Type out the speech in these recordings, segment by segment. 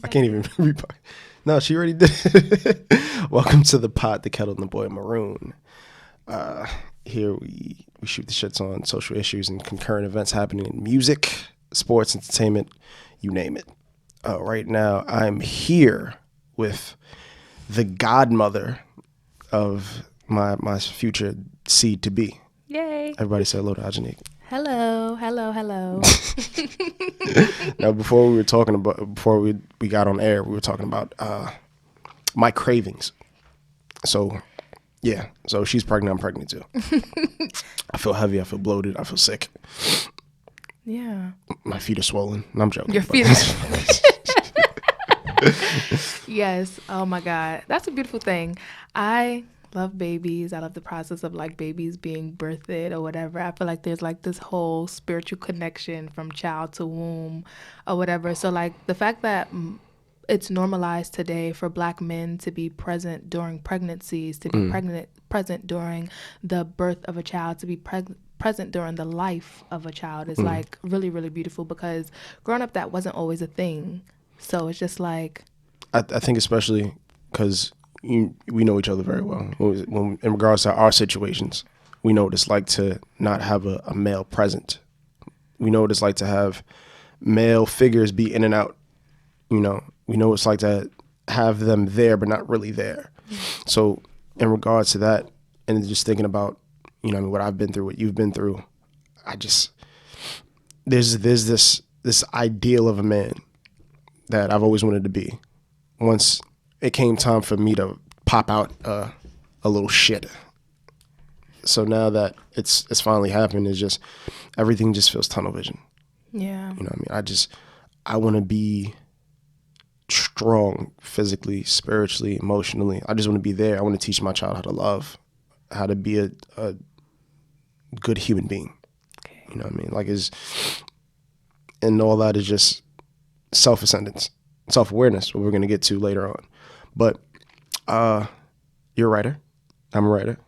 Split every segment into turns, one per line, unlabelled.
I can't even replay. No, she already did. Welcome to the Pot, the Kettle, and the Boy Maroon. Here we shoot the shits on social issues and concurrent events happening in music, sports, entertainment, you name it. Right now, I'm here with the godmother of my future seed to be.
Yay.
Everybody say hello to Ajanique.
Hello.
Now, before we got on air, we were talking about my cravings. So, yeah. So she's pregnant. I'm pregnant too. I feel heavy. I feel bloated. I feel sick.
Yeah.
My feet are swollen. No, I'm joking.
Your feet Yes. Oh my God. That's a beautiful thing. I love babies. I love the process of like babies being birthed or whatever. I feel like there's like this whole spiritual connection from child to womb or whatever. So like the fact that it's normalized today for Black men to be present during pregnancies, to be present during the birth of a child, to be present during the life of a child is like really, really beautiful, because growing up that wasn't always a thing. So it's just like,
I think especially because we know each other very well. When in regards to our situations, we know what it's like to not have a male present. We know what it's like to have male figures be in and out. You know, we know what it's like to have them there but not really there. So in regards to that, and just thinking about, you know, I mean, what I've been through, what you've been through, there's this ideal of a man that I've always wanted to be. Once it came time for me to pop out a little shit. So now that it's finally happened, it's just everything just feels tunnel vision.
yeah.
You know what I mean? I want to be strong physically, spiritually, emotionally. I just want to be there. I want to teach my child how to love, how to be a good human being.
Okay.
You know what I mean? And all that is just self-ascendance, self-awareness, what we're going to get to later on. But you're a writer. I'm a writer.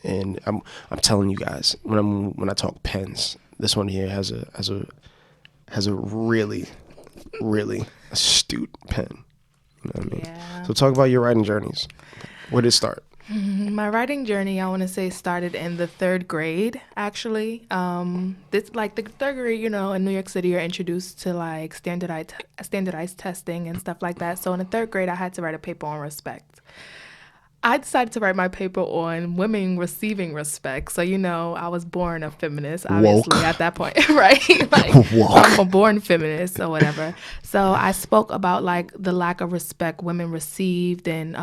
And I'm telling you guys, when I talk pens, this one here has a really, really astute pen. You know what I mean?
Yeah.
So talk about your writing journeys. Where did it start?
My writing journey, I want to say, started in the third grade, actually. This like the third grade, you know, in New York City, you're introduced to like standardized testing and stuff like that. So in the third grade, I had to write a paper on respect. I decided to write my paper on women receiving respect. So, you know, I was born a feminist, obviously,
Woke.
at that point, right? Like,
Woke.
I'm a born feminist or whatever. So I spoke about, like, the lack of respect women received. And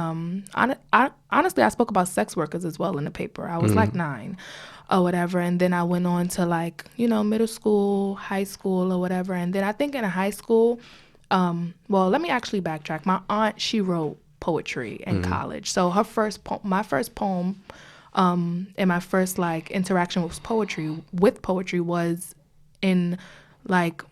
honestly, I spoke about sex workers as well in the paper. I was like 9 or whatever. And then I went on to, like, you know, middle school, high school or whatever. And then I think in high school, well, let me actually backtrack. My aunt, she wrote poetry in college. So my first poem, and my first like interaction with poetry was in like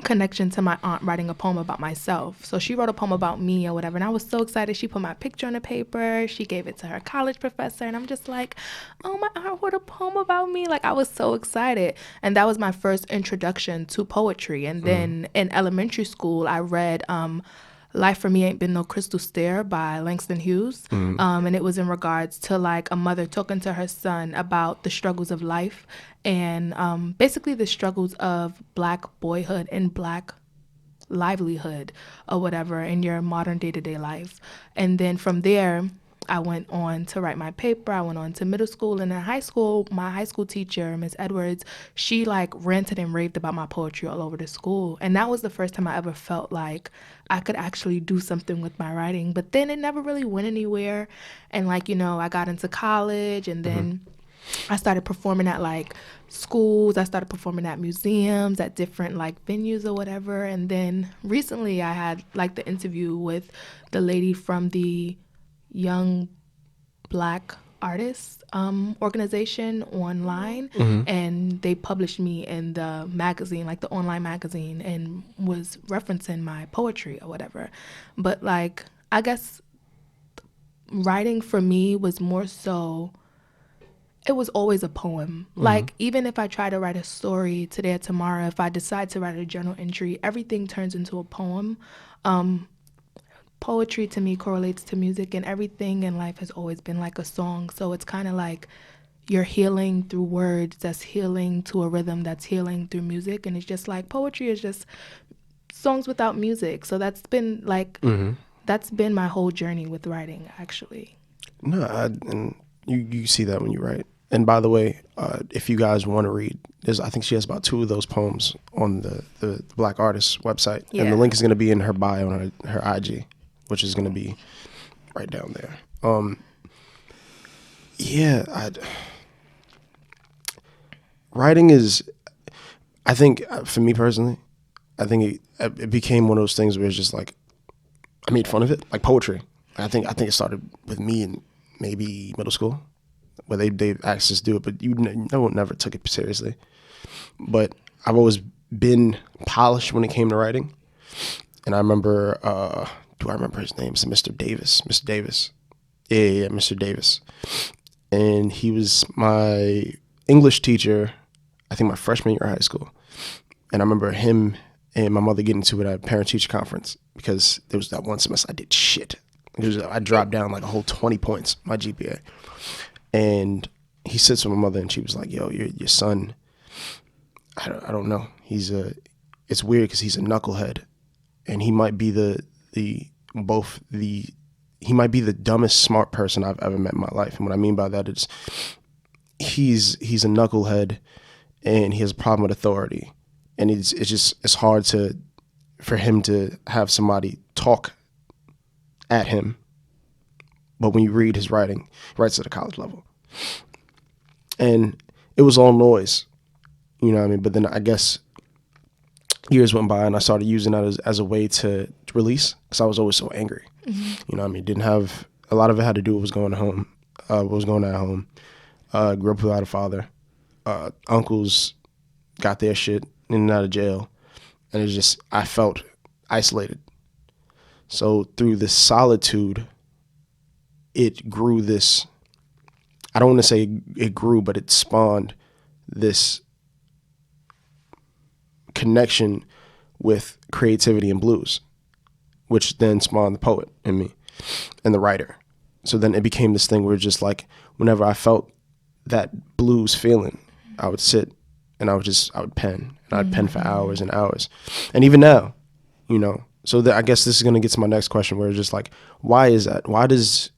connection to my aunt writing a poem about myself. So she wrote a poem about me or whatever, and I was so excited. She put my picture on the paper. She gave it to her college professor, and I'm just like, oh, my aunt wrote a poem about me. Like, I was so excited. And that was my first introduction to poetry. And then in elementary school, I read Life for Me Ain't Been No Crystal Stair by Langston Hughes. And it was in regards to like a mother talking to her son about the struggles of life and basically the struggles of Black boyhood and Black livelihood or whatever in your modern day-to-day life. And then from there, I went on to write my paper. I went on to middle school, and in high school, my high school teacher, Miss Edwards, she like ranted and raved about my poetry all over the school. And that was the first time I ever felt like I could actually do something with my writing. But then it never really went anywhere. And like, you know, I got into college, and then I started performing at like schools. I started performing at museums, at different like venues or whatever. And then recently I had like the interview with the lady from the Young Black Artists organization online, and they published me in the magazine, like the online magazine, and was referencing my poetry or whatever. But like, I guess writing for me was more so It was always a poem. Like, even if I try to write a story today or tomorrow, if I decide to write a journal entry, everything turns into a poem. Poetry to me correlates to music, and everything in life has always been like a song. So it's kind of like you're healing through words that's healing to a rhythm that's healing through music. And it's just like poetry is just songs without music. So that's been like, that's been my whole journey with writing, actually.
No, and you see that when you write. And by the way, if you guys want to read, I think she has about 2 of those poems on the Black Artist website.
Yeah.
And the link is going to be in her bio on her IG, which is going to be right down there. Writing is, I think, for me personally, I think it became one of those things where it's just like, I made fun of it, like poetry. I think it started with me in maybe middle school, where they asked us to do it, but no one never took it seriously. But I've always been polished when it came to writing. And I remember, do I remember his name? It's Mr. Davis. Mr. Davis. Yeah, Mr. Davis. And he was my English teacher, I think my freshman year of high school. And I remember him and my mother getting into it at a parent-teacher conference, because there was that one semester I did shit. I dropped down like a whole 20 points, my GPA. And he sits with my mother and she was like, yo, your son, I don't know. It's weird because he's a knucklehead, and he might be he might be the dumbest smart person I've ever met in my life. And what I mean by that is he's a knucklehead and he has a problem with authority. And it's hard for him to have somebody talk at him. But when you read his writing, he writes at a college level. And it was all noise, you know what I mean? But then I guess years went by and I started using that as a way to release, because I was always so angry. You know what I mean? Didn't have, a lot of it had to do with what was going on at home. Grew up without a father. Uncles got their shit in and out of jail. And it's just, I felt isolated. So through this solitude, it grew this, I don't want to say it grew, but it spawned this connection with creativity and blues, which then spawned the poet in me and the writer. So then it became this thing where just like, whenever I felt that blues feeling, I would sit and I would pen, and I'd pen for hours and hours. And even now, you know, so I guess this is going to get to my next question, where it's just like, why is that? Why is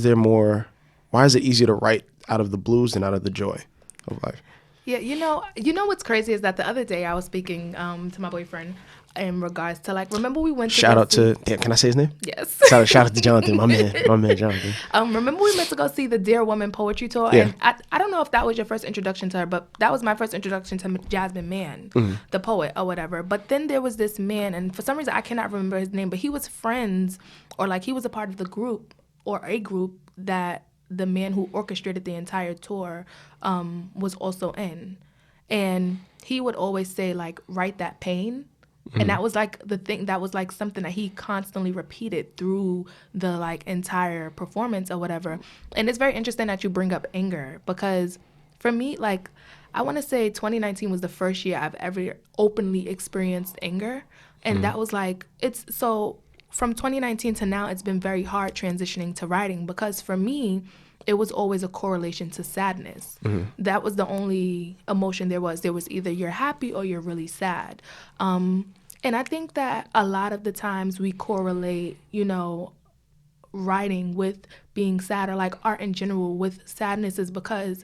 it easier to write out of the blues than out of the joy of life?
Yeah, you know what's crazy is that the other day I was speaking to my boyfriend in regards to, like, remember we went to
shout out to, can I say his name?
Yes.
Shout out to Jonathan, my man Jonathan.
Remember we went to go see the Dear Woman poetry tour?
Yeah.
And I don't know if that was your first introduction to her, but that was my first introduction to Jasmine Man, the poet or whatever. But then there was this man, and for some reason I cannot remember his name, but he was friends, or like he was a part of the group or a group that the man who orchestrated the entire tour was also in. And he would always say, like, write that pain. And that was like the thing, that was like something that he constantly repeated through the like entire performance or whatever. And it's very interesting that you bring up anger, because for me, like, I want to say 2019 was the first year I've ever openly experienced anger. And that was like, it's so from 2019 to now, it's been very hard transitioning to writing, because for me, it was always a correlation to sadness. That was the only emotion there was. There was either you're happy or you're really sad. And I think that a lot of the times we correlate, you know, writing with being sad, or like art in general with sadness, is because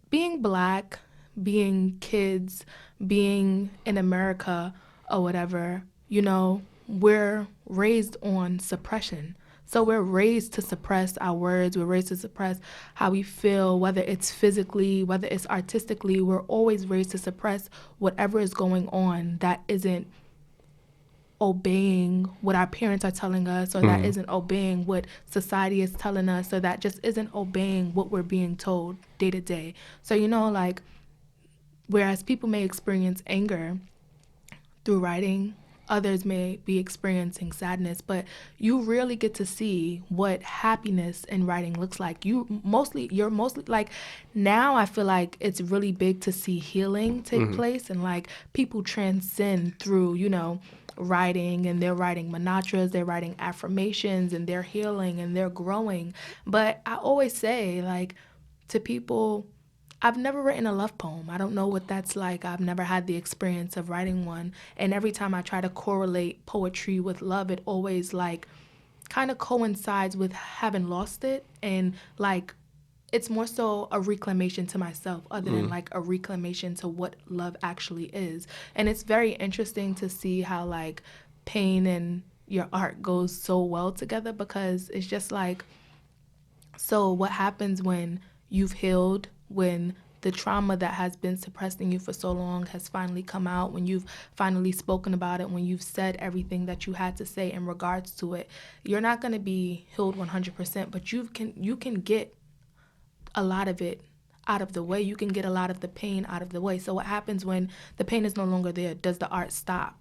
being Black, being kids, being in America or whatever, you know, we're raised on suppression. So we're raised to suppress our words. We're raised to suppress how we feel, whether it's physically, whether it's artistically. We're always raised to suppress whatever is going on that isn't obeying what our parents are telling us, or that isn't obeying what society is telling us, or that just isn't obeying what we're being told day to day. So, you know, like, whereas people may experience anger through writing, others may be experiencing sadness, but you really get to see what happiness in writing looks like. You're mostly like, now I feel like it's really big to see healing take place, and like people transcend through, writing, and they're writing mantras, they're writing affirmations, and they're healing and they're growing. But I always say, like, to people, I've never written a love poem. I don't know what that's like. I've never had the experience of writing one. And every time I try to correlate poetry with love, it always like kind of coincides with having lost it. And like, it's more so a reclamation to myself, other than like a reclamation to what love actually is. And it's very interesting to see how like pain and your art goes so well together, because it's just like, so what happens when you've healed, when the trauma that has been suppressed in you for so long has finally come out, when you've finally spoken about it, when you've said everything that you had to say in regards to it, you're not going to be healed 100%, but you can get a lot of it out of the way. You can get a lot of the pain out of the way. So what happens when the pain is no longer there? Does the art stop?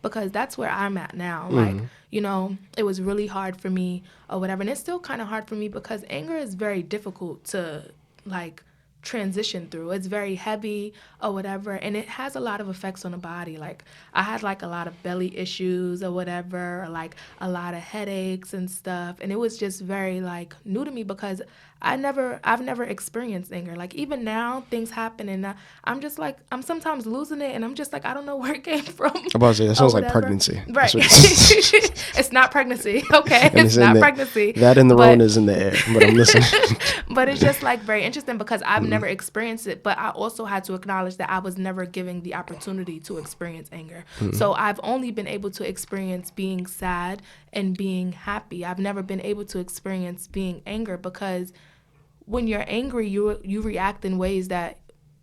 Because that's where I'm at now. Like, it was really hard for me or whatever. And it's still kind of hard for me because anger is very difficult to, like, transition through. It's very heavy or whatever, and it has a lot of effects on the body. Like, I had like a lot of belly issues or whatever, or like a lot of headaches and stuff, and it was just very like new to me because I've never experienced anger. Like, even now things happen and I'm just like, I'm sometimes losing it, and I'm just like, I don't know where it came from.
I'm about to say, that sounds like pregnancy.
Right. It's not pregnancy. Okay. It's not pregnancy.
That and the Rona is in the air, but I'm listening.
But it's just like very interesting because I've never experienced it, but I also had to acknowledge that I was never given the opportunity to experience anger. So I've only been able to experience being sad and being happy. I've never been able to experience being anger, because when you're angry, you react in ways that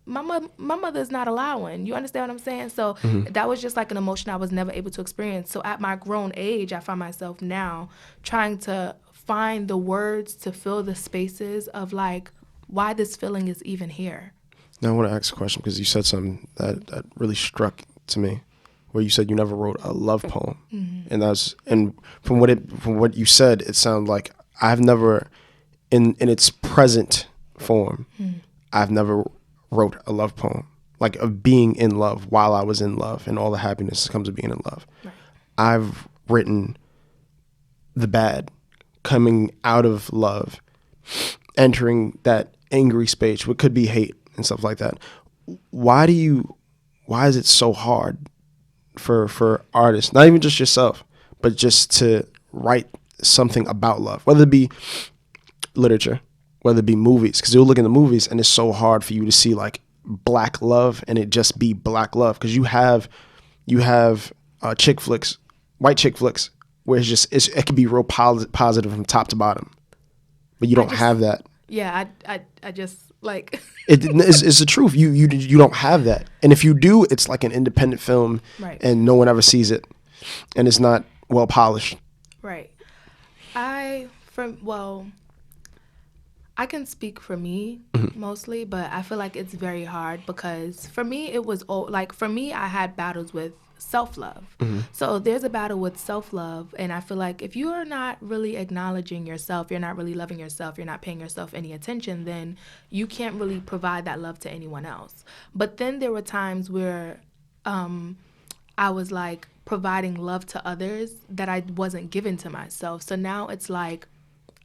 my mother's not allowing. You understand what I'm saying? So that was just like an emotion I was never able to experience. So at my grown age, I find myself now trying to find the words to fill the spaces of like why this feeling is even here.
Now I want to ask a question, because you said something that really struck to me, where you said you never wrote a love poem, and from what you said, it sounded like I've never, in its present form, I've never wrote a love poem, like of being in love while I was in love and all the happiness that comes with being in love. Right. I've written the bad, coming out of love, entering that angry space, what could be hate and stuff like that. Why is it so hard for artists, not even just yourself, but just to write something about love, whether it be literature, whether it be movies? Because you'll look in the movies and it's so hard for you to see like black love and it just be black love, because you have chick flicks, white chick flicks, where it can be real positive from top to bottom, but you don't have that.
Yeah, I just like
it's the truth. You don't have that, and if you do, it's like an independent film,
right,
and no one ever sees it, and it's not well polished.
Right. I can speak for me mostly, but I feel like it's very hard because for me it was I had battles with self-love. So there's a battle with self-love, and I feel like if you are not really acknowledging yourself, you're not really loving yourself, you're not paying yourself any attention, then you can't really provide that love to anyone else. But then there were times where I was like providing love to others that I wasn't giving to myself. So now it's like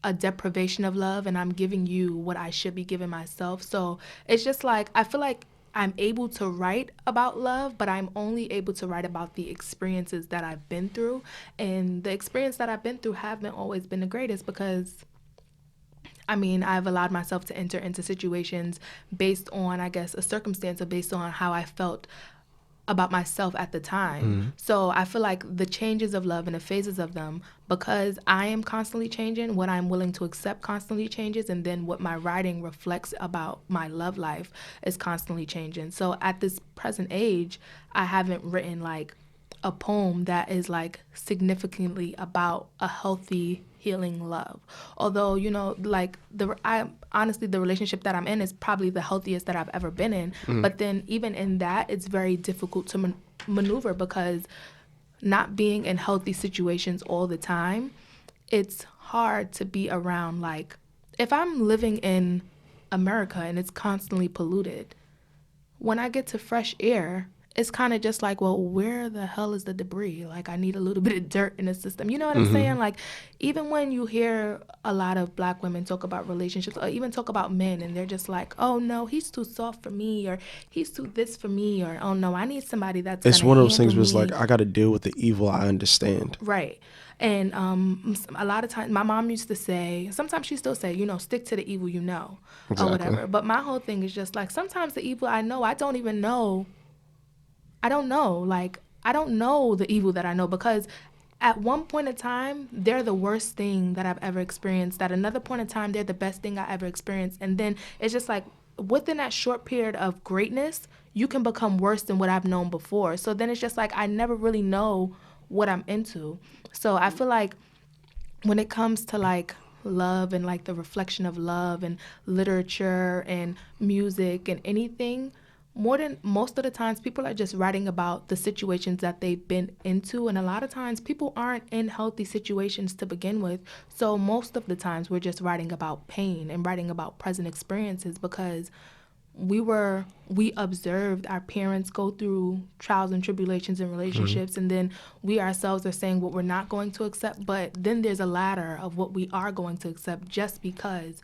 a deprivation of love, and I'm giving you what I should be giving myself. So it's just like, I feel like I'm able to write about love, but I'm only able to write about the experiences that I've been through. And the experience that I've been through haven't always been the greatest, because I've allowed myself to enter into situations based on, I guess, a circumstance, or based on how I felt about myself at the time. So I feel like the changes of love and the phases of them, because I am constantly changing, what I'm willing to accept constantly changes, and then what my writing reflects about my love life is constantly changing. So at this present age, I haven't written like a poem that is like significantly about a healthy, healing love. Although, honestly, the relationship that I'm in is probably the healthiest that I've ever been in. But then even in that, it's very difficult to maneuver, because not being in healthy situations all the time, it's hard to be around, like, if I'm living in America and it's constantly polluted, when I get to fresh air, it's kind of just like, well, where the hell is the debris? Like, I need a little bit of dirt in the system. You know what I'm saying? Like, even when you hear a lot of Black women talk about relationships, or even talk about men, and they're just like, oh no, he's too soft for me, or he's too this for me, or oh no, I need somebody that's
It's
gonna
one of those
handle
things where it's
me.
like, I got to deal with the evil I understand.
Right. And a lot of times, my mom used to say, sometimes she still say, stick to the evil you know, or
Exactly.
whatever. But my whole thing is just like, sometimes the evil I know, I don't even know. I don't know. Like, I don't know the evil that I know, because at one point in time, they're the worst thing that I've ever experienced. At another point in time, they're the best thing I ever experienced. And then it's just like, within that short period of greatness, you can become worse than what I've known before. So then it's just like, I never really know what I'm into. So I feel like when it comes to like love and like the reflection of love and literature and music and anything, more than most of the times people are just writing about the situations that they've been into, and a lot of times people aren't in healthy situations to begin with. So most of the times we're just writing about pain and writing about present experiences, because we observed our parents go through trials and tribulations in relationships, and then we ourselves are saying what we're not going to accept, but then there's a ladder of what we are going to accept just because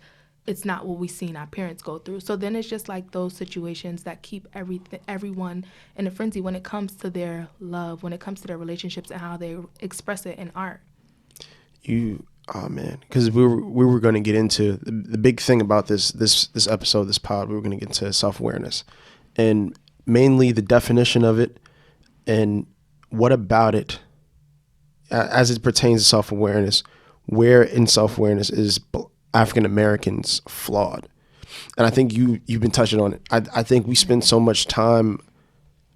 it's not what we've seen our parents go through. So then it's just like those situations that keep everyone in a frenzy when it comes to their love, when it comes to their relationships and how they express it in art.
Oh man, because we were going to get into the big thing about this episode, this pod. We were going to get into self-awareness, and mainly the definition of it, and what about it as it pertains to self-awareness. Where in self-awareness is African Americans flawed? And I think you've been touching on it. I think we spend so much time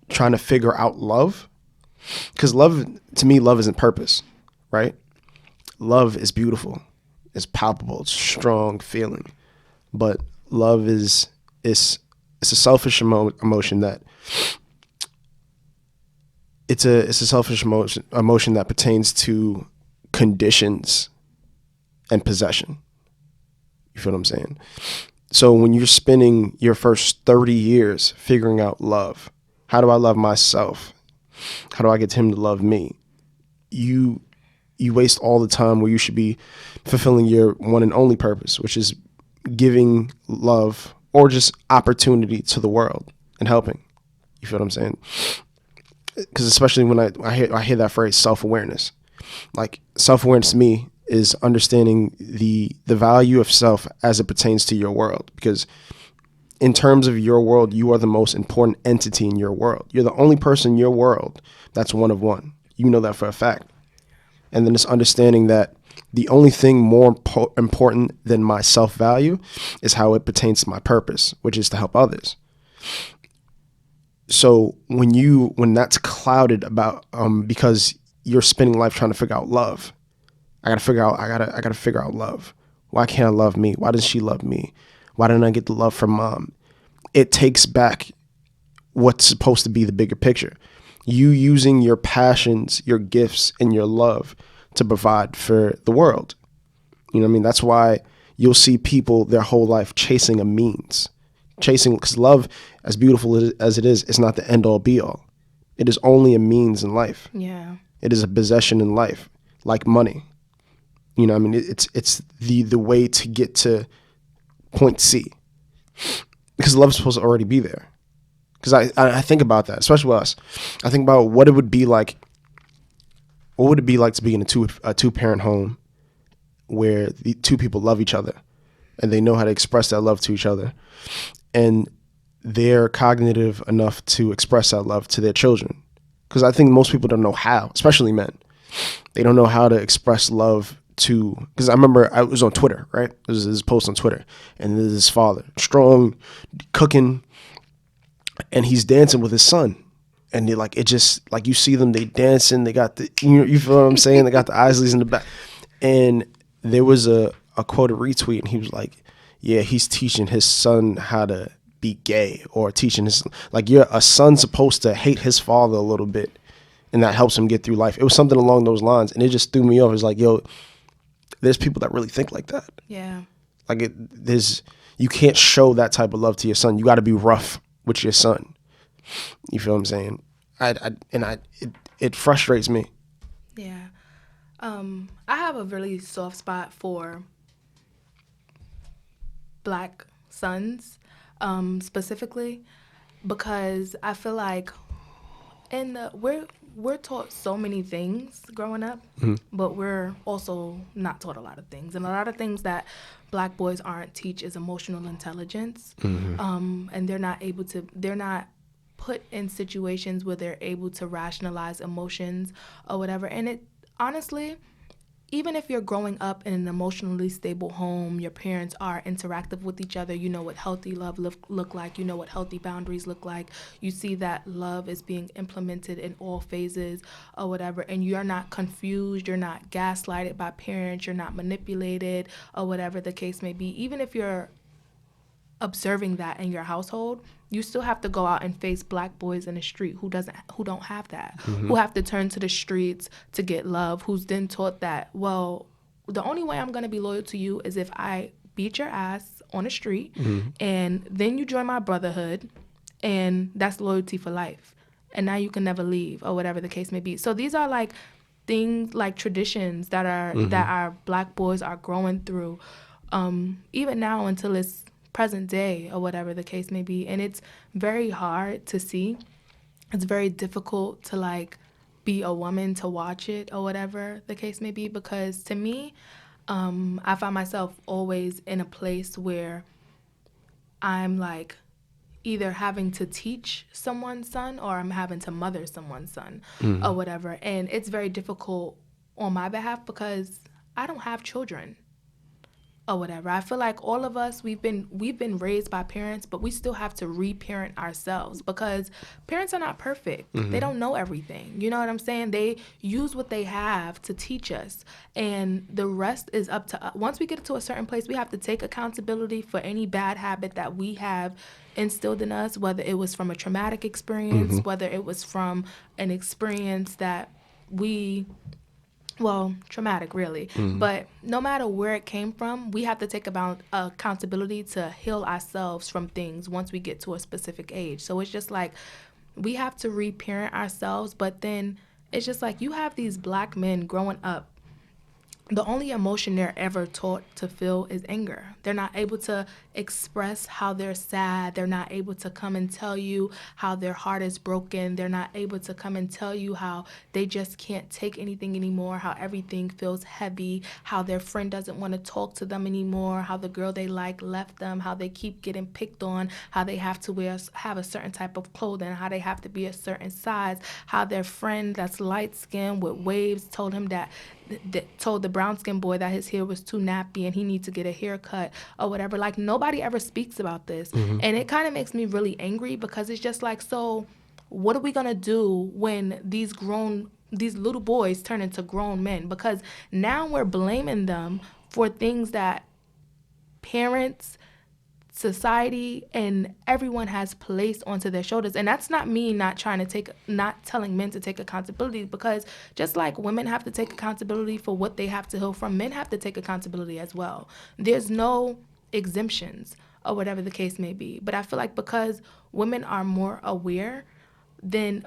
trying to figure out love, because love, to me, love isn't purpose, right? Love is beautiful, it's palpable, it's a strong feeling, but love is it's a selfish emotion that it's a selfish emotion that pertains to conditions and possession. You feel what I'm saying? So when you're spending your first 30 years figuring out love, how do I love myself? How do I get him to love me? You waste all the time where you should be fulfilling your one and only purpose, which is giving love or just opportunity to the world and helping. You feel what I'm saying? Because especially when I hear that phrase, self-awareness. Like, self-awareness to me is understanding the value of self as it pertains to your world. Because in terms of your world, you are the most important entity in your world. You're the only person in your world that's one of one. You know that for a fact. And then it's understanding that the only thing more important than my self-value is how it pertains to my purpose, which is to help others. So when that's clouded about because you're spending life trying to figure out love, I gotta figure out love. Why can't I love me? Why doesn't she love me? Why didn't I get the love from mom? It takes back what's supposed to be the bigger picture. You using your passions, your gifts, and your love to provide for the world. You know what I mean? That's why you'll see people their whole life chasing a means. Because love, as beautiful as it is not the end all be all. It is only a means in life.
Yeah.
It is a possession in life, like money. You know what I mean? It's the way to get to point C. Because love is supposed to already be there. Because I think about that, especially with us. I think about what it would be like. What would it be like to be in a two-parent home where the two people love each other and they know how to express that love to each other, and they're cognitive enough to express that love to their children? Because I think most people don't know how, especially men. They don't know how to express love to. Because I remember I was on Twitter, right? There was this post on Twitter, and there's his father, strong, cooking, and he's dancing with his son. And they it just, like, you see them, they dancing, they got the, you feel what I'm saying? They got the Isleys in the back. And there was a quote, a retweet, and he was like, yeah, he's teaching his son how to be gay, or teaching his, like, a son's supposed to hate his father a little bit and that helps him get through life. It was something along those lines, and it just threw me off. It's like, yo, there's people that really think like that.
Yeah.
Like you can't show that type of love to your son. You got to be rough with your son. You feel what I'm saying? It frustrates me.
Yeah. I have a really soft spot for black sons, specifically, because I feel like we're taught so many things growing up, but we're also not taught a lot of things, and a lot of things that black boys aren't teach is emotional intelligence, and they're not put in situations where they're able to rationalize emotions or whatever. And it honestly, even if you're growing up in an emotionally stable home, your parents are interactive with each other, you know what healthy love look like, you know what healthy boundaries look like, you see that love is being implemented in all phases or whatever, and you're not confused, you're not gaslighted by parents, you're not manipulated or whatever the case may be. Even if you're observing that in your household, you still have to go out and face black boys in the street who don't have that, who have to turn to the streets to get love, who's then taught that, well, the only way I'm going to be loyal to you is if I beat your ass on the street, and then you join my brotherhood, and that's loyalty for life, and now you can never leave, or whatever the case may be. So these are like things, like traditions that our black boys are growing through, even now until it's present day or whatever the case may be. And it's very hard to see. It's very difficult to like be a woman to watch it or whatever the case may be, because to me, I find myself always in a place where I'm like either having to teach someone's son or I'm having to mother someone's son or whatever. And it's very difficult on my behalf because I don't have children or whatever. I feel like all of us, we've been raised by parents, but we still have to reparent ourselves because parents are not perfect. They don't know everything. You know what I'm saying? They use what they have to teach us, and the rest is up to us. Once we get to a certain place, we have to take accountability for any bad habit that we have instilled in us, whether it was from a traumatic experience, whether it was from an experience that traumatic really, but no matter where it came from, we have to take about accountability to heal ourselves from things once we get to a specific age. So it's just like we have to reparent ourselves, but then it's just like you have these black men growing up, the only emotion they're ever taught to feel is anger. They're not able to express how they're sad. They're not able to come and tell you how their heart is broken. They're not able to come and tell you how they just can't take anything anymore, how everything feels heavy, how their friend doesn't want to talk to them anymore, how the girl they like left them, how they keep getting picked on, how they have to have a certain type of clothing, how they have to be a certain size, how their friend that's light-skinned with waves told him that told the brown-skinned boy that his hair was too nappy and he needs to get a haircut or whatever. Like, nobody ever speaks about this. And it kind of makes me really angry because it's just like, so what are we going to do when these little boys turn into grown men? Because now we're blaming them for things that parents, society, and everyone has placed onto their shoulders. And that's not me not telling men to take accountability, because just like women have to take accountability for what they have to heal from, men have to take accountability as well. There's no exemptions or whatever the case may be. But I feel like because women are more aware when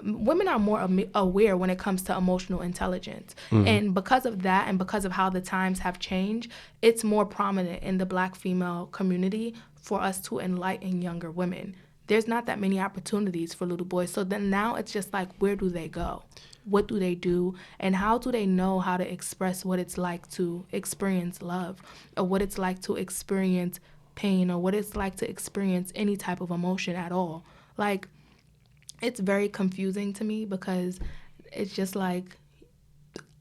it comes to emotional intelligence. And because of that, and because of how the times have changed, it's more prominent in the black female community for us to enlighten younger women. There's not that many opportunities for little boys. So then now it's just like, where do they go? What do they do? And how do they know how to express what it's like to experience love, or what it's like to experience pain, or what it's like to experience any type of emotion at all? Like, it's very confusing to me because it's just like,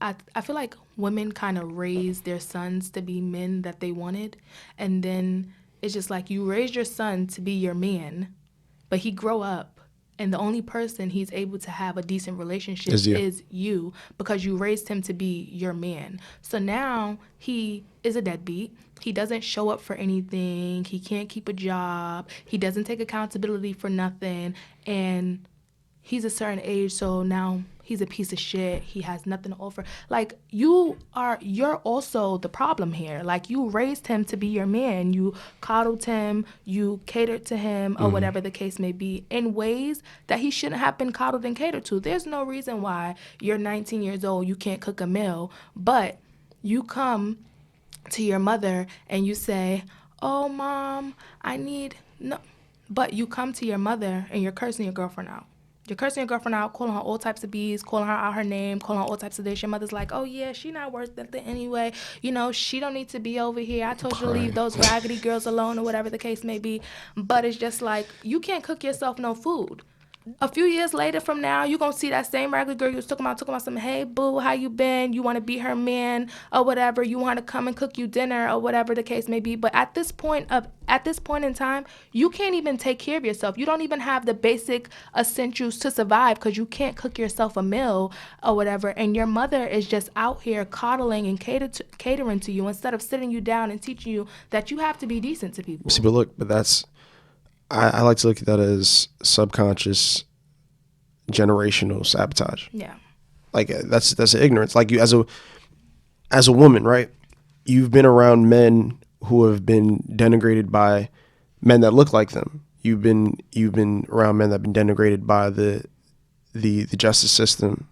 I feel like women kind of raise their sons to be men that they wanted. And then it's just like, you raise your son to be your man, but he grow up and the only person he's able to have a decent relationship is you, because you raised him to be your man. So now he is a deadbeat. He doesn't show up for anything. He can't keep a job. He doesn't take accountability for nothing. And he's a certain age, so now he's a piece of shit, he has nothing to offer. Like, you're also the problem here. Like, you raised him to be your man, you coddled him, you catered to him, or whatever the case may be, in ways that he shouldn't have been coddled and catered to. There's no reason why you're 19 years old, you can't cook a meal, but you come to your mother and you say, oh, Mom, I need, no. But you come to your mother and you're cursing your girlfriend out. You're cursing your girlfriend out, calling her all types of B's, calling her out her name, calling her all types of this. Your mother's like, oh, yeah, she not worth nothing anyway. You know, she don't need to be over here. I told you to leave those raggedy girls alone, or whatever the case may be. But it's just like, you can't cook yourself no food. A few years later from now, you're going to see that same raggedy girl you was talking about some, hey, boo, how you been? You want to be her man or whatever. You want to come and cook you dinner or whatever the case may be. But at this point in time, you can't even take care of yourself. You don't even have the basic essentials to survive because you can't cook yourself a meal or whatever. And your mother is just out here coddling and catering to you instead of sitting you down and teaching you that you have to be decent to people.
See, but that's... I like to look at that as subconscious generational sabotage.
Yeah.
Like that's ignorance. Like you as a woman, right? You've been around men who have been denigrated by men that look like them. You've been around men that have been denigrated by the justice system,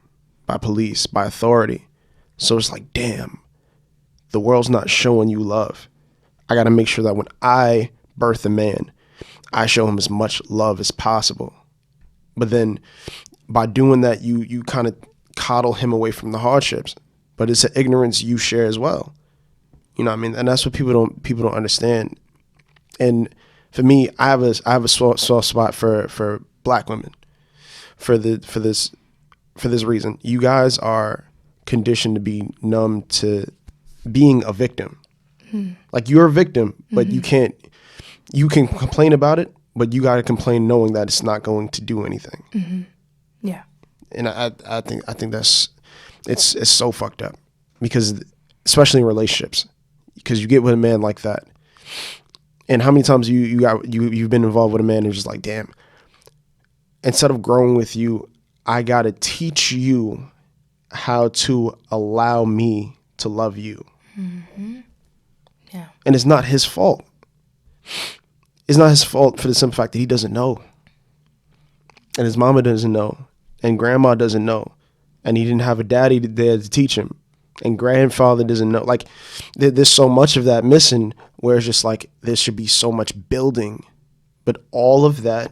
by police, by authority. So it's like, damn, the world's not showing you love. I got to make sure that when I birth a man, I show him as much love as possible. But then by doing that, you kind of coddle him away from the hardships. But it's an ignorance you share as well. You know what I mean? And that's what people don't understand. And for me, I have a soft spot for black women for this reason. You guys are conditioned to be numb to being a victim. Like, you're a victim, but you can complain about it, but you got to complain knowing that it's not going to do anything.
Yeah.
And I think that's it's so fucked up, because especially in relationships, because you get with a man like that, and how many times you've been involved with a man who's just like, damn, instead of growing with you, I got to teach you how to allow me to love you.
Yeah.
And it's not his fault. It's not his fault for the simple fact that he doesn't know. And his mama doesn't know. And grandma doesn't know. And he didn't have a daddy there to teach him. And grandfather doesn't know. Like, there's so much of that missing, where it's just like, there should be so much building. But all of that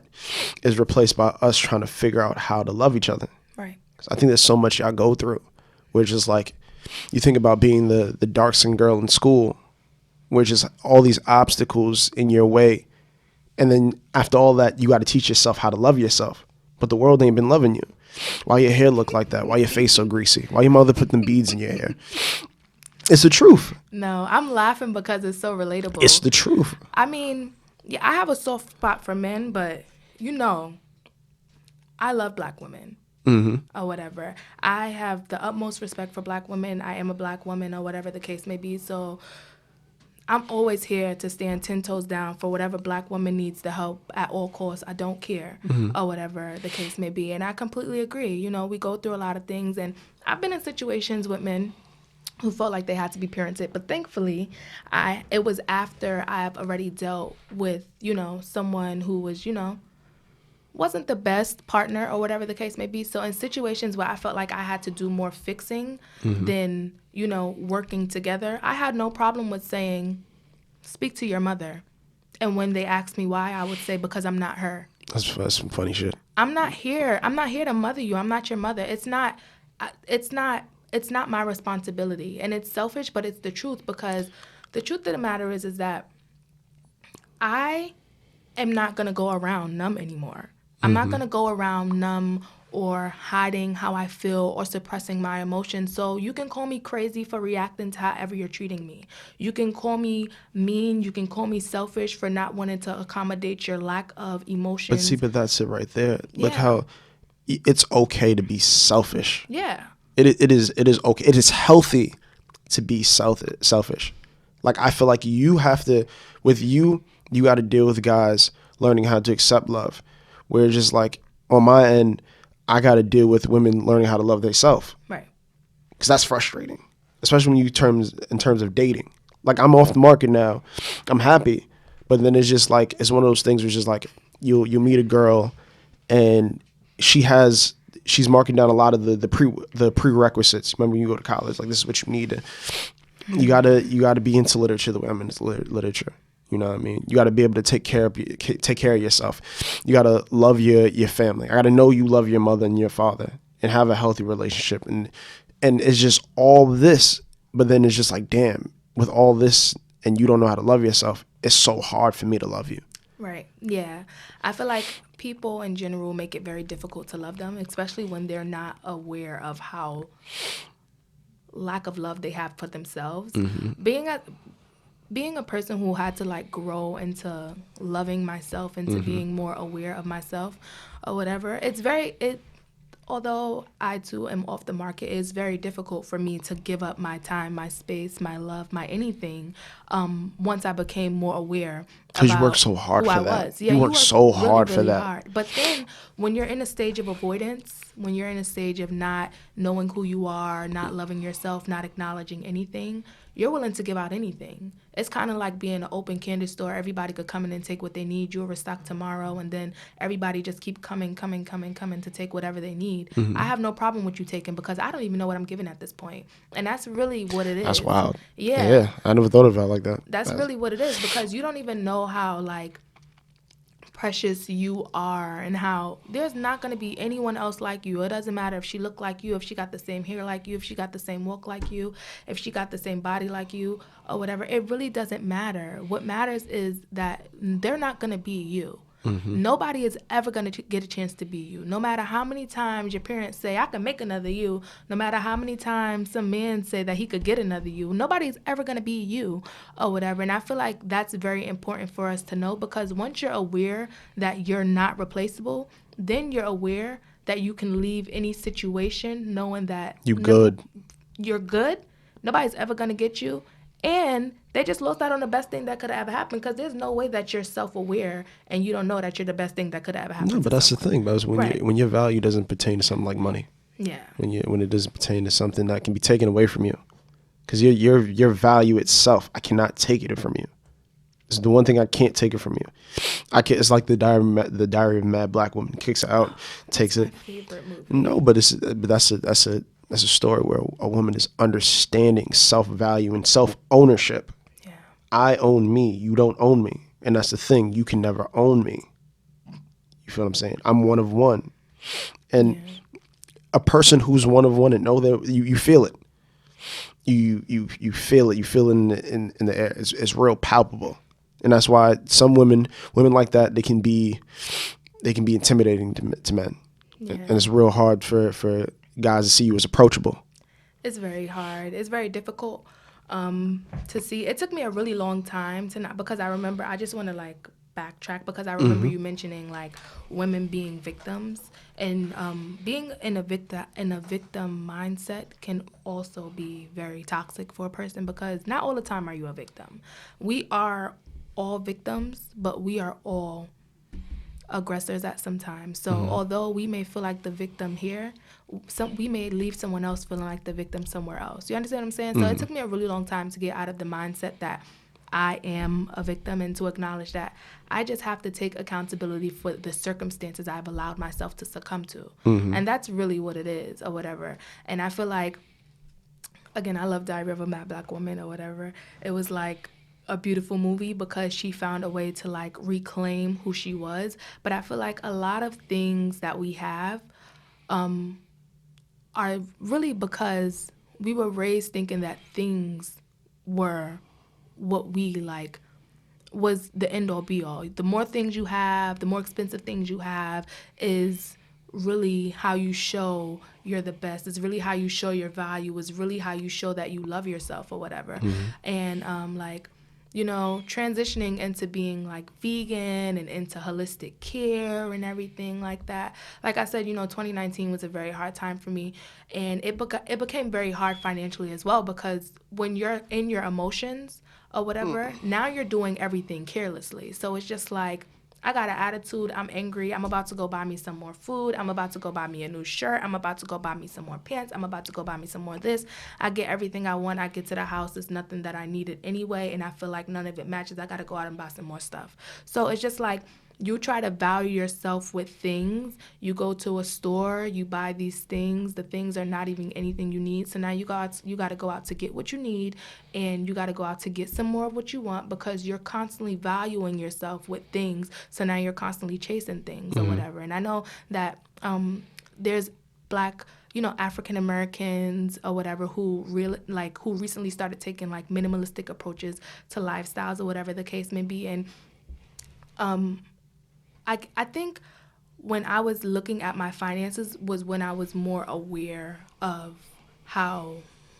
is replaced by us trying to figure out how to love each other.
Right.
'Cause I think there's so much y'all go through, where it's just like, you think about being the dark-skinned girl in school, where just all these obstacles in your way. And then after all that, you got to teach yourself how to love yourself. But the world ain't been loving you. Why your hair look like that? Why your face so greasy? Why your mother put them beads in your hair? It's the truth.
No, I'm laughing because it's so relatable.
It's the truth.
I mean, yeah, I have a soft spot for men, but I love black women. Or whatever. I have the utmost respect for black women. I am a black woman, or whatever the case may be. So I'm always here to stand 10 toes down for whatever black woman needs the help at all costs. I don't care, or whatever the case may be. And I completely agree. We go through a lot of things, and I've been in situations with men who felt like they had to be parented. But thankfully, it was after I've already dealt with, someone who was, wasn't the best partner, or whatever the case may be. So in situations where I felt like I had to do more fixing than, working together, I had no problem with saying, speak to your mother. And when they asked me why, I would say, because I'm not her.
That's some funny shit. I'm
not here to mother you. I'm not your mother. It's not my responsibility. And it's selfish, but it's the truth, because the truth of the matter is that I am not going to go around numb anymore. I'm not going to go around numb or hiding how I feel or suppressing my emotions. So you can call me crazy for reacting to however you're treating me. You can call me mean. You can call me selfish for not wanting to accommodate your lack of emotions.
But that's it right there. Yeah. Look how it's okay to be selfish.
Yeah.
It is okay. It is healthy to be selfish. Like, I feel like you have to, you got to deal with guys learning how to accept love. Where it's just like, on my end, I got to deal with women learning how to love themselves.
Right.
Because that's frustrating, especially when in terms of dating. Like, I'm off the market now. I'm happy. But then it's just like, it's one of those things where it's just like, you'll meet a girl and she's marking down a lot of the prerequisites. Remember, when you go to college, like, this is what you need. You gotta be into literature the way I'm into literature. You know what I mean? You got to be able to take care of yourself. You got to love your family. I got to know you love your mother and your father and have a healthy relationship. And it's just all this, but then it's just like, damn, with all this and you don't know how to love yourself, it's so hard for me to love you.
Right. Yeah. I feel like people in general make it very difficult to love them, especially when they're not aware of how lack of love they have for themselves.
Mm-hmm.
Being a person who had to like grow into loving myself, into being more aware of myself or whatever, although I too am off the market, it's very difficult for me to give up my time, my space, my love, my anything, once I became more aware
Because you
about
worked so hard
who
for
I
that.
was. Yeah,
you worked so
really,
hard for
really
that.
hard. But then when you're in a stage of avoidance, when you're in a stage of not knowing who you are, not loving yourself, not acknowledging anything, you're willing to give out anything. It's kind of like being an open candy store. Everybody could come in and take what they need. You'll restock tomorrow, and then everybody just keep coming to take whatever they need. I have no problem with you taking, because I don't even know what I'm giving at this point. And that's really what it is.
That's wild.
Yeah.
Yeah, I never thought of it like that.
That's really what it is, because you don't even know how, like, precious you are, and how there's not going to be anyone else like you. It doesn't matter if she looked like you, if she got the same hair like you, if she got the same walk like you, if she got the same body like you, or whatever. It really doesn't matter. What matters is that they're not going to be you. Nobody is ever going to get a chance to be you. No matter how many times your parents say, I can make another you, no matter how many times some men say that he could get another you, nobody's ever going to be you or whatever. And I feel like that's very important for us to know, because once you're aware that you're not replaceable, then you're aware that you can leave any situation knowing that
you're good.
Nobody's ever going to get you. And they just lost out on the best thing that could have ever happened, because there's no way that you're self-aware and you don't know that you're the best thing that could have ever happened.
No, but that's the thing, Buzz. When your value doesn't pertain to something like money.
Yeah.
When it doesn't pertain to something that can be taken away from you, because your value itself, I cannot take it from you. It's the one thing I can't take it from you. It's like the Diary of a Mad Black Woman. Kicks it out, takes it.
My favorite movie.
No, but that's a story where a woman is understanding self-value and self-ownership.
Yeah.
I own me. You don't own me. And that's the thing. You can never own me. You feel what I'm saying? I'm one of one. And a person who's one of one, and know that you feel it. You feel it. You feel it in the air. It's real palpable. And that's why some women like that, they can be intimidating to men. Yeah. And it's real hard for guys to see you as approachable.
It's very hard. It's very difficult to see. It took me a really long time to not, because I remember, I just want to like backtrack, because I remember you mentioning like women being victims, and being in a victim mindset can also be very toxic for a person, because not all the time are you a victim. We are all victims, but we are all aggressors at some time. So although we may feel like the victim here, we may leave someone else feeling like the victim somewhere else. You understand what I'm saying? So it took me a really long time to get out of the mindset that I am a victim, and to acknowledge that I just have to take accountability for the circumstances I've allowed myself to succumb to. And that's really what it is, or whatever. And I feel like, again, I love Diary of a Mad Black Woman or whatever. It was like a beautiful movie, because she found a way to like reclaim who she was. But I feel like a lot of things that we have are really because we were raised thinking that things were what we like was the end all be all. The more things you have, the more expensive things you have, is really how you show you're the best. It's really how you show your value. It's really how you show that you love yourself or whatever. And like, you know, transitioning into being like vegan and into holistic care and everything like that. Like I said, you know, 2019 was a very hard time for me, and it became very hard financially as well, because when you're in your emotions or whatever, now you're doing everything carelessly. So it's just like, I got an attitude. I'm angry. I'm about to go buy me some more food. I'm about to go buy me a new shirt. I'm about to go buy me some more pants. I'm about to go buy me some more this. I get everything I want. I get to the house. It's nothing that I needed anyway. And I feel like none of it matches. I got to go out and buy some more stuff. So it's just like, you try to value yourself with things. You go to a store, you buy these things. The things are not even anything you need. So now you got to go out to get what you need, and you got to go out to get some more of what you want, because you're constantly valuing yourself with things. So now you're constantly chasing things or whatever. And I know that there's Black, African Americans or whatever who recently started taking like minimalistic approaches to lifestyles or whatever the case may be. And I think when I was looking at my finances was when I was more aware of how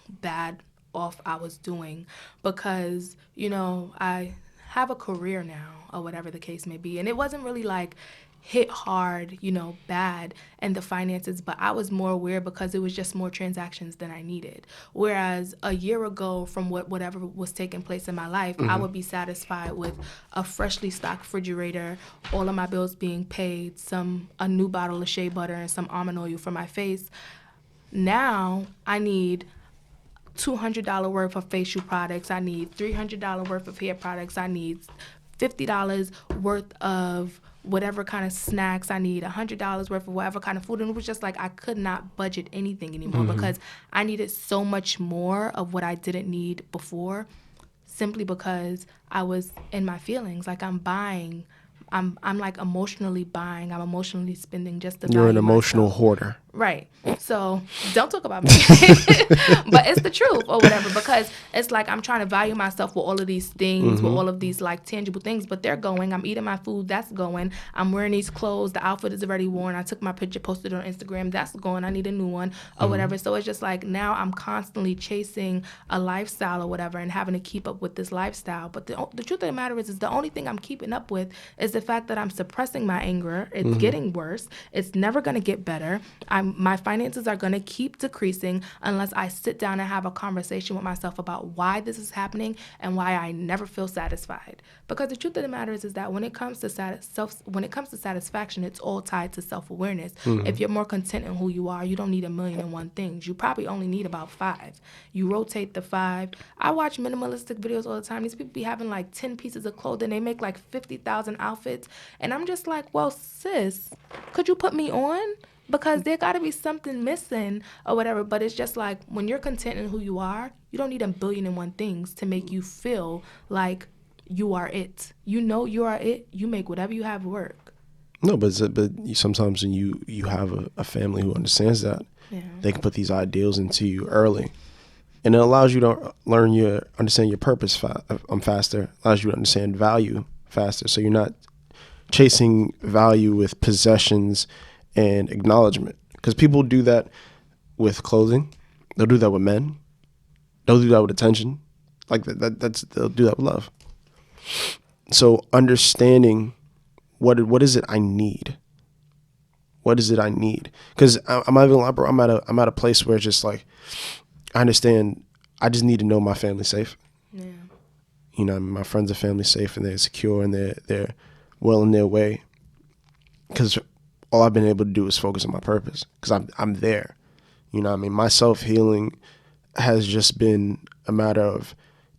bad off I was doing, because, I have a career now or whatever the case may be. And it wasn't really like hit hard, bad and the finances, but I was more aware because it was just more transactions than I needed. Whereas a year ago, from whatever was taking place in my life, I would be satisfied with a freshly stocked refrigerator, all of my bills being paid, a new bottle of shea butter and some almond oil for my face. Now I need $200 worth of facial products. I need $300 worth of hair products. I need $50 worth of whatever kind of snacks. I need $100 worth of whatever kind of food. And it was just like I could not budget anything anymore because I needed so much more of what I didn't need before, simply because I was in my feelings. Like I'm buying. I'm like emotionally buying. I'm emotionally spending just to
You're an
value
emotional
myself.
hoarder.
Right. So don't talk about me. But it's the truth or whatever, because it's like I'm trying to value myself with all of these things, with all of these like tangible things, but they're going. I'm eating my food. That's going. I'm wearing these clothes. The outfit is already worn. I took my picture, posted it on Instagram. That's going. I need a new one or whatever. So it's just like now I'm constantly chasing a lifestyle or whatever and having to keep up with this lifestyle. But the truth of the matter is the only thing I'm keeping up with is the fact that I'm suppressing my anger. It's getting worse. It's never going to get better. My finances are going to keep decreasing unless I sit down and have a conversation with myself about why this is happening and why I never feel satisfied. Because the truth of the matter is that when it comes to satisfaction, it's all tied to self-awareness. If you're more content in who you are, you don't need 1,000,001 things. You probably only need about 5. You rotate the 5. I watch minimalistic videos all the time. These people be having like 10 pieces of clothing. They make like 50,000 outfits. And I'm just like, well, sis, could you put me on? Because there got to be something missing or whatever. But it's just like when you're content in who you are, you don't need 1,000,001 things to make you feel like you are it. You are it. You make whatever you have work.
No, but sometimes when you have a family who understands that, they can put these ideals into you early. And it allows you to understand your purpose faster. Allows you to understand value faster. So you're not chasing value with possessions and acknowledgement, because people do that with clothing. They'll do that with men. They'll do that with attention. Like they'll do that with love. So understanding what is it I need? What is it I need? Because I'm not even lying, bro. I'm at a place where it's just like I understand. I just need to know my family's safe. Yeah. My friends and family safe, and they're secure, and they're well in their way. Because all I've been able to do is focus on my purpose, because I'm there. My self-healing has just been a matter of,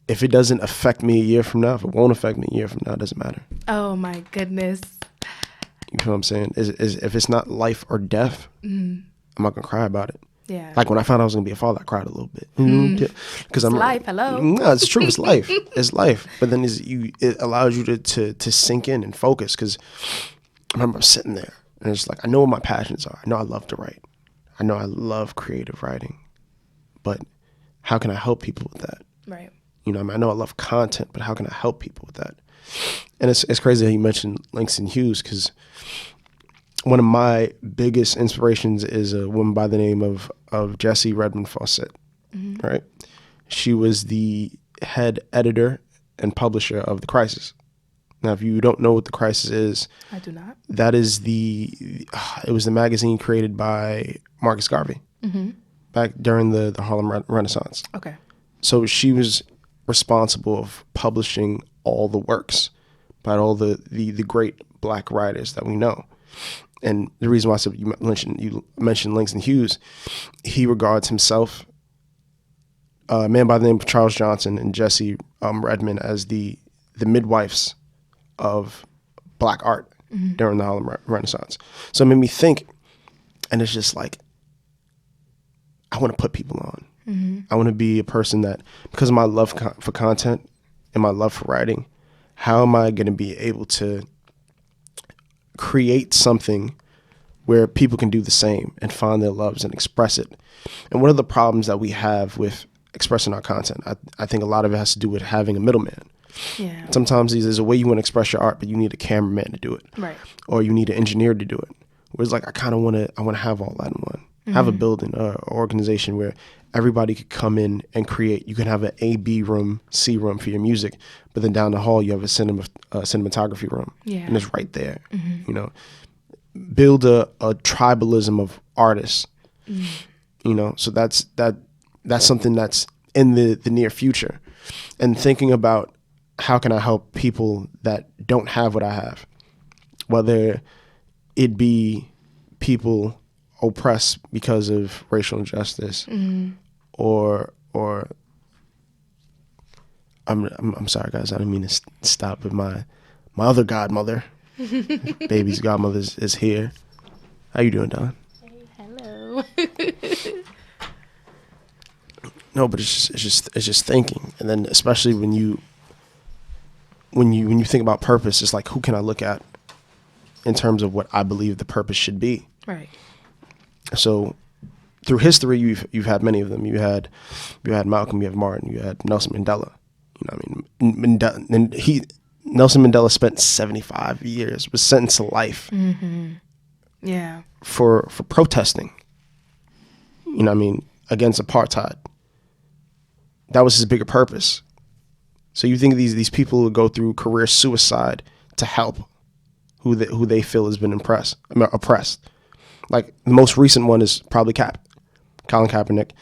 if it doesn't affect me a year from now, if it won't affect me a year from now, it doesn't matter.
Oh my goodness.
You know what I'm saying? If it's not life or death, I'm not gonna cry about it.
Yeah.
Like when I found out I was gonna be a father, I cried a little bit. Because
it's life. Hello.
No, it's true. It's life. It's life. But then it allows you to sink in and focus. Because I remember sitting there, and it's like, I know what my passions are. I know I love to write. I know I love creative writing. But how can I help people with that?
Right.
I know I love content, but how can I help people with that? And it's crazy how you mentioned Langston Hughes, because one of my biggest inspirations is a woman by the name of Jessie Redmond Fawcett, right? She was the head editor and publisher of The Crisis. Now, if you don't know what The Crisis is,
I do not.
That is it was the magazine created by Marcus Garvey back during the Harlem Renaissance.
Okay.
So she was responsible of publishing all the works, by all the great black writers that we know. And the reason why I said you mentioned Langston Hughes, he regards himself, a man by the name of Charles Johnson and Jessie Redmond, as the midwives of black art during the Harlem Renaissance. So it made me think, and it's just like, I want to put people on. I want to be a person that, because of my love for content and my love for writing, how am I going to be able to create something where people can do the same and find their loves and express it? And one of the problems that we have with expressing our content, I think a lot of it has to do with having a middleman.
Yeah.
Sometimes there's a way you want to express your art, but you need a cameraman to do it.
Right.
Or you need an engineer to do it. Whereas like, I kind of want to have all that in one. Have a building, or organization where everybody could come in and create. You can have an A, B room, C room for your music, but then down the hall you have a cinematography room, and it's right there. You know, build a tribalism of artists. You know, so that's something that's in the near future, and thinking about how can I help people that don't have what I have, whether it be people oppressed because of racial injustice, or I'm sorry guys, I didn't mean to stop, but my other godmother, baby's godmother is here. How you doing, Dawn?
Hey, hello.
No, but it's just thinking, and then especially when you think about purpose, it's like, who can I look at in terms of what I believe the purpose should be?
Right.
So through history, you've had many of them. You had Malcolm, you have Martin, you had Nelson Mandela. You know what I mean? Nelson Mandela spent 75 years, was sentenced to life.
Yeah.
For protesting. You know what I mean? Against apartheid. That was his bigger purpose. So you think these people who go through career suicide to help who they feel has been oppressed. Like, the most recent one is probably Colin Kaepernick.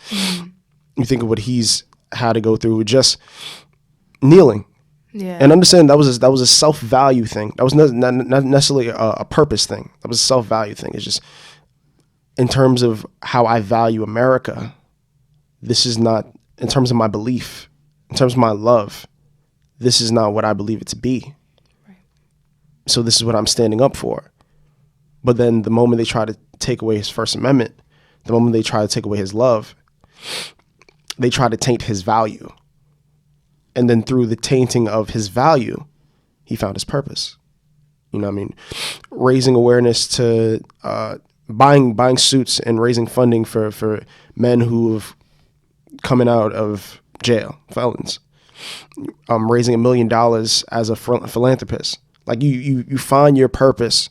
You think of what he's had to go through with just kneeling.
Yeah.
And understand that was a self-value thing. That was not necessarily a purpose thing. That was a self-value thing. It's just, in terms of how I value America, this is not, in terms of my belief, in terms of my love, this is not what I believe it to be.
Right.
So this is what I'm standing up for. But then the moment they try to take away his First Amendment, the moment they try to take away his love, they try to taint his value. And then through the tainting of his value, he found his purpose. You know what I mean? Raising awareness to buying suits and raising funding for men who have coming out of jail, felons. Raising $1 million as a philanthropist. Like, you find your purpose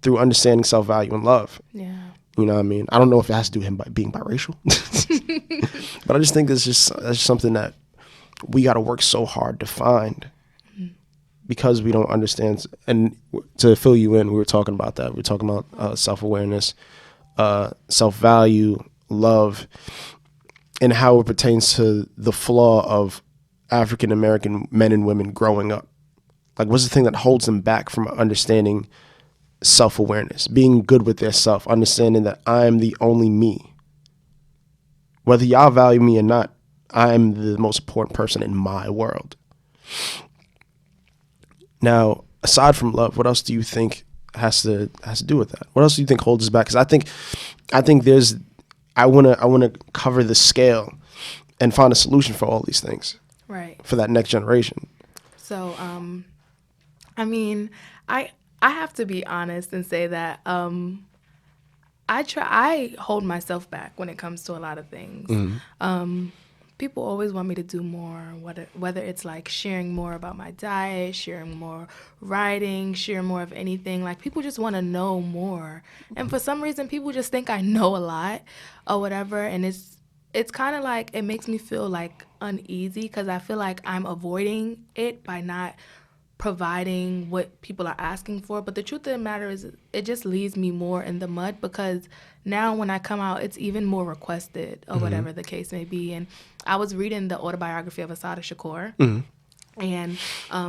through understanding self-value and love.
Yeah.
You know what I mean? I don't know if it has to do with him by being biracial. But I just think that's just something that we got to work so hard to find, because we don't understand. And to fill you in, we were talking about that. We were talking about self-awareness, self-value, love, and how it pertains to the flaw of African-American men and women growing up. Like, what's the thing that holds them back from understanding self-awareness, being good with their self, understanding that I'm the only me. Whether y'all value me or not, I'm the most important person in my world. Now, aside from love, what else do you think has to do with that? What else do you think holds us back? Because I think I want to cover the scale and find a solution for all these things.
Right.
For that next generation.
So, I mean, I have to be honest and say that I hold myself back when it comes to a lot of things. People always want me to do more, whether it's like sharing more about my diet, sharing more writing, share more of anything. Like, people just want to know more. And for some reason, people just think I know a lot or whatever. And it's kind of like, it makes me feel like uneasy, because I feel like I'm avoiding it by not providing what people are asking for. But the truth of the matter is, it just leaves me more in the mud, because now when I come out, it's even more requested or whatever the case may be. And I was reading the autobiography of Assata Shakur, And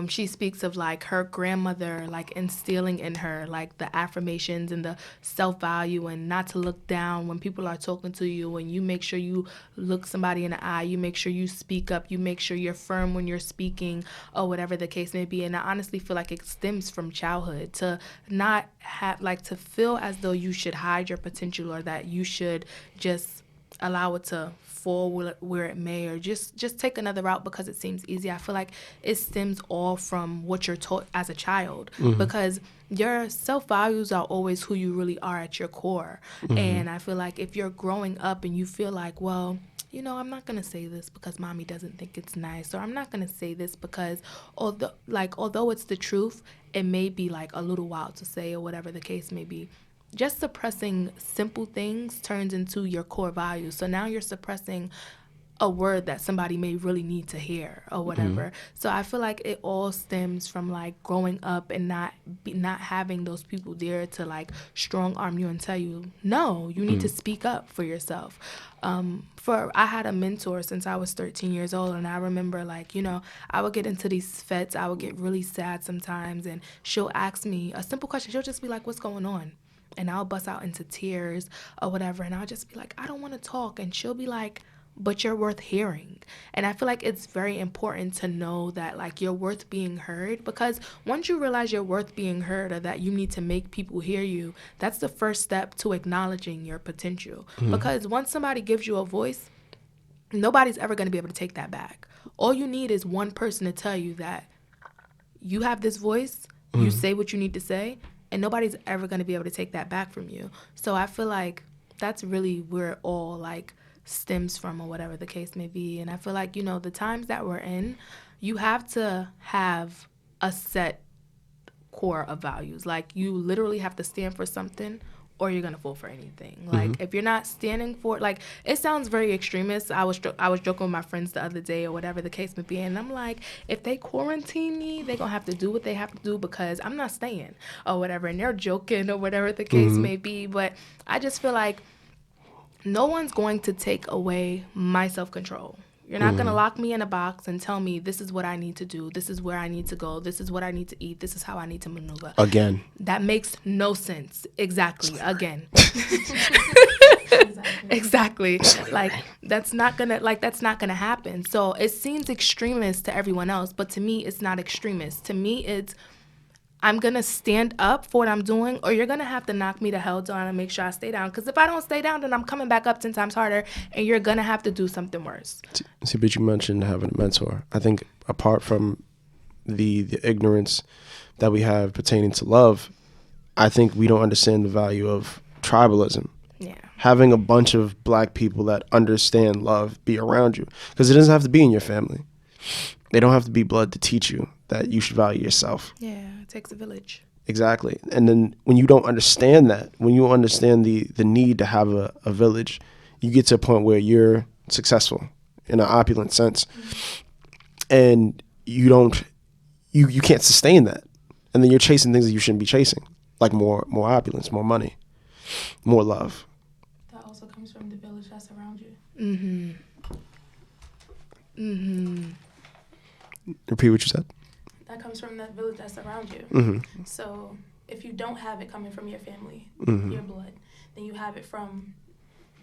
she speaks of like her grandmother like instilling in her like the affirmations and the self-value and not to look down when people are talking to you, and you make sure you look somebody in the eye, you make sure you speak up, you make sure you're firm when you're speaking, or whatever the case may be. And I honestly feel like it stems from childhood, to not have like to feel as though you should hide your potential, or that you should just allow it to fall where it may, or just take another route because it seems easy. I feel like it stems all from what you're taught as a child, because your self values are always who you really are at your core. And I feel like if you're growing up and you feel like, well, you know, I'm not gonna say this because mommy doesn't think it's nice, or I'm not gonna say this because although it's the truth, it may be like a little wild to say, or whatever the case may be. Just suppressing simple things turns into your core values. So now you're suppressing a word that somebody may really need to hear, or whatever. So I feel like it all stems from like growing up and not having those people there to like strong arm you and tell you, no, you need to speak up for yourself. I had a mentor since I was 13 years old, and I remember like, you know, I would get into these fets, I would get really sad sometimes, and she'll ask me a simple question. She'll just be like, what's going on? And I'll bust out into tears or whatever, and I'll just be like, I don't want to talk. And she'll be like, but you're worth hearing. And I feel like it's very important to know that like you're worth being heard, because once you realize you're worth being heard, or that you need to make people hear you, that's the first step to acknowledging your potential. Because once somebody gives you a voice, nobody's ever going to be able to take that back. All you need is one person to tell you that you have this voice, you say what you need to say, and nobody's ever going to be able to take that back from you. So I feel like that's really where it all like stems from, or whatever the case may be. And I feel like, you know, the times that we're in, you have to have a set core of values. Like you literally have to stand for something, or you're gonna fall for anything. Like if you're not standing for, like, it sounds very extremist. I was joking with my friends the other day, or whatever the case may be, and I'm like, if they quarantine me, they gonna have to do what they have to do, because I'm not staying, or whatever. And they're joking, or whatever the case may be. But I just feel like no one's going to take away my self-control. You're not going to lock me in a box and tell me this is what I need to do, this is where I need to go, this is what I need to eat, this is how I need to maneuver.
Again.
That makes no sense. Exactly. Again. Exactly. Like that's not gonna happen. So it seems extremist to everyone else, but to me it's not extremist. To me it's, I'm going to stand up for what I'm doing, or you're going to have to knock me the hell down and make sure I stay down. Because if I don't stay down, then I'm coming back up 10 times harder, and you're going to have to do something worse.
See, but you mentioned having a mentor. I think apart from the ignorance that we have pertaining to love, I think we don't understand the value of tribalism.
Yeah.
Having a bunch of black people that understand love be around you. Because it doesn't have to be in your family. They don't have to be blood to teach you that you should value yourself.
Yeah, it takes a village.
Exactly. And then when you don't understand that, when you understand the need to have a village, you get to a point where you're successful in an opulent sense. And you can't sustain that. And then you're chasing things that you shouldn't be chasing, like more opulence, more money, more love.
That also comes from the village that's around you.
Repeat what you said.
That comes from that village that's around you. So if you don't have it coming from your family, your blood, then you have it from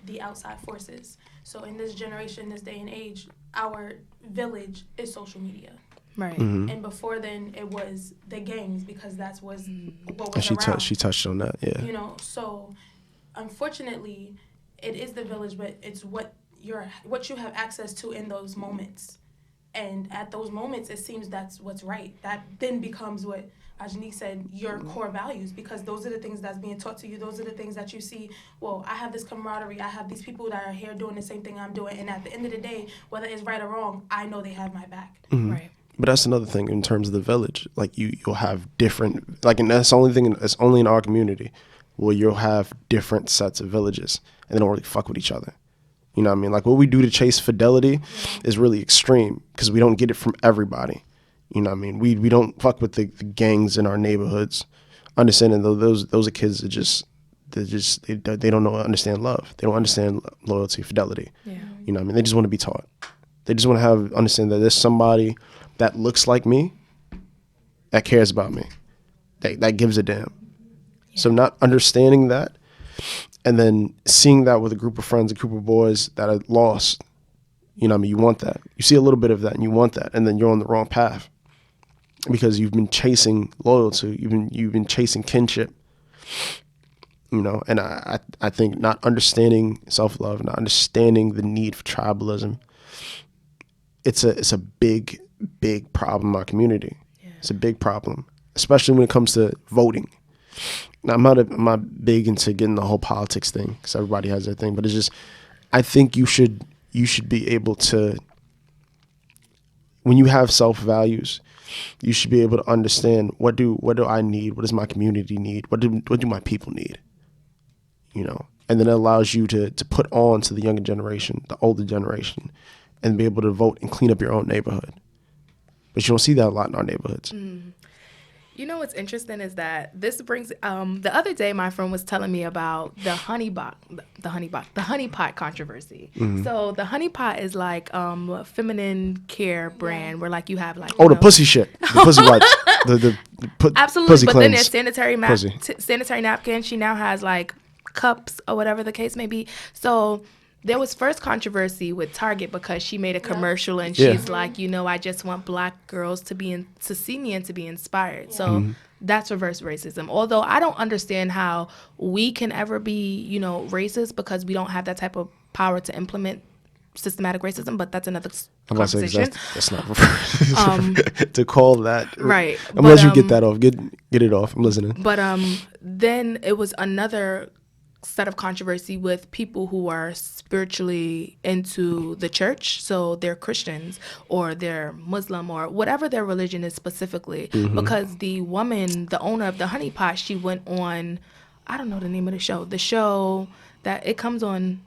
the outside forces. So in this generation, this day and age, our village is social media.
Right.
And before then, it was the gangs, because that was what was around.
She touched on that, yeah.
You know, so unfortunately, it is the village, but it's what you have access to in those moments. And at those moments, it seems that's what's right. That then becomes what Ajanique said, your core values, because those are the things that's being taught to you. Those are the things that you see, well, I have this camaraderie. I have these people that are here doing the same thing I'm doing. And at the end of the day, whether it's right or wrong, I know they have my back.
Right.
But that's another thing in terms of the village. Like you'll have different, like, and that's the only thing, it's only in our community where you'll have different sets of villages, and they don't really fuck with each other. You know what I mean? Like what we do to chase fidelity is really extreme, because we don't get it from everybody. You know what I mean? We don't fuck with the gangs in our neighborhoods. Understanding those are kids that they don't understand love. They don't understand loyalty, fidelity.
Yeah.
You know what I mean? They just want to be taught. They just want to understand that there's somebody that looks like me, that cares about me, that gives a damn. Yeah. So not understanding that, and then seeing that with a group of friends, a group of boys that are lost, you know what I mean? You want that. You see a little bit of that and you want that, and then you're on the wrong path because you've been chasing loyalty, you've been chasing kinship, you know. And I think not understanding self-love, not understanding the need for tribalism, it's a big problem in our community. Yeah. It's a big problem, especially when it comes to voting. Now, I'm not big into getting the whole politics thing because everybody has their thing, but it's just, I think you should be able to, when you have self-values, you should be able to understand what do I need, what does my community need, what do my people need, you know. And then it allows you to put on to the younger generation, the older generation, and be able to vote and clean up your own neighborhood. But you don't see that a lot in our neighborhoods.
You know what's interesting is that this brings, the other day my friend was telling me about the honey pot controversy. Mm-hmm. So the honey pot is like a feminine care brand where like you have like,
the pussy shit, the pussy wipes,
absolutely.
Pussy
but
cleanse.
Then there's sanitary napkins. She now has like cups or whatever the case may be. So there was first controversy with Target because she made a commercial and she's like, I just want black girls to see me and to be inspired. So that's reverse racism. Although I don't understand how we can ever be, racist because we don't have that type of power to implement systematic racism, but that's another conversation.
That's not to call that
right.
I'm gonna let you get that off. Get it off. I'm listening.
But then it was another set of controversy with people who are spiritually into the church, so they're Christians or they're Muslim or whatever their religion is specifically, because the woman, the owner of the honey pot, she went on, I don't know the name of the show that it comes on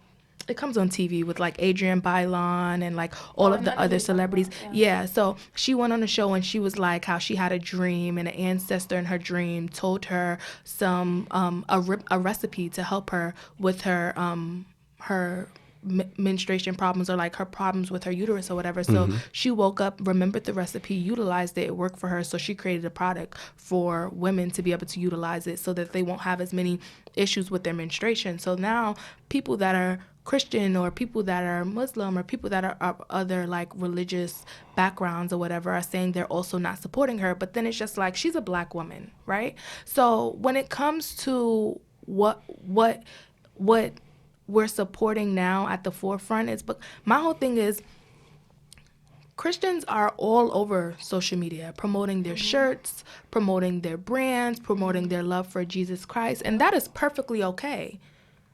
TV with like Adrian Bailon and like all of the other celebrities. Yeah. So she went on a show and she was like how she had a dream and an ancestor in her dream told her some a recipe to help her with her menstruation problems or like her problems with her uterus or whatever. So she woke up, remembered the recipe, utilized it worked for her. So she created a product for women to be able to utilize it so that they won't have as many issues with their menstruation. So now people that are Christian or people that are Muslim or people that are other like religious backgrounds or whatever are saying they're also not supporting her. But then it's just like, she's a black woman, right? So when it comes to what we're supporting now at the forefront is, but my whole thing is Christians are all over social media promoting their shirts, promoting their brands, promoting their love for Jesus Christ, and that is perfectly okay.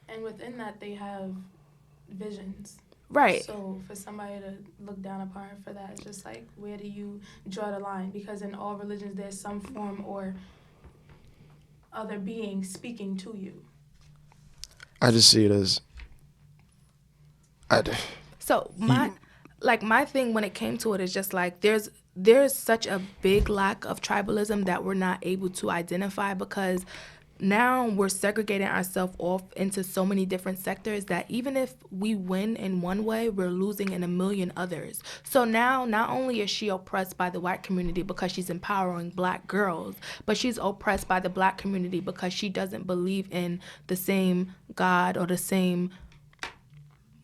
And within that, they have visions.
Right.
So for somebody to look down upon her for that, it's just like, where do you draw the line? Because in all religions, there's some form or other being speaking to you.
I just see it as
So my thing when it came to it is just like there's such a big lack of tribalism that we're not able to identify because now we're segregating ourselves off into so many different sectors that even if we win in one way, we're losing in a million others. So now not only is she oppressed by the white community because she's empowering black girls, but she's oppressed by the black community because she doesn't believe in the same God or the same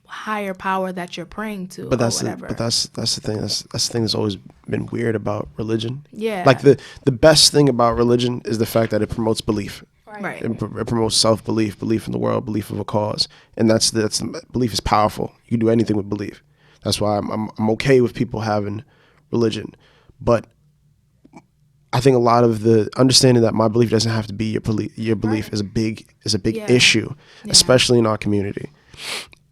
higher power that you're praying to.
But that's
whatever.
That's the thing. That's the thing that's always been weird about religion.
Yeah.
Like the best thing about religion is the fact that it promotes belief.
Right.
It promotes self-belief, belief in the world, belief of a cause, and that's belief is powerful. You can do anything with belief. That's why I'm okay with people having religion, but I think a lot of the understanding that my belief doesn't have to be your belief is a big issue, especially in our community.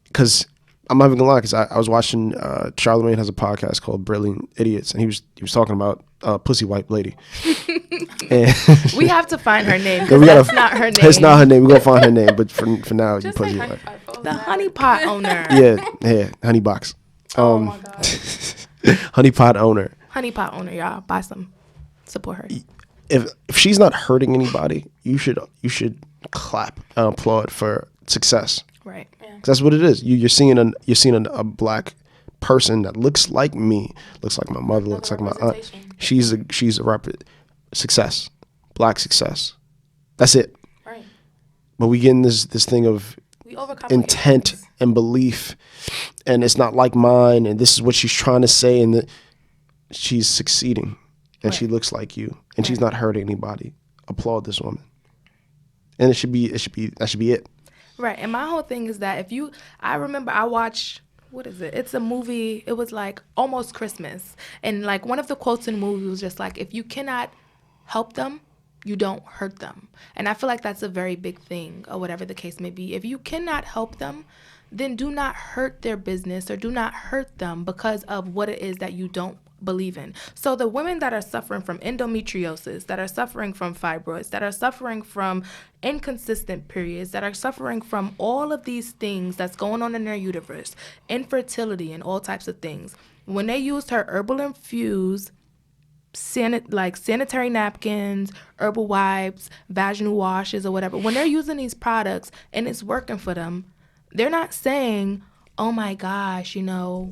Because I'm not even gonna lie, because I was watching Charlamagne has a podcast called Brilliant Idiots, and he was talking about pussy wipe lady. And
we have to find her name because that's not her name.
It's not her name. We're gonna find her name, but for now,
Just
you pussy
like
wipe.
The honey pot owner.
Yeah, honey box.
Oh my god.
Honey pot owner.
Honey pot owner, y'all. Buy some. Support her.
If she's not hurting anybody, you should clap and applaud for success.
Right.
That's what it is. You're seeing a black person that looks like me, looks like my mother, looks like my aunt. She's a success, black success. That's it.
Right.
But we get in this thing of intent and belief, and it's not like mine, and this is what she's trying to say, and she's succeeding, and she looks like you, and she's not hurting anybody. Applaud this woman. And that should be it.
Right. And my whole thing is that I remember I watched, what is it? It's a movie. It was like Almost Christmas. And like one of the quotes in the movie was just like, if you cannot help them, you don't hurt them. And I feel like that's a very big thing, or whatever the case may be. If you cannot help them, then do not hurt their business or do not hurt them because of what it is that you don't believe in. So the women that are suffering from endometriosis, that are suffering from fibroids, that are suffering from inconsistent periods, that are suffering from all of these things that's going on in their uterus, infertility and all types of things, when they used her herbal infused sanitary napkins, herbal wipes, vaginal washes or whatever, when they're using these products and it's working for them, they're not saying, oh my gosh,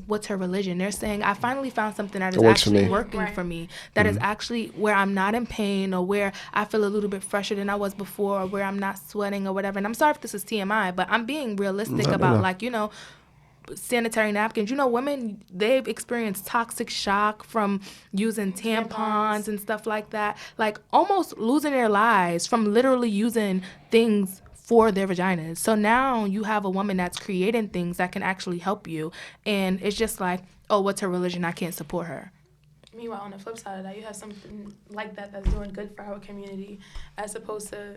what's her religion? They're saying, I finally found something that is actually working for me, that is actually where I'm not in pain, or where I feel a little bit fresher than I was before, or where I'm not sweating or whatever. And I'm sorry if this is TMI, but I'm being realistic about sanitary napkins. Women, they've experienced toxic shock from using tampons and stuff like that, like almost losing their lives from literally using things for their vaginas. So now you have a woman that's creating things that can actually help you, and it's just like, oh, what's her religion? I can't support her.
Meanwhile, on the flip side of that, you have something like that that's doing good for our community, as opposed to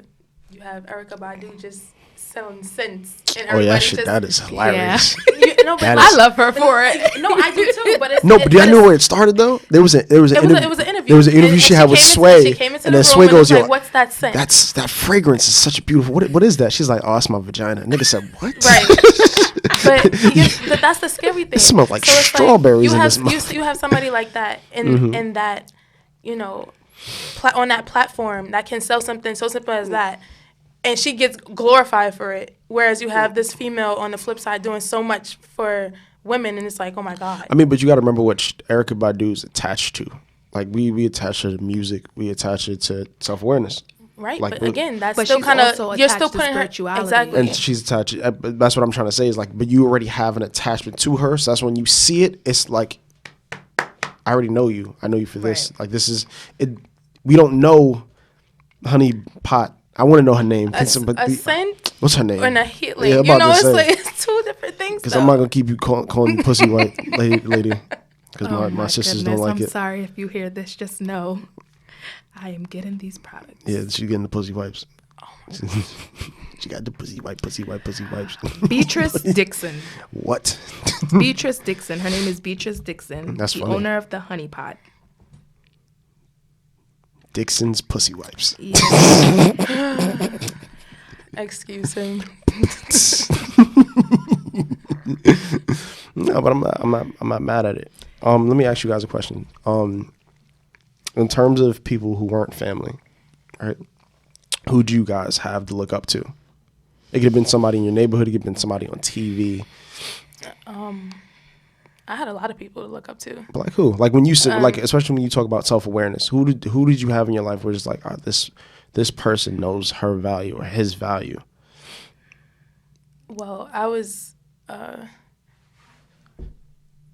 you have Erykah Badu just selling scents. And
that is hilarious.
Yeah. I love her for it.
No, I do too. But it's,
no, but do you know where it started though? There was an interview.
It was an interview.
There was an interview she had with Sway, and then Sway goes, "Yo,
what's that scent?
That fragrance is such a beautiful. What is that?" She's like, "Oh, it's my vagina." Nigga said, "What?"
Right. but that's the scary thing.
It smells like strawberries in this mouth.
You have somebody like that in that, on that platform that can sell something so simple as that, and she gets glorified for it. Whereas you have this female on the flip side doing so much for women, and it's like, oh my God.
I mean, but you got to remember what Erykah Badu is attached to. Like we attach her to music, we attach it to self-awareness.
Right,
like,
but again, that's still kind of, you're still putting her, exactly.
And she's attached, that's what I'm trying to say is like, but you already have an attachment to her, so that's when you see it, it's like, I already know you. I know you for this. Like, this is, it. We don't know Honey Pot. I want to know her name.
Scent?
What's her name?
Or a healing. It's two different things.
Because I'm not going to keep you calling you pussy white lady. Because my sisters don't like it.
I'm sorry if you hear this. Just know I am getting these products.
Yeah, she's getting the pussy wipes. She got the pussy wipes.
Beatrice Dixon.
What?
Beatrice Dixon. Her name is Beatrice Dixon.
That's
the
funny.
Owner of the Honey Pot.
Dixon's pussy wipes.
Yeah. Excuse him.
No, but I'm not mad at it. Let me ask you guys a question. In terms of people who weren't family, right? Who do you guys have to look up to? It could have been somebody in your neighborhood. It could have been somebody on TV.
I had a lot of people to look up to.
But like who? Like when you said, like especially when you talk about self-awareness, who did you have in your life where it's like, this person knows her value or his value?
Well, I was the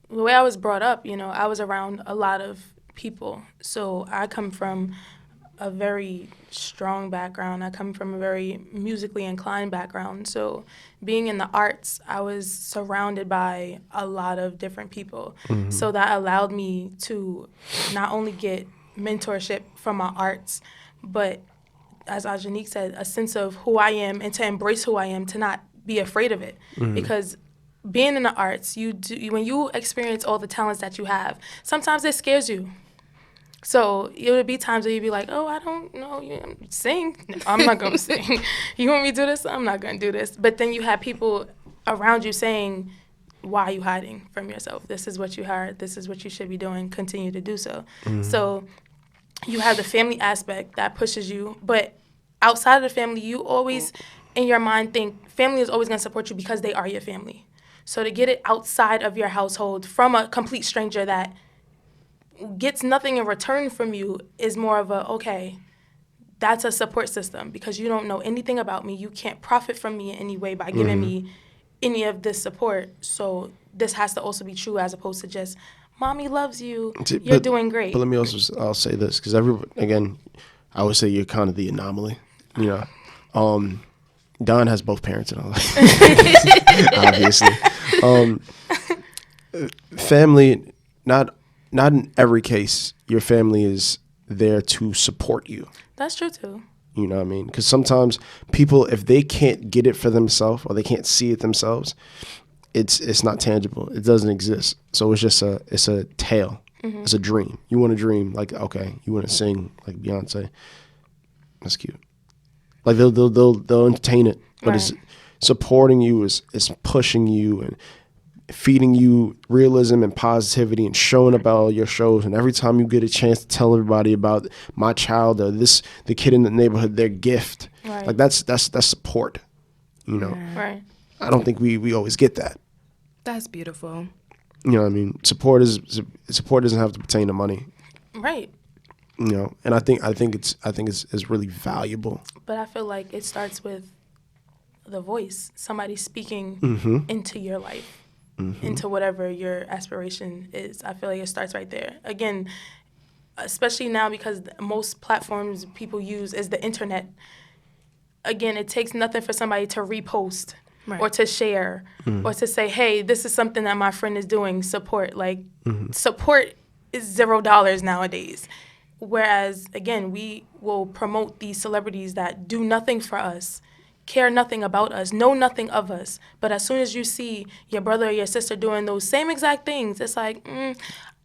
way I was brought up. I was around a lot of people, so I come from a very strong background. I come from a very musically inclined background. So being in the arts, I was surrounded by a lot of different people. Mm-hmm. So that allowed me to not only get mentorship from my arts, but as Ajanique said, a sense of who I am and to embrace who I am, to not be afraid of it. Mm-hmm. Because being in the arts, when you experience all the talents that you have, sometimes it scares you. So it would be times where you'd be like, oh, I don't know, sing. No, I'm not going to sing. You want me to do this? I'm not going to do this. But then you have people around you saying, why are you hiding from yourself? This is what you heard. This is what you should be doing. Continue to do so. Mm-hmm. So you have the family aspect that pushes you. But outside of the family, you always, in your mind, think family is always going to support you because they are your family. So to get it outside of your household from a complete stranger that gets nothing in return from you is more of a, okay, that's a support system because you don't know anything about me. You can't profit from me in any way by giving me any of this support. So this has to also be true as opposed to just, mommy loves you, you're doing great.
But let me also, I'll say this, because again, I would say you're kind of the anomaly, you know. Dawn has both parents in her life, obviously. Family, not in every case, your family is there to support you.
That's true too.
You know what I mean? Because sometimes people, if they can't get it for themselves or they can't see it themselves, it's not tangible. It doesn't exist. So it's just a tale. It's a dream. You want to dream like, okay, you want to sing like Beyonce. That's cute. Like they'll entertain it, but it's supporting you, is pushing you and feeding you realism and positivity and showing about your shows. And every time you get a chance to tell everybody about my child or the kid in the neighborhood, their gift, like that's support. You know,
Right.
I don't think we always get that.
That's beautiful.
You know what I mean? Support doesn't have to pertain to money.
Right.
You know, and I think it's really valuable.
But I feel like it starts with the voice, somebody speaking into your life, into whatever your aspiration is. I feel like it starts right there. Again, especially now because most platforms people use is the internet. Again, it takes nothing for somebody to repost or to share or to say, hey, this is something that my friend is doing, support. Like, support is $0 nowadays. Whereas, again, we will promote these celebrities that do nothing for us, care nothing about us, know nothing of us. But as soon as you see your brother or your sister doing those same exact things, it's like, I'm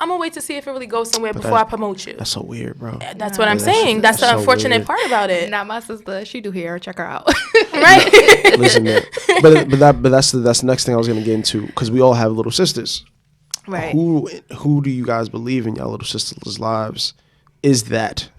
going to wait to see if it really goes somewhere before I promote you.
That's so weird, bro.
That's what I'm saying. That's the unfortunate part about it.
Not my sister. She do hair. Check her out.
Right?
Listen, man. But that's the next thing I was going to get into, because we all have little sisters.
Right.
Who do you guys believe in your little sisters' lives is that?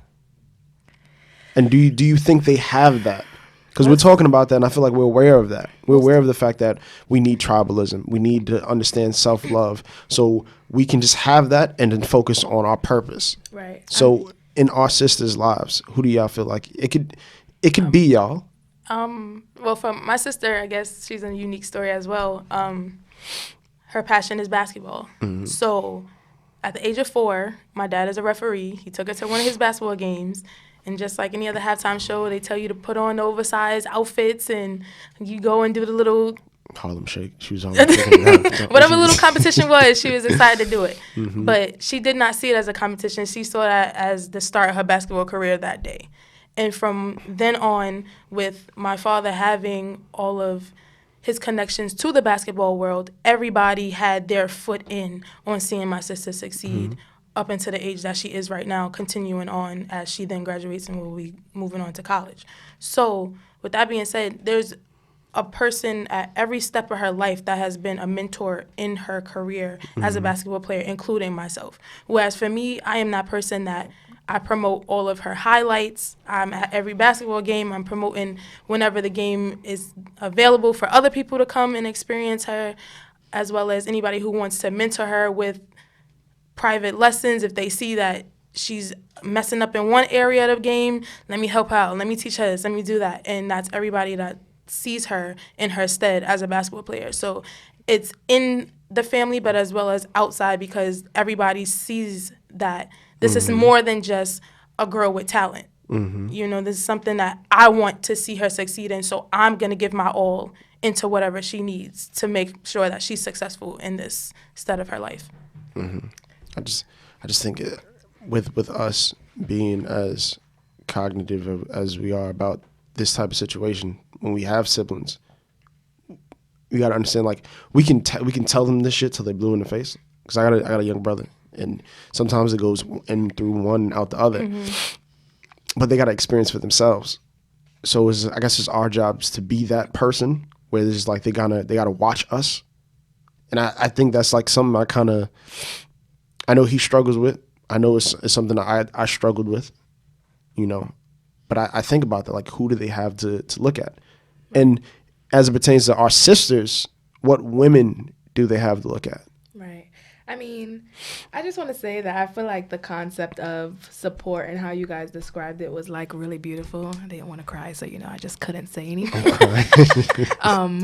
And do you think they have that? Because we're talking about that, and I feel like we're aware of that. We're aware of the fact that we need tribalism. We need to understand self-love, so we can just have that and then focus on our purpose.
Right.
So in our sisters' lives, who do y'all feel like it could be y'all?
Well, for my sister, I guess she's a unique story as well. Her passion is basketball. So at the age of 4, my dad is a referee. He took her to one of his basketball games. And just like any other halftime show, they tell you to put on the oversized outfits and you go and do the little
Harlem Shake. She was on
whatever little competition was, she was excited to do it. But she did not see it as a competition. She saw that as the start of her basketball career that day. And from then on, with my father having all of his connections to the basketball world, everybody had their foot in on seeing my sister succeed up into the age that she is right now, continuing on as she then graduates and will be moving on to college. So with that being said, there's a person at every step of her life that has been a mentor in her career as a basketball player, including myself. Whereas for me, I am that person that I promote all of her highlights. I'm at every basketball game. I'm promoting whenever the game is available for other people to come and experience her, as well as anybody who wants to mentor her with private lessons. If they see that she's messing up in one area of the game, let me help her out. Let me teach her this. Let me do that. And that's everybody that sees her in her stead as a basketball player. So it's in the family, but as well as outside, because everybody sees that this is more than just a girl with talent. You know, this is something that I want to see her succeed in, so I'm going to give my all into whatever she needs to make sure that she's successful in this stead of her life.
I just think with us being as cognitive as we are about this type of situation, when we have siblings, we got to understand, like, we can tell them this shit till they blue in the face. Because I got a young brother, and sometimes it goes in through one and out the other. But they got to experience for themselves. So I guess it's our jobs to be that person where it's like they gotta watch us. And I think that's like something I know he struggles with. I know it's something that I struggled with, you know. But I think about that, like, who do they have to look at? And as it pertains to our sisters, what women do they have to look at?
Right. I mean, I just want to say that I feel like the concept of support and how you guys described it was like really beautiful. I didn't want to cry, so I just couldn't say anything. um,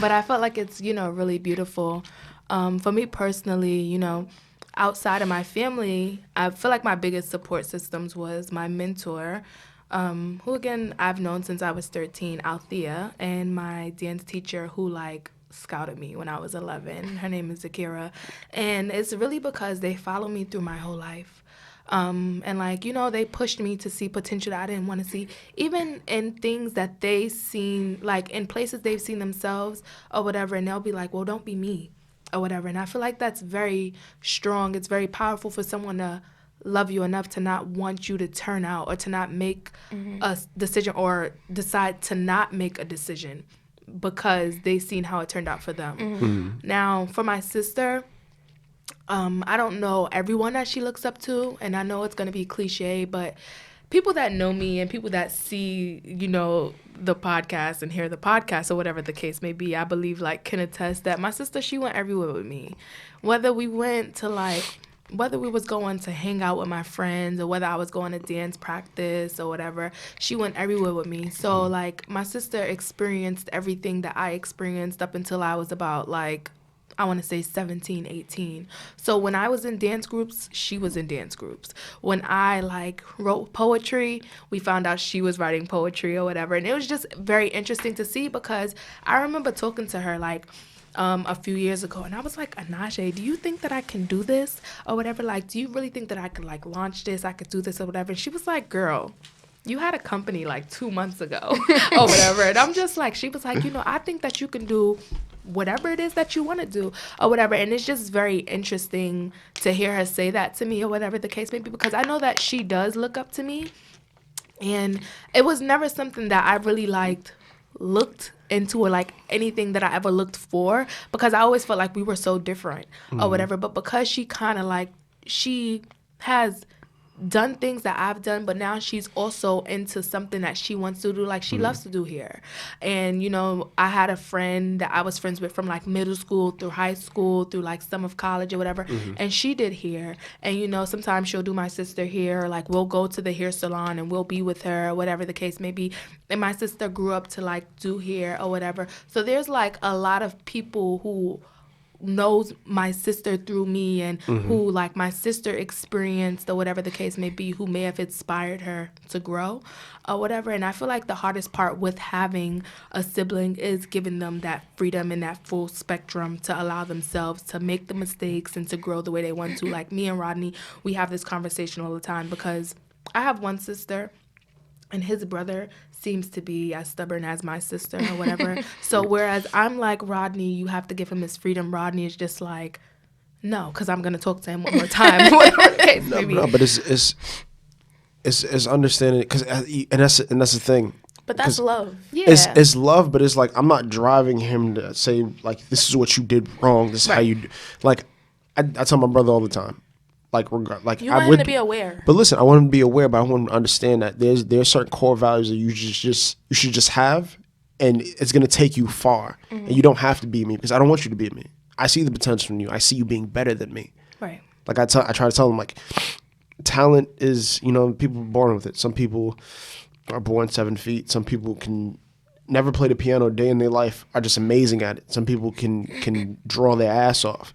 but I felt like it's really beautiful. For me personally, outside of my family, I feel like my biggest support systems was my mentor, who again I've known since I was 13, Althea, and my dance teacher who scouted me when I was 11. Her name is Zakira, and it's really because they followed me through my whole life. And they pushed me to see potential that I didn't want to see, even in things that they seen, like in places they've seen themselves or whatever, and they'll be like, well, don't be me or whatever. And I feel like that's very strong. It's very powerful for someone to love you enough to not want you to turn out or to not make a decision or decide to not make a decision because they seen how it turned out for them. Now, for my sister, I don't know everyone that she looks up to, and I know it's going to be cliche, but people that know me and people that see, the podcast and hear the podcast or whatever the case may be, I believe can attest that my sister, she went everywhere with me. Whether we went to whether we was going to hang out with my friends or whether I was going to dance practice or whatever, she went everywhere with me. So my sister experienced everything that I experienced up until I was about I want to say 17, 18. So when I was in dance groups, she was in dance groups. When I wrote poetry, we found out she was writing poetry or whatever. And it was just very interesting to see because I remember talking to her a few years ago, and I was like, Anaje, do you think that I can do this or whatever? Do you really think that I could launch this? I could do this or whatever? And she was like, girl, you had a company 2 months ago or whatever. And I'm just she was like, I think that you can do whatever it is that you want to do or whatever. And it's just very interesting to hear her say that to me or whatever the case may be, because I know that she does look up to me. And it was never something that I really looked into or anything that I ever looked for, because I always felt like we were so different or whatever. But because she kind of she has done things that I've done, but now she's also into something that she wants to do, she loves to do here. And I had a friend that I was friends with from middle school through high school through some of college or whatever, and she did hair. And sometimes she'll do my sister hair, we'll go to the hair salon and we'll be with her or whatever the case may be. And my sister grew up to do hair or whatever. So there's a lot of people who knows my sister through me and who my sister experienced or whatever the case may be, who may have inspired her to grow or whatever. And I feel the hardest part with having a sibling is giving them that freedom and that full spectrum to allow themselves to make the mistakes and to grow the way they want to. Me and Rodney, we have this conversation all the time because I have one sister and his brother seems to be as stubborn as my sister or whatever. So whereas I'm Rodney, you have to give him his freedom, Rodney is just no, because I'm going to talk to him one more time.
No, but it's understanding, because and that's the thing.
But that's love. Yeah.
It's love, but it's I'm not driving him to say this is what you did wrong. This is how you do. I tell my brother all the time. You want
him to be aware.
But listen, I want him to be aware, but I want him to understand that there's certain core values that you should just have, and it's gonna take you far. And you don't have to be me, because I don't want you to be me. I see the potential in you. I see you being better than me.
Right.
I try to tell them talent is, people are born with it. Some people are born 7 feet. Some people can never play the piano a day in their life, are just amazing at it. Some people can draw their ass off.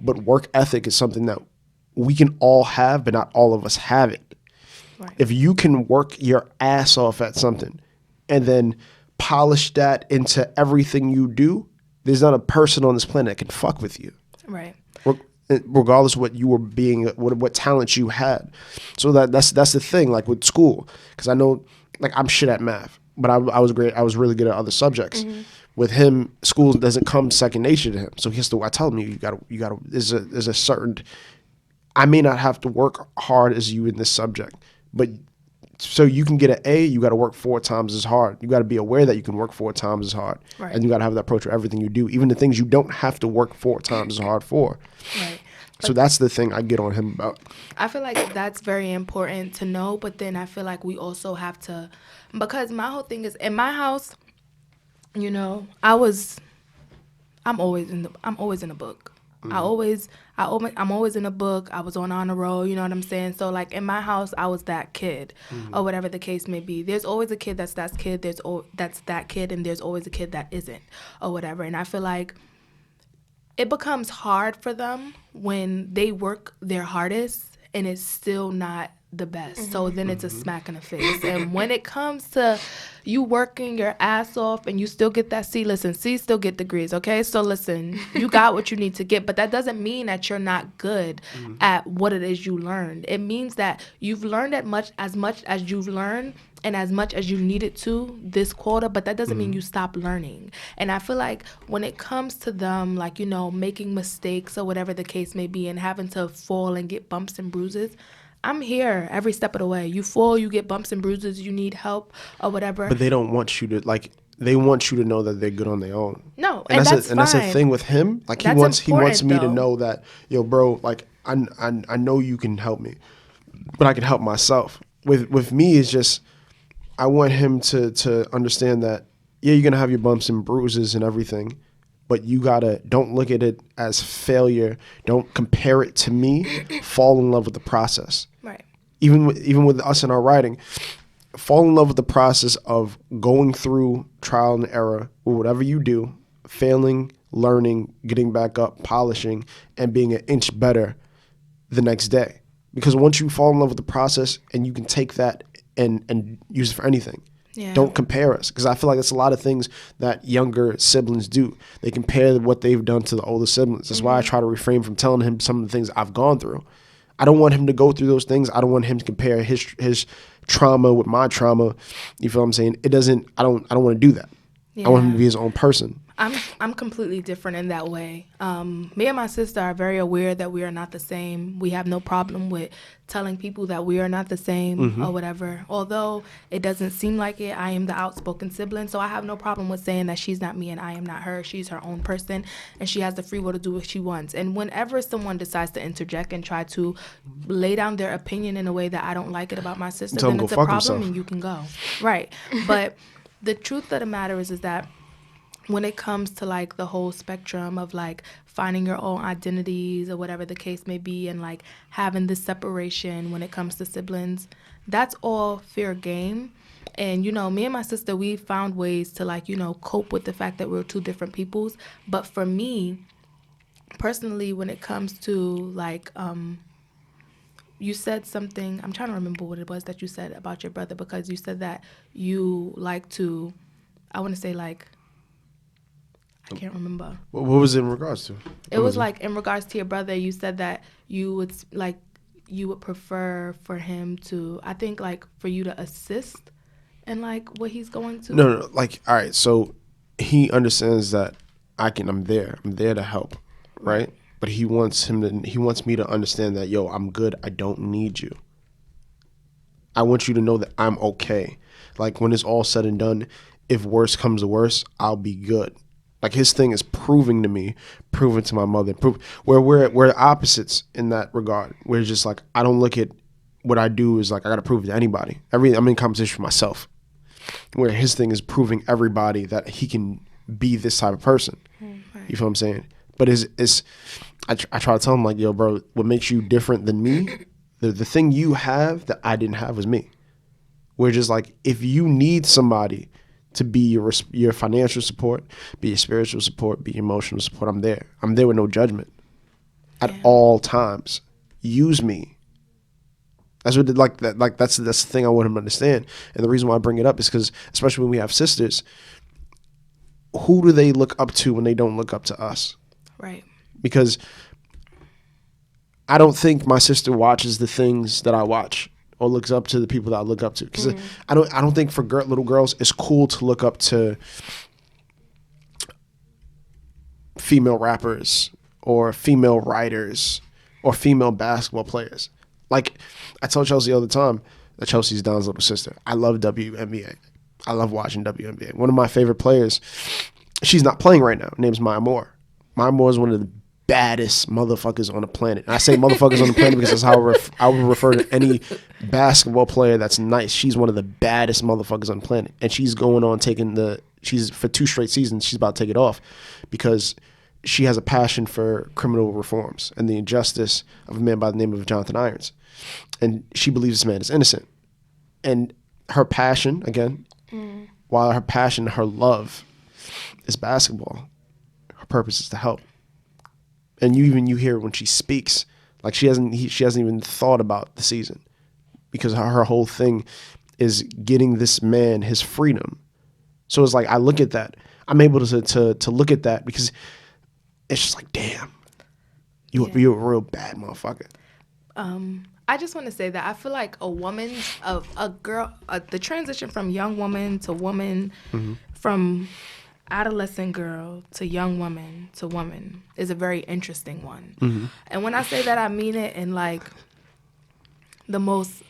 But work ethic is something that we can all have, but not all of us have it. Right. If you can work your ass off at something and then polish that into everything you do, there's not a person on this planet that can fuck with you.
Right.
Regardless of what you were being, what talent you had. So that's the thing, with school. Because I know, I'm shit at math, but I was great. I was really good at other subjects. With him, school doesn't come second nature to him. So he has to. I tell him, you gotta. There's a certain. I may not have to work hard as you in this subject, but so you can get an A, you got to work 4 times as hard. You got to be aware that you can work 4 times as hard. Right. And you got to have that approach for everything you do, even the things you don't have to work 4 times as hard for.
Right.
So that's the thing I get on him about.
I feel that's very important to know, but then I feel we also have to, because my whole thing is, in my house, I was I'm always in a book. I'm always in a book. I was on honor roll, you know what I'm saying? So like in my house, I was that kid, or whatever the case may be. There's always a kid that's that kid. That's that kid, and there's always a kid that isn't, or whatever. And I feel like it becomes hard for them when they work their hardest and it's still not the best. So then it's a smack in the face. And when it comes to you working your ass off and you still get that C, listen, C still get degrees, okay? So listen, you got what you need to get, but that doesn't mean that you're not good at what it is you learned. It means that you've learned as much as you've learned and as much as you needed to this quarter, but that doesn't mean you stop learning. And I feel like when it comes to them, like, you know, making mistakes or whatever the case may be and having to fall and get bumps and bruises, I'm here every step of the way. You fall, you get bumps and bruises, you need help or whatever.
But they don't want you to, like, they want you to know that they're good on their own.
No,
and that's
fine.
That's the thing with him. Like, he wants me to know that, yo, bro, like, I know you can help me, but I can help myself. With me, it's just, I want him to understand that, yeah, you're gonna have your bumps and bruises and everything, but you don't look at it as failure. Don't compare it to me. Fall in love with the process.
Right.
Even with us in our writing, fall in love with the process of going through trial and error with whatever you do, failing, learning, getting back up, polishing, and being an inch better the next day. Because once you fall in love with the process and you can take that and use it for anything.
Yeah.
Don't compare us, because I feel like it's a lot of things that younger siblings do. They compare what they've done to the older siblings. That's why I try to refrain from telling him some of the things I've gone through. I don't want him to go through those things. I don't want him to compare his trauma with my trauma. You feel what I'm saying? I don't want to do that.
Yeah.
I want him to be his own person.
I'm completely different in that way. Me and my sister are very aware that we are not the same. We have no problem with telling people that we are not the same or whatever. Although it doesn't seem like it, I am the outspoken sibling, so I have no problem with saying that she's not me and I am not her. She's her own person, and she has the free will to do what she wants. And whenever someone decides to interject and try to lay down their opinion in a way that I don't like it about my sister, then it's a problem and you can go. Right. But the truth of the matter is that when it comes to like the whole spectrum of like finding your own identities or whatever the case may be, and like having this separation when it comes to siblings, that's all fair game. And, you know, me and my sister, we found ways to like, you know, cope with the fact that we're two different peoples. But for me, personally, when it comes to like, you said something, I'm trying to remember what it was that you said about your brother, because you said that you like to, I want to say like, I can't remember.
What was it in regards to?
It was like in regards to your brother, you said that you would prefer for him to, I think like for you to assist in like what he's going to.
No, like, all right, so he understands that I'm there to help, right? But he wants me to understand that, yo, I'm good. I don't need you. I want you to know that I'm okay. Like, when it's all said and done, if worse comes to worse, I'll be good. Like, his thing is proving to me, proving to my mother, where we're opposites in that regard. We're just like, I don't look at what I do as like I got to prove it to anybody. I'm in competition for myself. Where his thing is proving everybody that he can be this type of person.
Right.
You feel what I'm saying? But I try to tell him, like, yo, bro, what makes you different than me, the thing you have that I didn't have was me. We're just like, if you need somebody to be your financial support, be your spiritual support, be your emotional support, I'm there. I'm there with no judgment at all times. Use me. That's what that's the thing I want him to understand. And the reason why I bring it up is because, especially when we have sisters, who do they look up to when they don't look up to us?
Right.
Because I don't think my sister watches the things that I watch, or looks up to the people that I look up to. Because I don't think for little girls it's cool to look up to female rappers or female writers or female basketball players. Like, I tell Chelsea all the time that Chelsea's Don's little sister. I love WNBA. I love watching WNBA. One of my favorite players, she's not playing right now. Her name's Maya Moore. Maya Moore is one of the baddest motherfuckers on the planet. And I say motherfuckers on the planet because that's how I would refer to any basketball player that's nice. She's one of the baddest motherfuckers on the planet. And she's going on she's for 2 straight seasons, she's about to take it off because she has a passion for criminal reforms and the injustice of a man by the name of Jonathan Irons. And she believes this man is innocent. And her passion, again, while her passion, her love is basketball, her purpose is to help. And you hear when she speaks, like she hasn't even thought about the season, because her whole thing is getting this man his freedom. So it's like I look at that, I'm able to look at that, because it's just like, damn, you're a real bad motherfucker.
I just want to say that I feel like a girl, the transition from young woman to woman, from adolescent girl to young woman to woman is a very interesting one. And when I say that, I mean it in like the most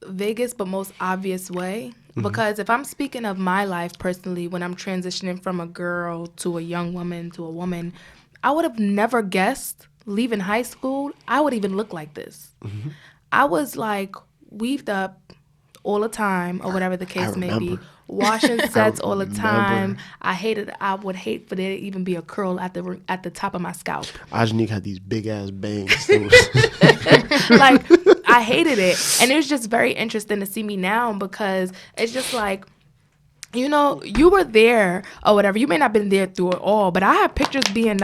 vaguest but most obvious way. Because if I'm speaking of my life personally, when I'm transitioning from a girl to a young woman to a woman, I would have never guessed leaving high school I would even look like this. I was like weaved up all the time, or whatever the case may be, washing sets all the time. I would hate for there to even be a curl at the top of my scalp.
Ajanique had these big ass bangs.
Like, I hated it. And it was just very interesting to see me now, because it's just like, you know, you were there or whatever. You may not have been there through it all, but I have pictures being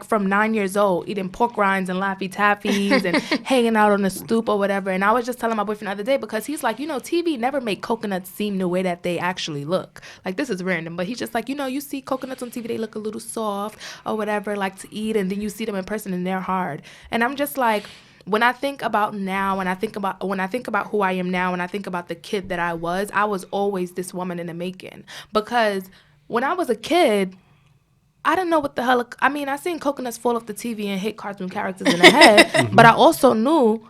from 9 years old, eating pork rinds and Laffy Taffies and hanging out on the stoop or whatever. And I was just telling my boyfriend the other day, because he's like, you know, TV never made coconuts seem the way that they actually look. Like, this is random, but he's just like, you know, you see coconuts on TV, they look a little soft or whatever, like to eat, and then you see them in person and they're hard. And I'm just like, when I think about now, when I think about who I am now, when I think about the kid that I was always this woman in the making. Because when I was a kid, I didn't know what the hell. I mean, I seen coconuts fall off the TV and hit cartoon characters in the head, but I also knew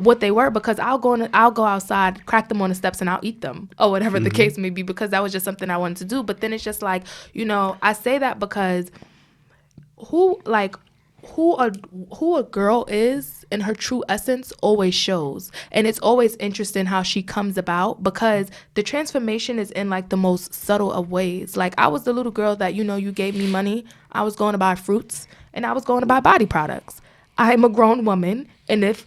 what they were, because I'll go outside, crack them on the steps, and I'll eat them, or whatever the case may be, because that was just something I wanted to do. But then it's just like, you know, I say that because who a girl is in her true essence always shows. And it's always interesting how she comes about, because the transformation is in like the most subtle of ways. Like, I was the little girl that, you know, you gave me money, I was going to buy fruits, and I was going to buy body products. I am a grown woman, and if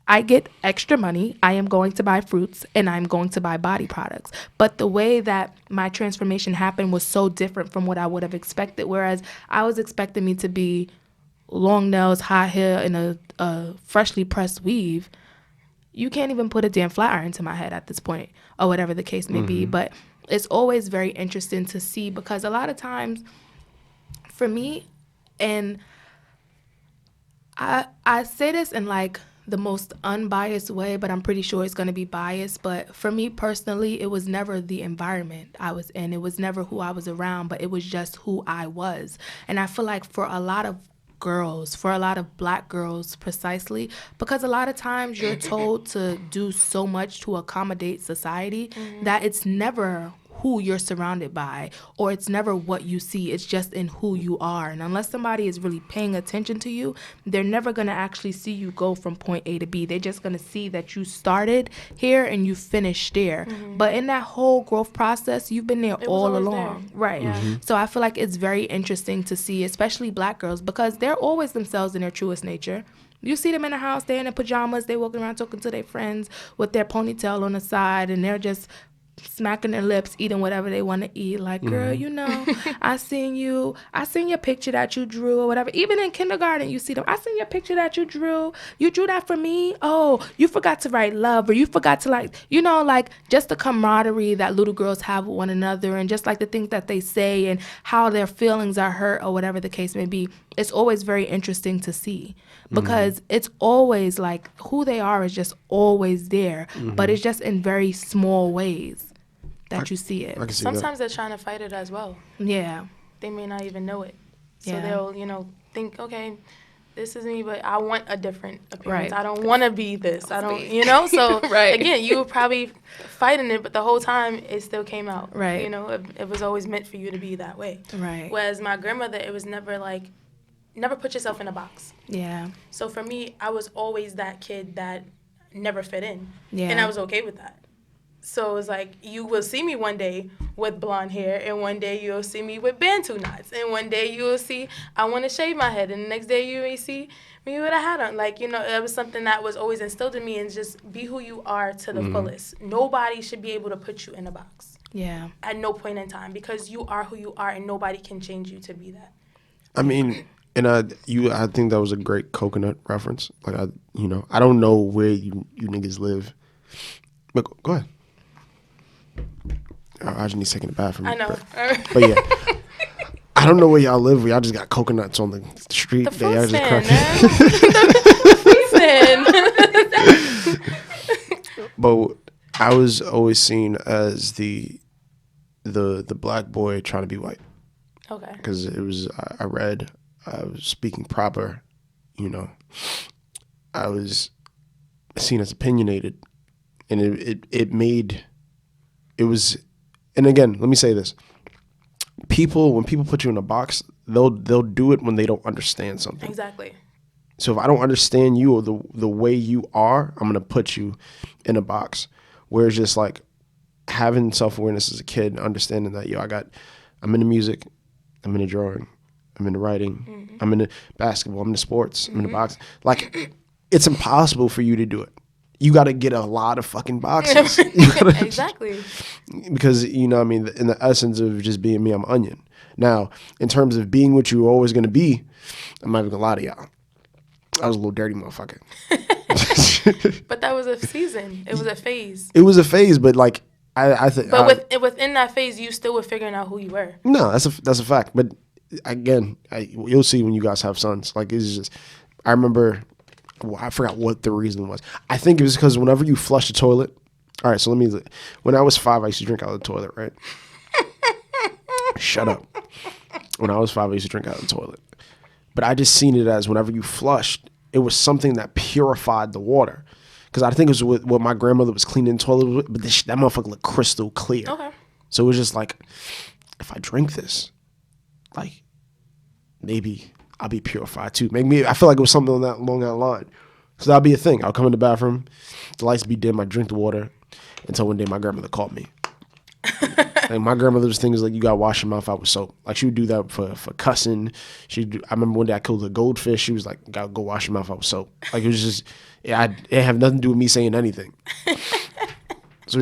I get extra money, I am going to buy fruits and I'm going to buy body products. But the way that my transformation happened was so different from what I would have expected. Whereas I was expecting me to be long nails, high hair, and a freshly pressed weave. You can't even put a damn flat iron to my head at this point, or whatever the case may be. But it's always very interesting to see, because a lot of times for me, and I say this in like the most unbiased way, but I'm pretty sure it's going to be biased. But for me personally, it was never the environment I was in. It was never who I was around, but it was just who I was. And I feel like for a lot of girls, for a lot of black girls precisely, because a lot of times you're told to do so much to accommodate society that it's never who you're surrounded by, or it's never what you see. It's just in who you are. And unless somebody is really paying attention to you, they're never going to actually see you go from point A to B. They're just going to see that you started here and you finished there. But in that whole growth process, you've been there all along.
There.
Right. Yeah. So I feel like it's very interesting to see, especially black girls, because they're always themselves in their truest nature. You see them in the house, they're in their pajamas, they walking around talking to their friends with their ponytail on the side, and they're just smacking their lips, eating whatever they want to eat. Like, girl, you know, I seen your picture that you drew or whatever. Even in kindergarten, you see them. I seen your picture that you drew. You drew that for me? Oh, you forgot to write love, or you forgot to, like, you know, like just the camaraderie that little girls have with one another, and just like the things that they say and how their feelings are hurt or whatever the case may be. It's always very interesting to see, because it's always like who they are is just always there, but it's just in very small ways that you see it.
Sometimes they're trying to fight it as well.
Yeah.
They may not even know it. So
Yeah.
they'll, you know, think, okay, this is me, but I want a different appearance.
Right.
I don't want to be this. I don't, you know? So,
Right.
again, you were probably fighting it, but the whole time it still came out.
Right.
You know, it was always meant for you to be that way.
Right.
Whereas my grandmother, it was never like, never put yourself in a box.
Yeah.
So for me, I was always that kid that never fit in.
Yeah.
And I was okay with that. So it's like you will see me one day with blonde hair, and one day you'll see me with bantu knots, and one day you will see I want to shave my head, and the next day you may see me with a hat on. Like, it was something that was always instilled in me, and just be who you are to the fullest. Nobody should be able to put you in a box.
Yeah.
At no point in time, because you are who you are, and nobody can change you to be that.
I mean, and I think that was a great coconut reference. Like, I don't know where you niggas live, but go ahead. I just need to take a bathroom.
I know.
But yeah, I don't know where y'all live. Y'all just got coconuts on the street.
The fruit stand, man.
But I was always seen as the black boy trying to be white.
Okay.
Because it was, I was speaking proper, I was seen as opinionated, and it was, and again, let me say this. When people put you in a box, they'll do it when they don't understand something.
Exactly.
So if I don't understand you or the way you are, I'm going to put you in a box. Whereas just like having self-awareness as a kid, understanding that, I'm into music, I'm into drawing, I'm into writing, I'm into basketball, I'm into sports, I'm into boxing. Like, it's impossible for you to do it. You got to get a lot of fucking boxes.
Exactly.
Because, in the essence of just being me, I'm onion. Now, in terms of being what you're always going to be, I'm not even going to lie to y'all. I was a little dirty motherfucker.
But that was a season. It was a phase.
It was a phase, but like, I think.
But within that phase, you still were figuring out who you were.
No, that's a fact. But again, you'll see when you guys have sons. Like, it's just, I remember, I forgot what the reason was. I think it was because whenever you flush the toilet. All right, so when I was 5, I used to drink out of the toilet, right? Shut up. When I was 5, I used to drink out of the toilet. But I just seen it as whenever you flushed, it was something that purified the water. Because I think it was what my grandmother was cleaning the toilet with, but that motherfucker looked crystal clear.
Okay.
So it was just like, if I drink this, like, maybe I'll be purified too. Maybe I feel like it was something along that line. So that'll be a thing. I'll come in the bathroom, the lights be dim, I drink the water, until one day my grandmother called me. And my grandmother's thing is like, you gotta wash your mouth out with soap. Like, she would do that for cussing. I remember one day I killed a goldfish. She was like, gotta go wash your mouth out with soap. Like, it was just, it had nothing to do with me saying anything. So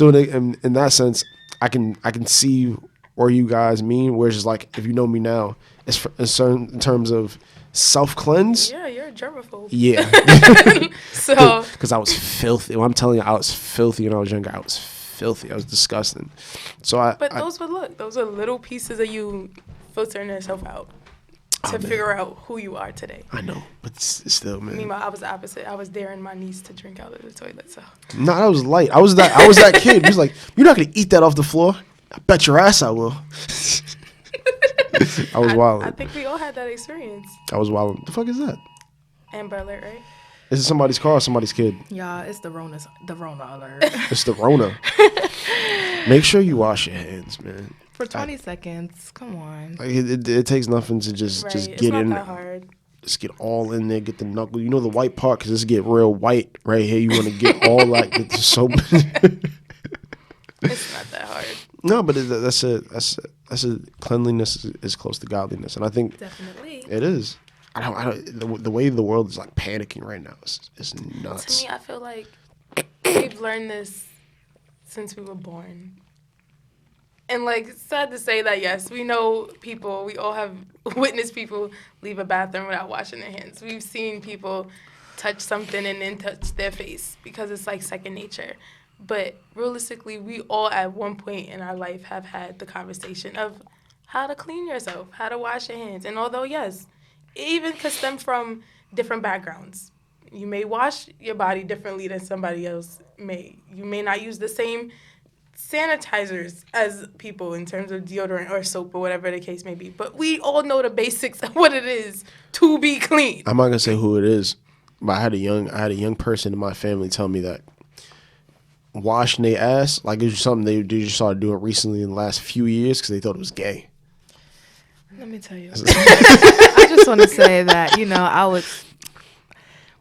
in that sense, I can see where you guys mean. Where it's just like, if you know me now, it's in terms of self cleanse.
Yeah, you're a germaphobe.
Yeah.
So.
Because I was filthy. Well, I'm telling you, I was filthy when I was younger. I was filthy. I was disgusting.
But those are little pieces of you filtering yourself out to figure out who you are today.
I know, but it's still, man.
Meanwhile, I was the opposite. I was daring my niece to drink out of the toilet. So.
No, that was light. I was that kid. He was like, "You're not gonna eat that off the floor." I bet your ass I will. I was wilding.
I think we all had that experience.
I was wilding. The fuck is that?
Amber Alert, right?
Is it somebody's car or somebody's kid?
Yeah, it's the Rona alert.
It's the Rona. Make sure you wash your hands, man.
For 20 seconds. Come on.
Like, it takes nothing to just get in there.
It's not that hard.
Just get all in there, get the knuckle. You know the white part, because this get real white right here. You want to get all that, get the soap.
It's not that hard.
No, but that's a cleanliness is close to godliness, and I think
definitely
it is. I don't. The way the world is like panicking right now is nuts.
To me, I feel like we've learned this since we were born. And like, sad to say that, yes, we know people. We all have witnessed people leave a bathroom without washing their hands. We've seen people touch something and then touch their face because it's like second nature. But realistically, we all at one point in our life have had the conversation of how to clean yourself, how to wash your hands. And although, yes, it even could stem from different backgrounds. You may wash your body differently than somebody else may. You may not use the same sanitizers as people in terms of deodorant or soap or whatever the case may be. But we all know the basics of what it is to be clean.
I'm not gonna say who it is, but I had a young person in my family tell me that washing their ass, like, it was something they just started doing recently in the last few years because they thought it was gay.
Let me tell you. I just want to say that,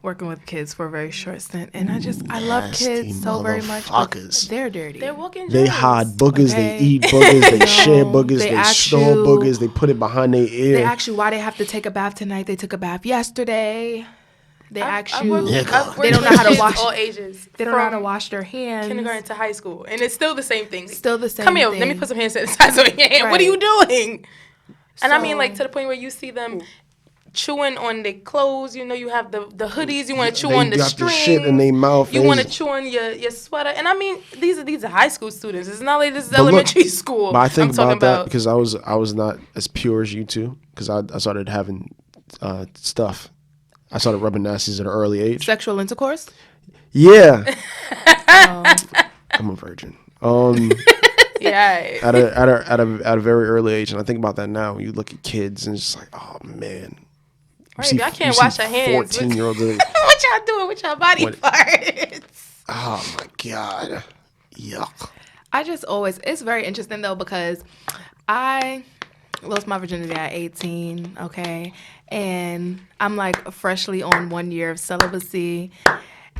working with kids for a very short stint, and I love kids so very much. But they're dirty.
They're walking.
They hide boogers. Okay. They eat boogers. They share boogers. They store boogers. They put it behind their ear.
They ask you why they have to take a bath tonight. They took a bath yesterday. They ask you. They don't know how to wash.
All ages.
They don't know how to wash their hands.
Kindergarten to high school, and it's still the same thing.
Still the same.
Come here,
thing.
let me put some hand sanitizer in your hand. Right. What are you doing? And I mean, like, to the point where you see them chewing on their clothes. You know, you have the hoodies. You want to chew on the strings.
The shit in their mouth.
You want to chew on your sweater. And I mean, these are high school students. It's not like this is elementary school.
But I think about that because I was not as pure as you two, because I started having stuff. I started rubbing nasties at an early age.
Sexual intercourse?
Yeah. I'm a virgin.
Yeah.
At a very early age, and I think about that now. You look at kids, and it's just like, oh man.
Right, I can't wash your hands.
14-year-olds.
What y'all doing with your body parts?
Oh my god. Yuck.
It's very interesting though, because I lost my virginity at 18, okay? And I'm like freshly on 1 year of celibacy.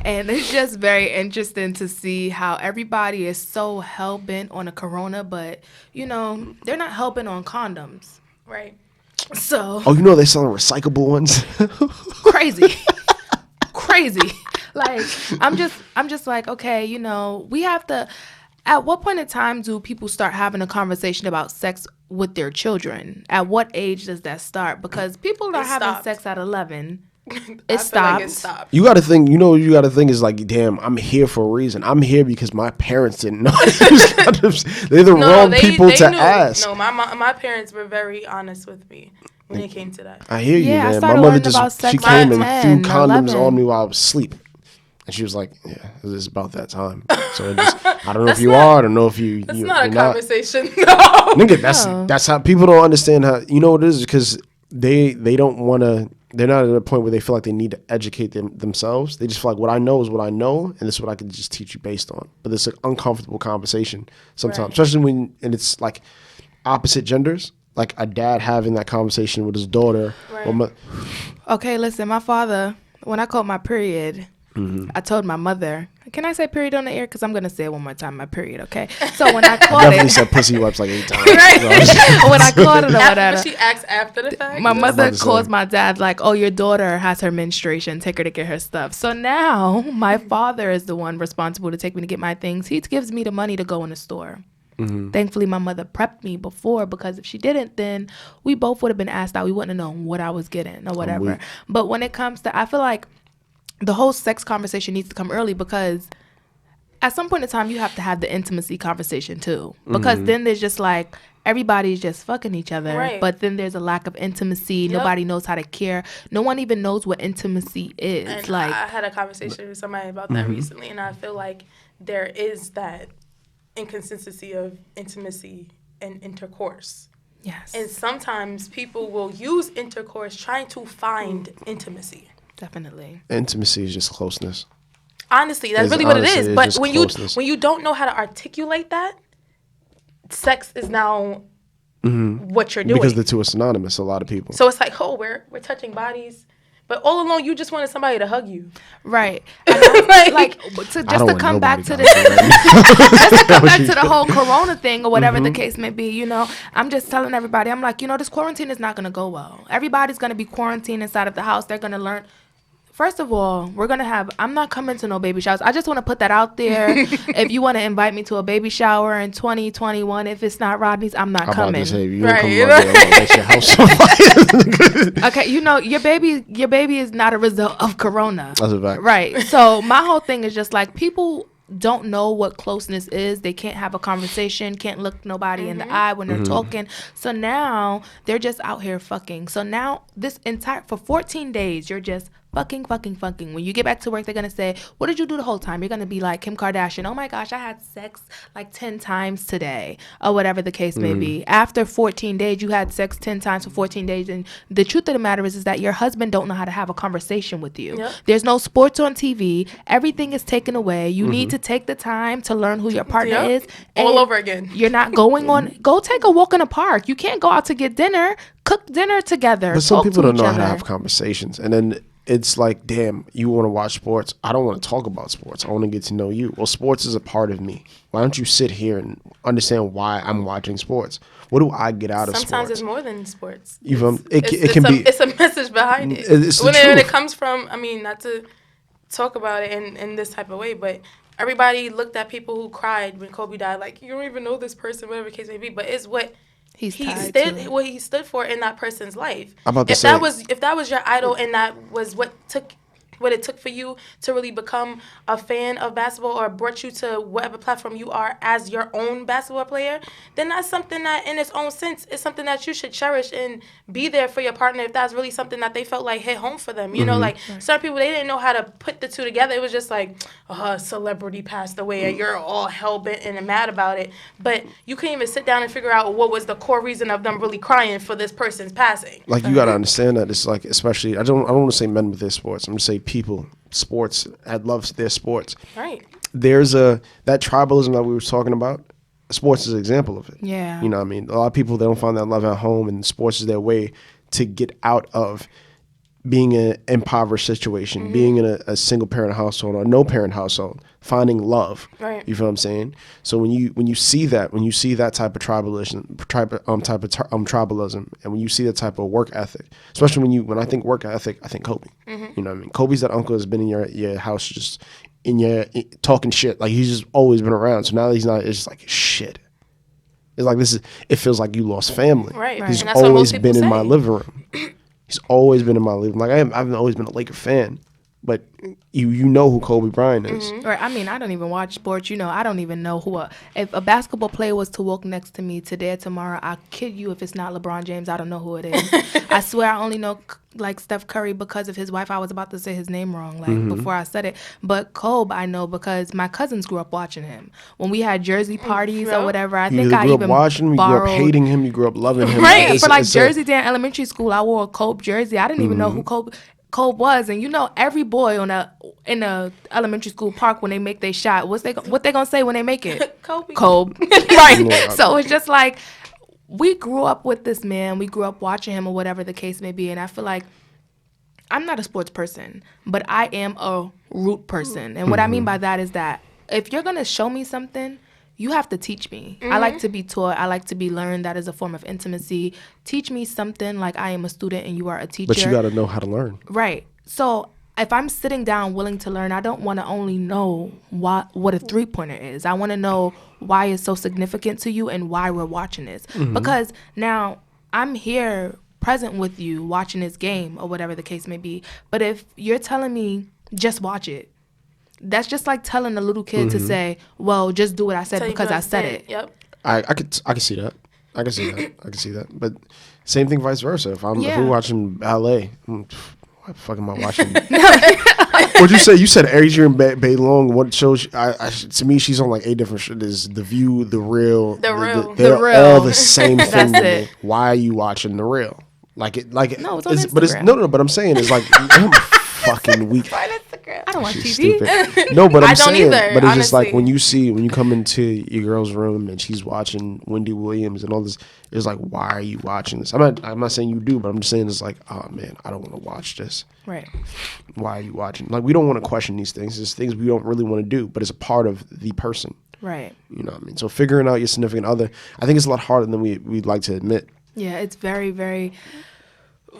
And it's just very interesting to see how everybody is so hell-bent on a corona, but, you know, they're not hell-bent on condoms.
Right.
So.
Oh, you know they're selling recyclable ones?
Crazy. Crazy. Like, I'm just like, okay, you know, we have to. At what point in time do people start having a conversation about sex with their children? At what age does that start? Because people are having sex at 11. It stopped.
Like
you got to think. You know, you got to think is like, damn, I'm here for a reason. I'm here because my parents didn't know. They're the wrong people to ask.
No, my parents were very honest with me when it came to that.
I hear you, man. My mother she came and threw condoms on me while I was asleep. And she was like, yeah, it's about that time. So I don't know if you are. I don't know if you.
That's not a conversation. No.
Nigga, that's how people don't understand how. You know what it is? Because they don't want to. They're not at a point where they feel like they need to educate themselves. They just feel like what I know is what I know, and this is what I can just teach you based on. But it's an uncomfortable conversation sometimes, especially when it's like opposite genders. Like a dad having that conversation with his daughter.
Right.
Okay, listen, my father, when I caught my period, I told my mother, can I say period on the air? Because I'm going to say it one more time, my period, okay? So when I caught
definitely said pussy wipes like 8 times.
Right? When I caught it or whatever.
She acts after the fact?
My mother calls my dad like, oh, your daughter has her menstruation. Take her to get her stuff. So now my father is the one responsible to take me to get my things. He gives me the money to go in the store. Mm-hmm. Thankfully, my mother prepped me before, because if she didn't, then we both would have been asked out. We wouldn't have known what I was getting or whatever. But when it comes to, I feel like the whole sex conversation needs to come early, because at some point in time, you have to have the intimacy conversation too. Because then there's just like, everybody's just fucking each other.
Right.
But then there's a lack of intimacy. Yep. Nobody knows how to care. No one even knows what intimacy is.
And
like,
I had a conversation with somebody about that recently, and I feel like there is that inconsistency of intimacy and intercourse.
Yes.
And sometimes people will use intercourse trying to find intimacy.
Definitely.
Intimacy is just closeness.
Honestly, that's really what it is. But when you don't know how to articulate that, sex is now what you're doing.
Because the two are synonymous, a lot of people.
So it's like, oh, we're touching bodies. But all along, you just wanted somebody to hug you.
Right. To come back to the whole corona thing or whatever the case may be, you know, I'm just telling everybody, I'm like, you know, this quarantine is not going to go well. Everybody's going to be quarantined inside of the house. They're going to learn. First of all, I'm not coming to no baby showers. I just want to put that out there. If you want to invite me to a baby shower in 2021, if it's not Rodney's, I'm not coming. Okay, you know, your baby is not a result of corona.
That's a fact.
Right. So my whole thing is just like, people don't know what closeness is. They can't have a conversation, can't look nobody in the eye when they're talking. So now they're just out here fucking. So now for 14 days, you're just fucking. When you get back to work, they're going to say, what did you do the whole time? You're going to be like Kim Kardashian. Oh my gosh, I had sex like 10 times today, or whatever the case may be. After 14 days, you had sex 10 times for 14 days. And the truth of the matter is that your husband don't know how to have a conversation with you. Yep. There's no sports on TV. Everything is taken away. You need to take the time to learn who your partner is.
All over again.
You're not going on. Go take a walk in the park. You can't go out to get dinner. Cook dinner together.
But some people don't know how to have conversations. And then it's like, damn, you want to watch sports? I don't want to talk about sports. I want to get to know you. Well, sports is a part of me. Why don't you sit here and understand why I'm watching sports? What do I get out of sports?
Sometimes it's more than sports.
It can be.
It's a message behind it.
It's
when
the truth.
it comes from, I mean, not to talk about it in this type of way, but everybody looked at people who cried when Kobe died like, you don't even know this person, whatever the case may be. But it's what he stood for in that person's life. If that was your idol and that was what it took for you to really become a fan of basketball or brought you to whatever platform you are as your own basketball player, then that's something that in its own sense is something that you should cherish and be there for your partner if that's really something that they felt like hit home for them. You know, like certain people, they didn't know how to put the two together. It was just like, a celebrity passed away and you're all hell-bent and mad about it. But you couldn't even sit down and figure out what was the core reason of them really crying for this person's passing.
Like, you got to understand that it's like, especially, I don't want to say men with their sports. I'm going to say people, sports, that loves their sports.
Right.
There's that tribalism that we were talking about. Sports is an example of it.
Yeah.
You know what I mean? A lot of people, they don't find that love at home, and sports is their way to get out of being in an impoverished situation, being in a single parent household or no parent household, finding love.
Right.
You feel what I'm saying? So when you see that type of tribalism, and when you see that type of work ethic, especially when I think work ethic, I think Kobe. You know what I mean? Kobe's that uncle that's been in your house just talking shit. Like, he's just always been around. So now that he's not, it's just like shit. It's like it feels like you lost family.
Right.
He's
And that's what
always
most
been
people
in my
say.
living room. He's always been in my living room. Like, I've always been a Laker fan, but you know who Kobe Bryant is.
Right. I mean, I don't even watch sports. You know, I don't even know if a basketball player was to walk next to me today or tomorrow, I kid you, if it's not LeBron James, I don't know who it is. I swear I only know like Steph Curry because of his wife. I was about to say his name wrong, like before I said it. But Kobe, I know because my cousins grew up watching him. When we had jersey parties or whatever, I think I
grew
even
up watching him, you grew up hating him, you grew up loving him.
Right. For like Jersey Day in elementary school, I wore a Kobe jersey. I didn't even know who Kobe was, and you know, every boy in the elementary school park, when they make their shot, what they gonna say when they make it?
Kobe.
Right. So it's just like, we grew up with this man, we grew up watching him or whatever the case may be, and I feel like I'm not a sports person, but I am a root person. And what I mean by that is that if you're gonna show me something, you have to teach me. I like to be taught. I like to be learned. That is a form of intimacy. Teach me something like I am a student and you are a teacher.
But you got to know how to learn.
Right. So if I'm sitting down willing to learn, I don't want to only know what a three-pointer is. I want to know why it's so significant to you and why we're watching this. Because now I'm here present with you watching this game or whatever the case may be. But if you're telling me just watch it, that's just like telling a little kid to say, well, just do what I said because I said it.
Yep.
I could see that. I can see that. But same thing vice versa. If we're watching ballet, what the fuck am I watching? What'd you say? You said Adrian Bailong. What shows? To me, she's on like 8 different shows. There's The View, The Real. They're all the same thing.
That's it.
Why are you watching The Real? No, it's on
Instagram.
But but I'm saying it's like I'm fucking weak.
I don't watch
She's
TV.
stupid. No, but I'm
I don't
saying,
either,
but it's just like
honestly.
when you come into your girl's room and she's watching Wendy Williams and all this, it's like, why are you watching this? I'm not saying you do, but I'm just saying it's like, oh man, I don't want to watch this.
Right.
Why are you watching? Like, we don't want to question these things. It's things we don't really want to do, but it's a part of the person.
Right.
You know what I mean? So figuring out your significant other, I think it's a lot harder than we'd like to admit.
Yeah, it's very, very,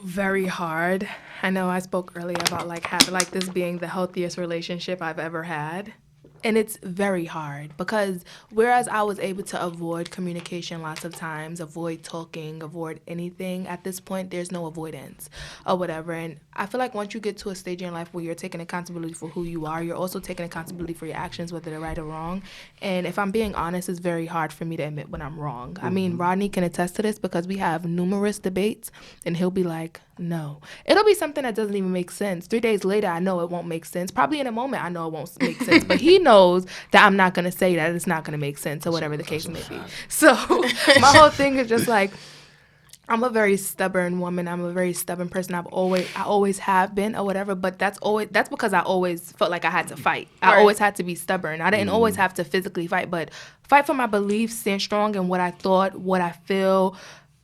very hard. I know I spoke earlier about like having like this being the healthiest relationship I've ever had. And it's very hard because whereas I was able to avoid communication lots of times, avoid talking, avoid anything, at this point there's no avoidance or whatever. And I feel like once you get to a stage in your life where you're taking accountability for who you are, you're also taking accountability for your actions, whether they're right or wrong. And if I'm being honest, it's very hard for me to admit when I'm wrong. I mean, Rodney can attest to this because we have numerous debates and he'll be like, no. It'll be something that doesn't even make sense. 3 days later, I know it won't make sense. Probably in a moment, I know it won't make sense. But he knows that I'm not going to say that it's not going to make sense or whatever the case may be. So my whole thing is just like, I'm a very stubborn woman. I'm a very stubborn person. I always have been or whatever. But that's because I always felt like I had to fight. I always had to be stubborn. I didn't always have to physically fight, but fight for my beliefs, stand strong in what I thought, what I feel,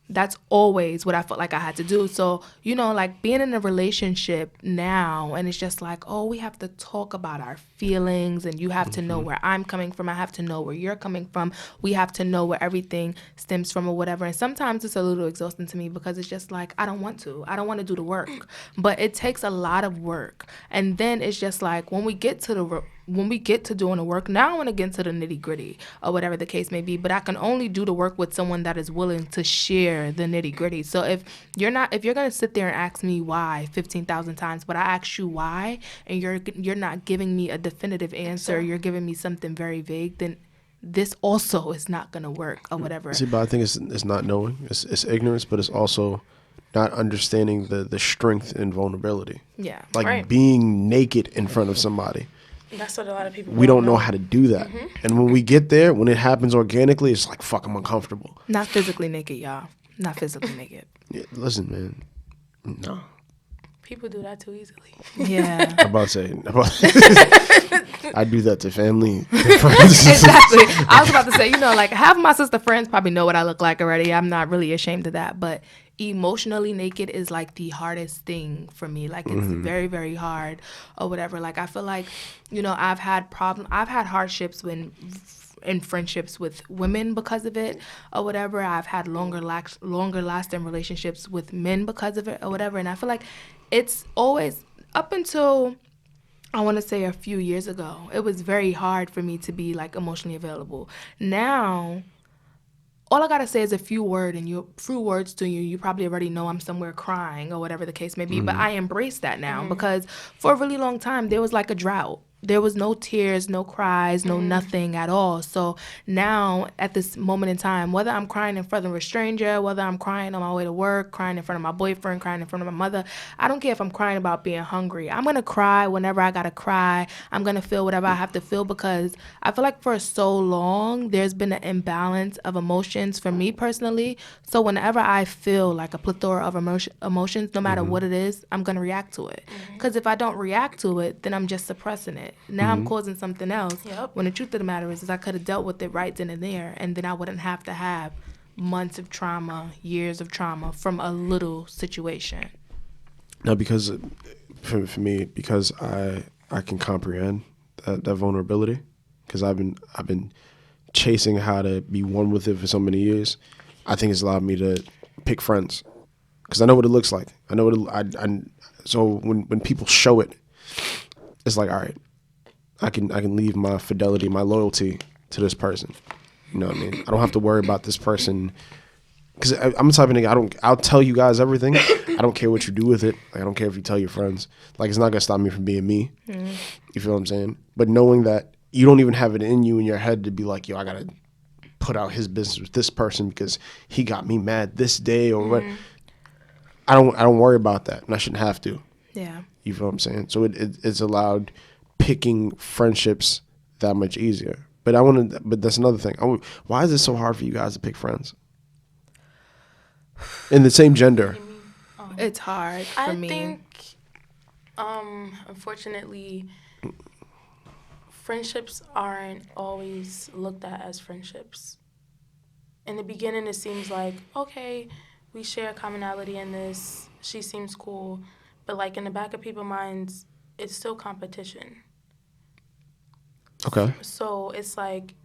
that's always what I felt like I had to do. So, you know, like being in a relationship now, and it's just like, oh, we have to talk about our feelings, and you have to know where I'm coming from. I have to know where you're coming from. We have to know where everything stems from or whatever. And sometimes it's a little exhausting to me because it's just like, I don't want to. I don't want to do the work. But it takes a lot of work. And then it's just like, when we get to doing the work, now I want to get into the nitty gritty or whatever the case may be. But I can only do the work with someone that is willing to share the nitty gritty. So if you're gonna sit there and ask me why 15,000 times, but I ask you why, and you're not giving me a definitive answer, you're giving me something very vague, then this also is not gonna work or whatever.
See, but I think it's not knowing. It's ignorance, but it's also not understanding the strength and vulnerability.
Yeah.
Like being naked in front of somebody.
That's what a lot of people
We don't know how to do that. And when we get there, when it happens organically, it's like, fuck, I'm uncomfortable.
Not physically naked, y'all. Not physically naked.
Yeah, listen, man. No.
People do that too easily.
Yeah.
I'm about to say, I do that to family. To friends.
Exactly. I was about to say, you know, like half of my sister friends probably know what I look like already. I'm not really ashamed of that. But emotionally naked is like the hardest thing for me. Like it's very, very hard or whatever. Like I feel like, you know, I've had hardships in friendships with women because of it or whatever. I've had longer lasting relationships with men because of it or whatever. And I feel like it's always up until, I want to say, a few years ago, it was very hard for me to be like emotionally available. Now, all I gotta say is a few words to you. You probably already know I'm somewhere crying or whatever the case may be. But I embrace that now because for a really long time there was like a drought. There was no tears, no cries, no nothing at all. So now at this moment in time, whether I'm crying in front of a stranger, whether I'm crying on my way to work, crying in front of my boyfriend, crying in front of my mother, I don't care if I'm crying about being hungry. I'm going to cry whenever I got to cry. I'm going to feel whatever I have to feel because I feel like for so long there's been an imbalance of emotions for me personally. So whenever I feel like a plethora of emotions, no matter what it is, I'm going to react to it. Because if I don't react to it, then I'm just suppressing it. Now I'm causing something else.
Yep.
When the truth of the matter is I could have dealt with it right then and there, and then I wouldn't have to have months of trauma, years of trauma from a little situation.
No, because for me, because I can comprehend that vulnerability, because I've been chasing how to be one with it for so many years. I think it's allowed me to pick friends, because I know what it looks like. I know what so when people show it, it's like, all right, I can leave my fidelity, my loyalty to this person. You know what I mean? I don't have to worry about this person, because I'm the type of nigga, I'll tell you guys everything. I don't care what you do with it. Like, I don't care if you tell your friends. Like, it's not gonna stop me from being me. You feel what I'm saying? But knowing that you don't even have it in you in your head to be like, yo, I gotta put out his business with this person because he got me mad this day or what. I don't worry about that, and I shouldn't have to.
Yeah.
You feel what I'm saying? So it's allowed picking friendships that much easier. But that's another thing. Why is it so hard for you guys to pick friends in the same gender?
It's hard for me.
I think, unfortunately, friendships aren't always looked at as friendships. In the beginning, it seems like, okay, we share a commonality in this. She seems cool. But, like, in the back of people's minds, it's still competition.
Okay.
So it's like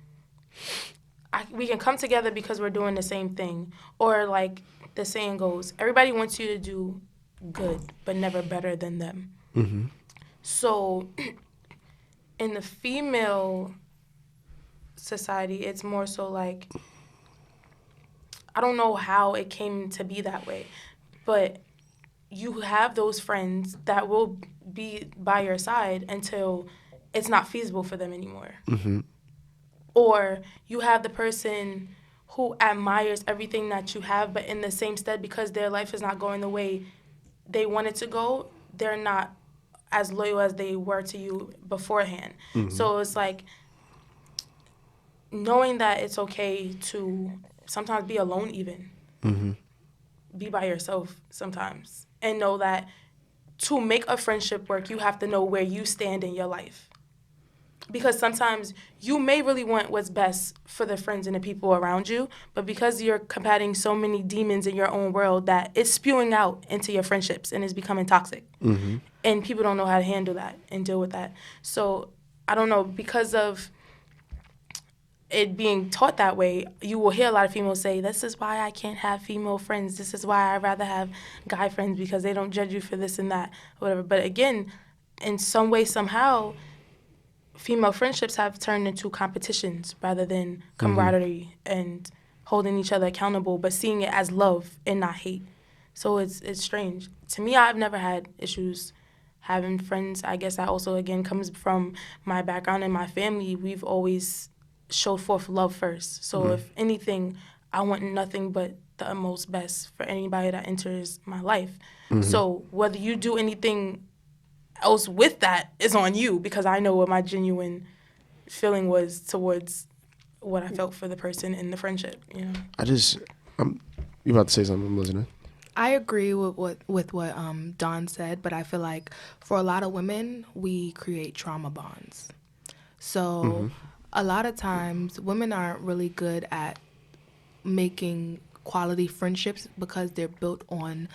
we can come together because we're doing the same thing. Or, like the saying goes, everybody wants you to do good, but never better than them.
Mm-hmm.
So in the female society, it's more so like, I don't know how it came to be that way, but you have those friends that will be by your side until it's not feasible for them anymore.
Mm-hmm.
Or you have the person who admires everything that you have, but in the same stead, because their life is not going the way they want it to go, they're not as loyal as they were to you beforehand.
Mm-hmm.
So it's like knowing that it's okay to sometimes be alone even.
Mm-hmm.
Be by yourself sometimes. And know that to make a friendship work, you have to know where you stand in your life. Because sometimes you may really want what's best for the friends and the people around you, but because you're combating so many demons in your own world, that it's spewing out into your friendships and is becoming toxic.
Mm-hmm.
And people don't know how to handle that and deal with that. So I don't know, because of it being taught that way, you will hear a lot of females say, this is why I can't have female friends. This is why I'd rather have guy friends, because they don't judge you for this and that, whatever. But again, in some way, somehow, female friendships have turned into competitions rather than camaraderie and holding each other accountable, but seeing it as love and not hate. So it's strange. To me, I've never had issues having friends. I guess that also, again, comes from my background and my family. We've always showed forth love first. So if anything, I want nothing but the utmost best for anybody that enters my life. So whether you do anything else with that is on you, because I know what my genuine feeling was towards what I felt for the person in the friendship, you know.
You about to say something? I'm listening.
I agree with what Dawn said, but I feel like for a lot of women, we create trauma bonds. So a lot of times, women aren't really good at making quality friendships because they're built on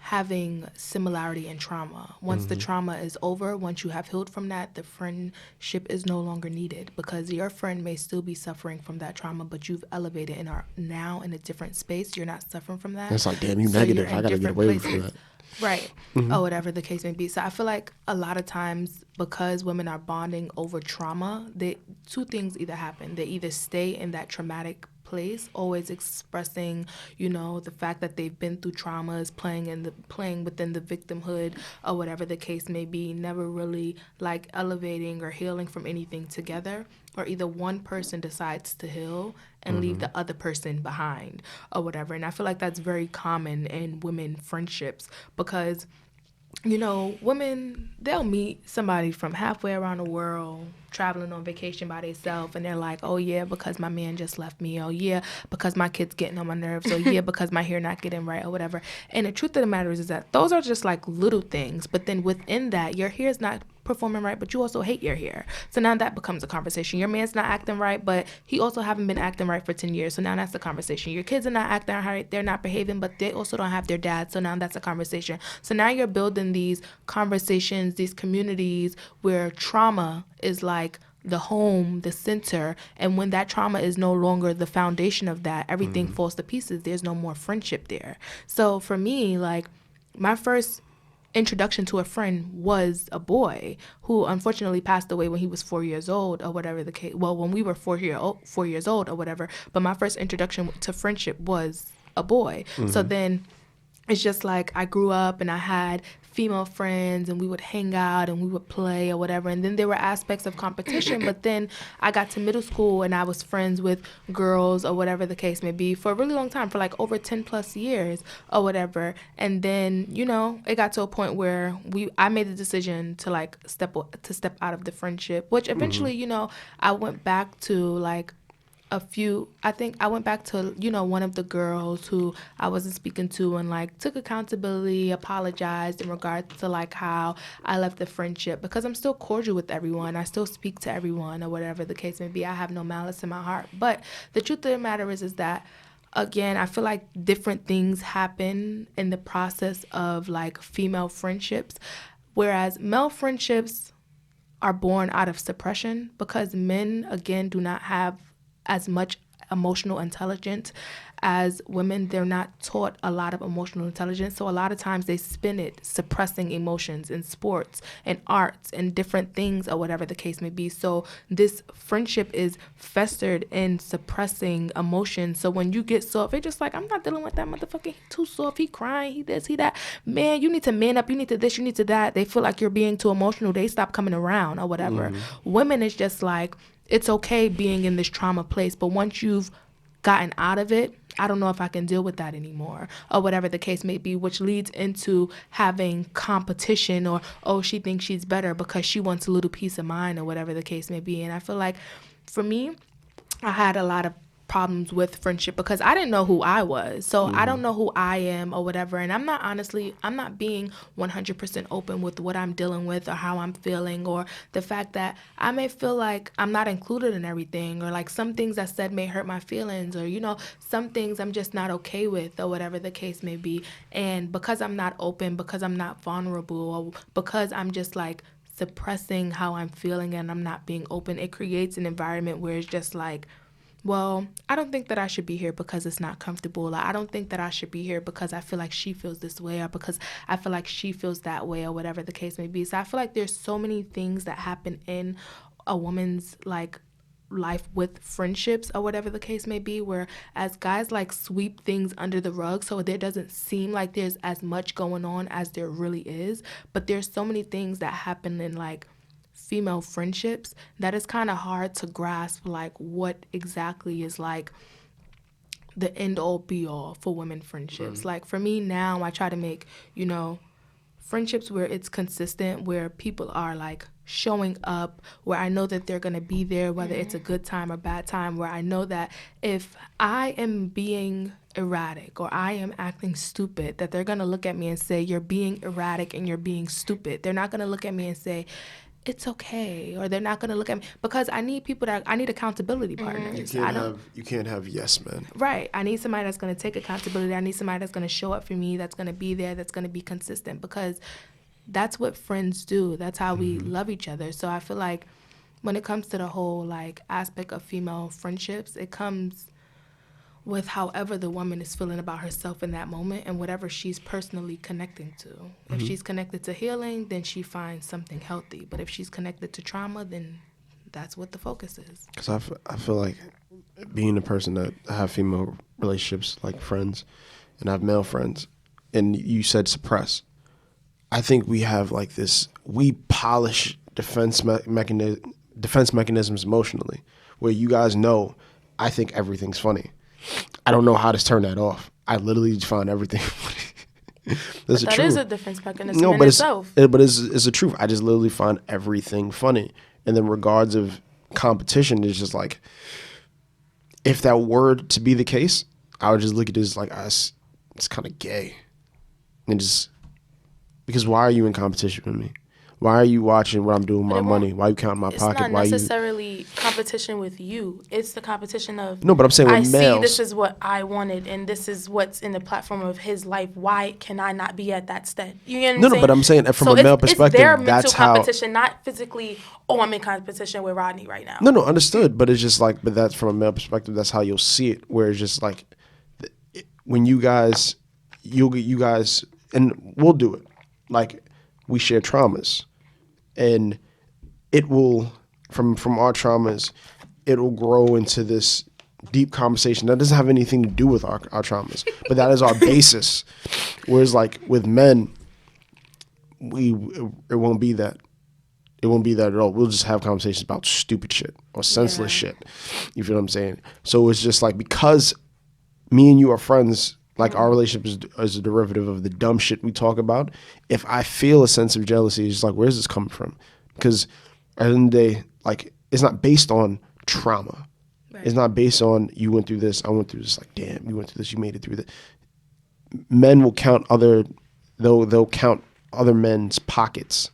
having similarity in trauma. Once the trauma is over, once you have healed from that, the friendship is no longer needed, because your friend may still be suffering from that trauma, but you've elevated and are now in a different space. You're not suffering from that.
It's like, damn, you
So
negative.
you're in
I gotta get
different
away
places.
from that.
Right. Or whatever the case may be. So I feel like a lot of times, because women are bonding over trauma, two things either happen. They either stay in that traumatic place, always expressing, the fact that they've been through traumas, playing within the victimhood, or whatever the case may be, never really like elevating or healing from anything together. Or either one person decides to heal and leave the other person behind, or whatever. And I feel like that's very common in women friendships, because women, they'll meet somebody from halfway around the world, traveling on vacation by themselves, and they're like, oh yeah, because my man just left me, oh yeah, because my kid's getting on my nerves, oh yeah, because my hair not getting right, or whatever. And the truth of the matter is that those are just like little things, but then within that, your hair is not performing right, but you also hate your hair. So now that becomes a conversation. Your man's not acting right, but he also haven't been acting right for 10 years. So now that's the conversation. Your kids are not acting right. They're not behaving, but they also don't have their dad. So now that's a conversation. So now you're building these conversations, these communities where trauma is like the home, the center. And when that trauma is no longer the foundation of that, everything falls to pieces. There's no more friendship there. So for me, like, my first introduction to a friend was a boy who unfortunately passed away when he was 4 years old, or whatever the case. Well, when we were 4 years old, or whatever. But my first introduction to friendship was a boy. So then it's just like I grew up and I had female friends, and we would hang out and we would play or whatever. And then there were aspects of competition, but then I got to middle school and I was friends with girls, or whatever the case may be, for a really long time, for like over 10 plus years or whatever. And then, it got to a point where I made the decision to like step out of the friendship, which eventually, I went back to like I think I went back to, one of the girls who I wasn't speaking to, and like took accountability, apologized in regards to like how I left the friendship, because I'm still cordial with everyone. I still speak to everyone, or whatever the case may be. I have no malice in my heart. But the truth of the matter is that, again, I feel like different things happen in the process of like female friendships, whereas male friendships are born out of suppression, because men, again, do not have as much emotional intelligence as women. They're not taught a lot of emotional intelligence. So a lot of times they spin it suppressing emotions in sports and arts and different things, or whatever the case may be. So this friendship is festered in suppressing emotions. So when you get soft, it's just like, I'm not dealing with that motherfucker. He too soft. He crying. He this, he that. Man, you need to man up. You need to this, you need to that. They feel like you're being too emotional. They stop coming around, or whatever. Women is just like, it's okay being in this trauma place, but once you've gotten out of it, I don't know if I can deal with that anymore, or whatever the case may be, which leads into having competition, or, oh, she thinks she's better because she wants a little peace of mind, or whatever the case may be. And I feel like for me, I had a lot of problems with friendship because I didn't know who I was. So I don't know who I am or whatever. And I'm not being 100% open with what I'm dealing with or how I'm feeling, or the fact that I may feel like I'm not included in everything, or like some things I said may hurt my feelings, or, some things I'm just not okay with, or whatever the case may be. And because I'm not open, because I'm not vulnerable, or because I'm just like suppressing how I'm feeling and I'm not being open, it creates an environment where it's just like, well, I don't think that I should be here because it's not comfortable. Like, I don't think that I should be here because I feel like she feels this way, or because I feel like she feels that way, or whatever the case may be. So I feel like there's so many things that happen in a woman's like life with friendships, or whatever the case may be, where as guys like sweep things under the rug so there doesn't seem like there's as much going on as there really is. But there's so many things that happen in like female friendships that it's kind of hard to grasp like what exactly is like the end all be all for women friendships. Like for me now, I try to make, friendships where it's consistent, where people are like showing up, where I know that they're going to be there, whether it's a good time or bad time, where I know that if I am being erratic or I am acting stupid, that they're going to look at me and say, you're being erratic and you're being stupid. They're not going to look at me and say, it's okay, or they're not going to look at me, because I need I need accountability partners.
You can't have yes men.
Right. I need somebody that's going to take accountability. I need somebody that's going to show up for me, that's going to be there, that's going to be consistent, because that's what friends do. That's how we love each other. So I feel like when it comes to the whole like aspect of female friendships, it comes with however the woman is feeling about herself in that moment and whatever she's personally connecting to. If she's connected to healing, then she finds something healthy. But if she's connected to trauma, then that's what the focus is.
Because I feel like being a person that have female relationships, like friends, and I have male friends, and you said suppress. I think we have like this, we polish defense mechanisms emotionally, where you guys know I think everything's funny. I don't know how to turn that off. I literally find everything funny. That's the truth.
That is a defense mechanism in itself.
But it's the truth. I just literally find everything funny. And then regards of competition, it's just like, if that were to be the case, I would just look at it as like, it's kind of gay. And just, because why are you in competition with me? Why are you watching what I'm doing with my money? Why are you counting my pocket?
It's not necessarily competition with you. It's the competition of,
no, but I'm saying with
I
males.
see this is what I wanted, and this is what's in the platform of his life. Why can I not be at that stead? You get what I'm saying?
But I'm saying from a male perspective,
it's their mental
that's how
competition, not physically, I'm in competition with Rodney right now.
No, understood. But it's just like, but that's from a male perspective, that's how you'll see it. Where it's just like, when you guys, and we'll do it. Like, we share traumas. And it will, from our traumas, it will grow into this deep conversation that doesn't have anything to do with our traumas, but that is our basis. Whereas like with men, it won't be that. It won't be that at all. We'll just have conversations about stupid shit or senseless shit. You feel what I'm saying? So it's just like, because me and you are friends, like our relationship is a derivative of the dumb shit we talk about. If I feel a sense of jealousy, it's just like, where's this coming from? Because at the end of the day, like, it's not based on trauma. Right. It's not based on, you went through this, I went through this. Like, damn, you went through this, you made it through that. Men will count they'll count other men's pockets.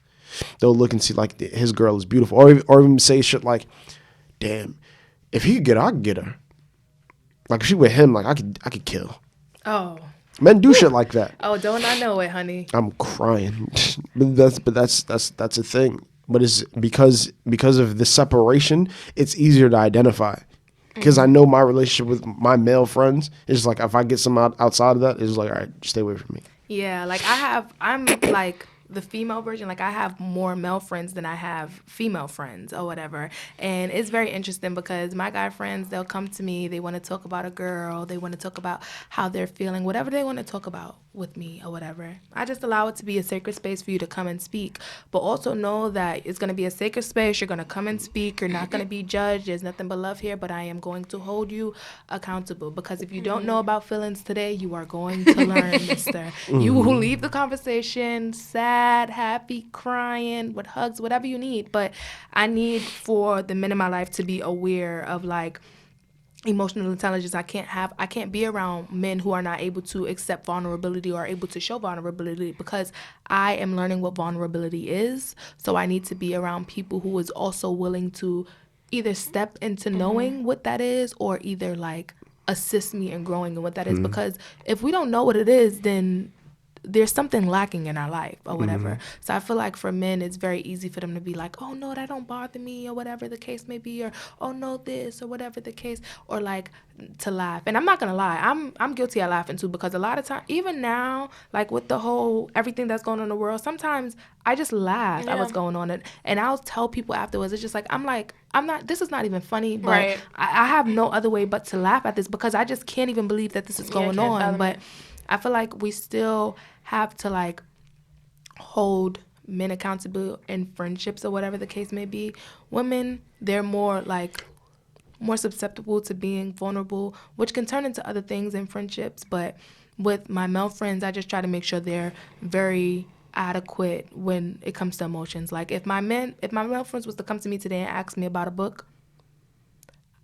They'll look and see like, his girl is beautiful, or even say shit like, damn, if he could get her, I could get her. Like, if she with him, like, I could kill.
Oh.
Men do shit like that.
Oh, don't I know it, honey?
I'm crying. but that's a thing. But it's because of the separation, it's easier to identify. Because I know my relationship with my male friends is like, if I get some outside of that, it's like, all right, stay away from me.
Yeah, like I'm like the female version. Like, I have more male friends than I have female friends or whatever. And it's very interesting because my guy friends, they'll come to me, they want to talk about a girl, they want to talk about how they're feeling, whatever they want to talk about with me or whatever. I just allow it to be a sacred space for you to come and speak, but also know that it's going to be a sacred space. You're going to come and speak. You're not going to be judged. There's nothing but love here, but I am going to hold you accountable, because if you don't know about feelings today, you are going to learn, mister. You will leave the conversation sad, happy, crying, with hugs, whatever you need. But I need for the men in my life to be aware of like emotional intelligence. I can't be around men who are not able to accept vulnerability or able to show vulnerability, because I am learning what vulnerability is. So I need to be around people who is also willing to either step into knowing what that is, or either like assist me in growing in what that is. Because if we don't know what it is, then there's something lacking in our life or whatever. So I feel like for men, it's very easy for them to be like, oh no, that don't bother me, or whatever the case may be, or oh no, this, or whatever the case, or like to laugh. And I'm not gonna lie, I'm guilty of laughing too, because a lot of time, even now, like with the whole everything that's going on in the world, sometimes I just laugh at what's going on, and I'll tell people afterwards. It's just like I'm not. This is not even funny, but
Right.
I have no other way but to laugh at this, because I just can't even believe that this is going on. But I feel like we still have to like hold men accountable in friendships or whatever the case may be. Women, they're more susceptible to being vulnerable, which can turn into other things in friendships. But with my male friends, I just try to make sure they're very adequate when it comes to emotions. Like if my male friends was to come to me today and ask me about a book,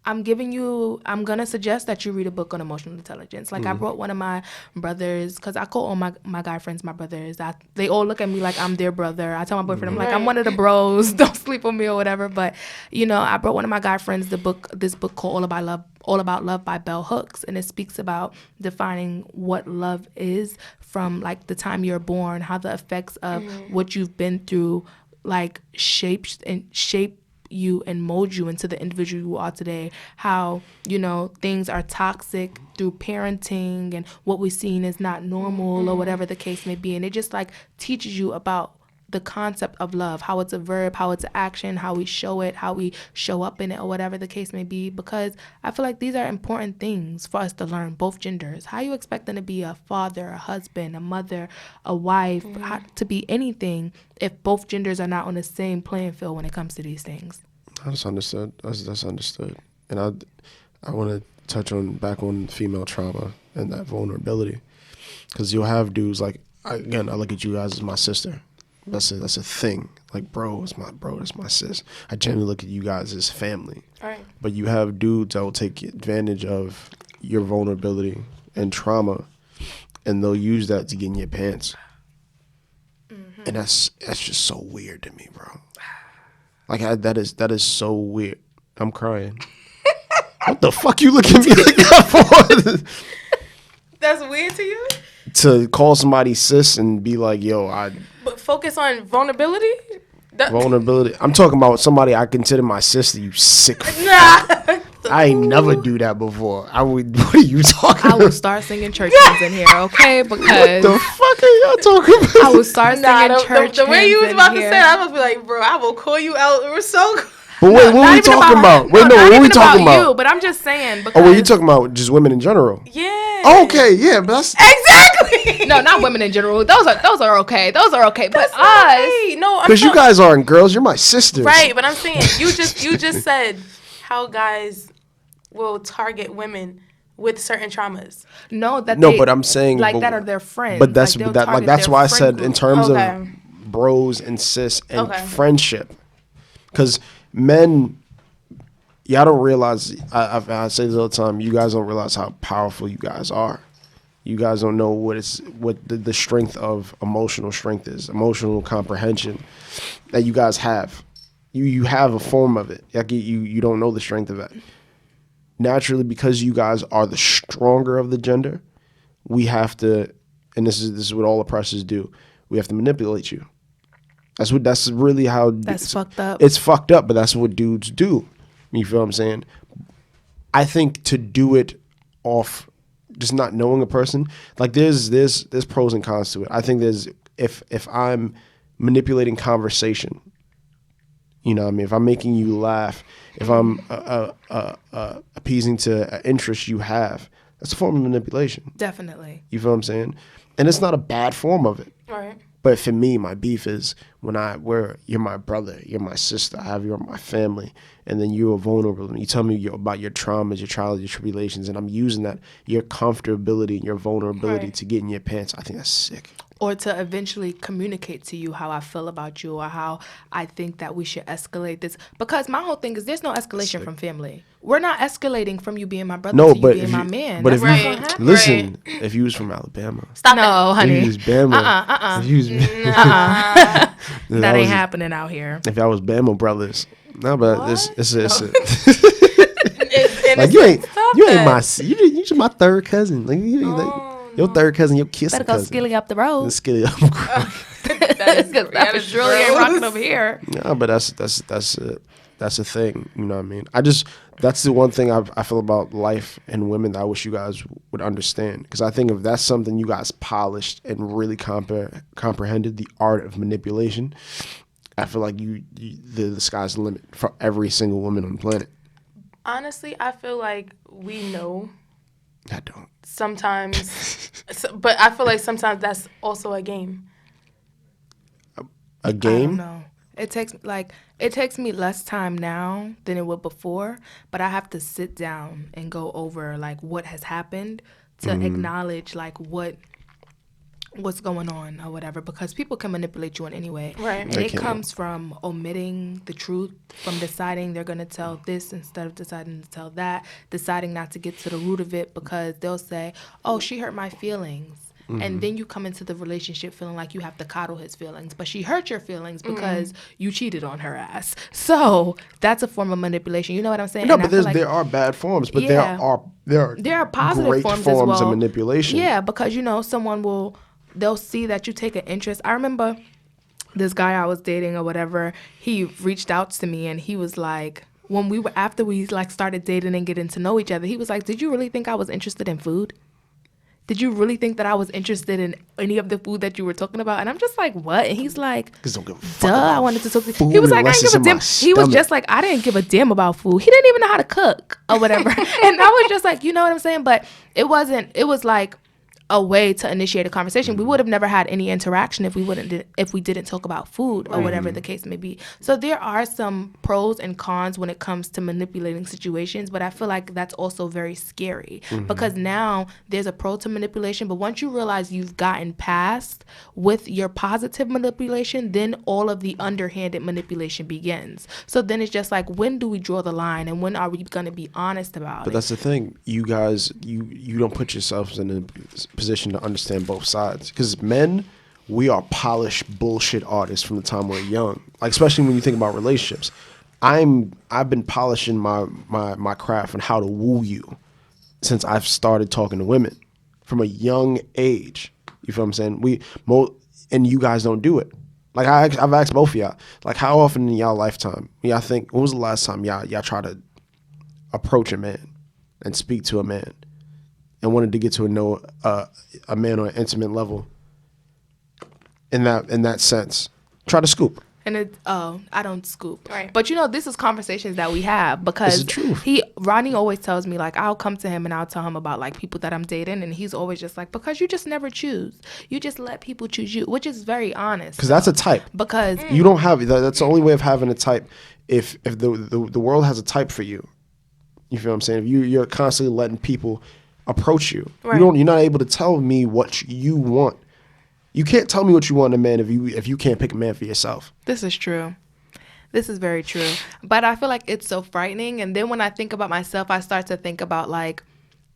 I'm gonna suggest that you read a book on emotional intelligence. Like I brought one of my brothers, because I call all my guy friends my brothers. They all look at me like I'm their brother. I tell my boyfriend, I'm like, I'm one of the bros. Don't sleep with me or whatever. But, I brought one of my guy friends this book called All About Love by Bell Hooks. And it speaks about defining what love is from like the time you're born, how the effects of what you've been through like shape you and mold you into the individual you are today. How things are toxic through parenting, and what we're seeing is not normal or whatever the case may be. And it just like teaches you about the concept of love, how it's a verb, how it's an action, how we show it, how we show up in it, or whatever the case may be. Because I feel like these are important things for us to learn, both genders. How you expect them to be a father, a husband, a mother, a wife, to be anything if both genders are not on the same playing field when it comes to these things.
That's understood. That's understood. And I want to touch back on female trauma and that vulnerability, because you'll have dudes like, I look at you guys as my sister. That's a thing. Like, bro, it's my bro, that's my sis. I generally look at you guys as family.
Right.
But you have dudes that will take advantage of your vulnerability and trauma, and they'll use that to get in your pants. And that's just so weird to me, bro. Like, that is so weird. I'm crying. What the fuck you looking at me like that for?
That's weird to you?
To call somebody sis and be like, yo,
But focus on vulnerability?
Vulnerability. I'm talking about somebody I consider my sister, you sick
Nah.
I ain't never do that before. What are you talking about?
I will start singing church hymns in here, okay? Because
what the fuck are y'all talking about?
I will start singing church hymns
the way you was about to
here.
say it, I must be like, bro, I will call you out. We're so good.
But wait, what are we talking about? Wait, no, what are we talking about?
You, but I'm just saying. Because
Oh, were you talking about just women in general?
Yeah.
Okay, yeah, but that's
Exactly.
No, not women in general. Those are okay. Those are okay. But
That's
us,
okay. No,
because you guys aren't girls. You're my sisters.
right. But I'm saying you just said how guys will target women with certain traumas.
But I'm saying
like that are their friends.
But that's
like
that's why I said
group.
in terms
Okay.
of bros and sis and
Okay.
friendship, because men. Y'all don't realize, I say this all the time, you guys don't realize how powerful you guys are. You guys don't know what the strength of emotional strength is, emotional comprehension that you guys have. You have a form of it. Like you don't know the strength of it. Naturally, because you guys are the stronger of the gender, we have to, and this is what all oppressors do, we have to manipulate you. That's really how.
That's fucked up.
It's fucked up, but that's what dudes do. You feel what I'm saying? I think to do it off just not knowing a person, like there's pros and cons to it. I think there's if I'm manipulating conversation, you know what I mean? If I'm making you laugh, if I'm appeasing to an interest you have, that's a form of manipulation.
Definitely.
You feel what I'm saying? And it's not a bad form of it.
All right.
But for me, my beef is where you're my brother, you're my sister, I have you on my family, and then you're vulnerable and you tell me about your traumas, your trials, your tribulations, and I'm using that, your comfortability and your vulnerability to get in your pants, I think that's sick.
Or to eventually communicate to you how I feel about you or how I think that we should escalate this. Because my whole thing is there's no escalation from family. We're not escalating from you being my brother to you being my man.
But
That's
if
not
you
gonna happen.
listen, if you was from Alabama,
Stop
no,
it.
honey.
if you was Bama, if you was,
That ain't happening out here.
If I was Bama brothers, no, but it's
It's
like you ain't my you just my third cousin. Like your third cousin, your kissing
Better go
cousin.
skilly up the road.
Skilly up.
That is really ain't rocking over here.
No, but that's a thing. You know what I mean? That's the one thing I feel about life and women that I wish you guys would understand. Because I think if that's something you guys polished and really comprehended, the art of manipulation, I feel like the sky's the limit for every single woman on the planet.
Honestly, I feel like we know.
I don't.
Sometimes, but I feel like sometimes that's also a game.
A game?
I don't know. It takes me less time now than it would before, but I have to sit down and go over like what has happened to acknowledge like what's going on or whatever, because people can manipulate you in any way.
Right.
And it comes from omitting the truth, from deciding they're going to tell this instead of deciding to tell that, deciding not to get to the root of it because they'll say, oh, she hurt my feelings. And then you come into the relationship feeling like you have to coddle his feelings. But she hurt your feelings because you cheated on her ass. So that's a form of manipulation. You know what I'm saying?
No, but there are bad forms, but there are
positive
great
forms
forms
as well.
of manipulation.
Yeah, because, they'll see that you take an interest. I remember this guy I was dating or whatever, he reached out to me and he was like, after we like started dating and getting to know each other, he was like, did you really think I was interested in food? Did you really think that I was interested in any of the food that you were talking about? And I'm just like, what? And he's like, duh, I wanted to talk to you. He was like, I didn't give a damn. He was just like, I didn't give a damn about food. He didn't even know how to cook or whatever. And I was just like, you know what I'm saying? But it was like a way to initiate a conversation. We would have never had any interaction if we didn't talk about food or whatever the case may be. So there are some pros and cons when it comes to manipulating situations, but I feel like that's also very scary because now there's a pro to manipulation, but once you realize you've gotten past with your positive manipulation, then all of the underhanded manipulation begins. So then it's just like, when do we draw the line and when are we going to be honest about it?
But that's the thing. You guys, you don't put yourselves in a position to understand both sides, because men, we are polished bullshit artists from the time we're young, like especially when you think about relationships. I've been polishing my craft on how to woo you since I've started talking to women from a young age. You feel what I'm saying? And you guys don't do it. Like I've asked both of y'all, like how often in y'all lifetime, y'all think, when was the last time y'all try to approach a man and speak to a man and wanted to get to know a man on an intimate level in that sense? Try to scoop.
And I don't scoop.
Right.
But this is conversations that we have because
It's the truth.
Ronnie always tells me, like, I'll come to him and I'll tell him about like people that I'm dating, and he's always just like, because you just never choose. You just let people choose you, which is very honest.
Because that's a type.
Because
you don't have that's the only way of having a type. If the world has a type for you, you feel what I'm saying? If you're constantly letting people approach you,
right.
you're not able to tell me what you want. You can't tell me what you want in a man if you can't pick a man for yourself.
This is true. This is very true. But I feel like it's so frightening. And then when I think about myself, I start to think about like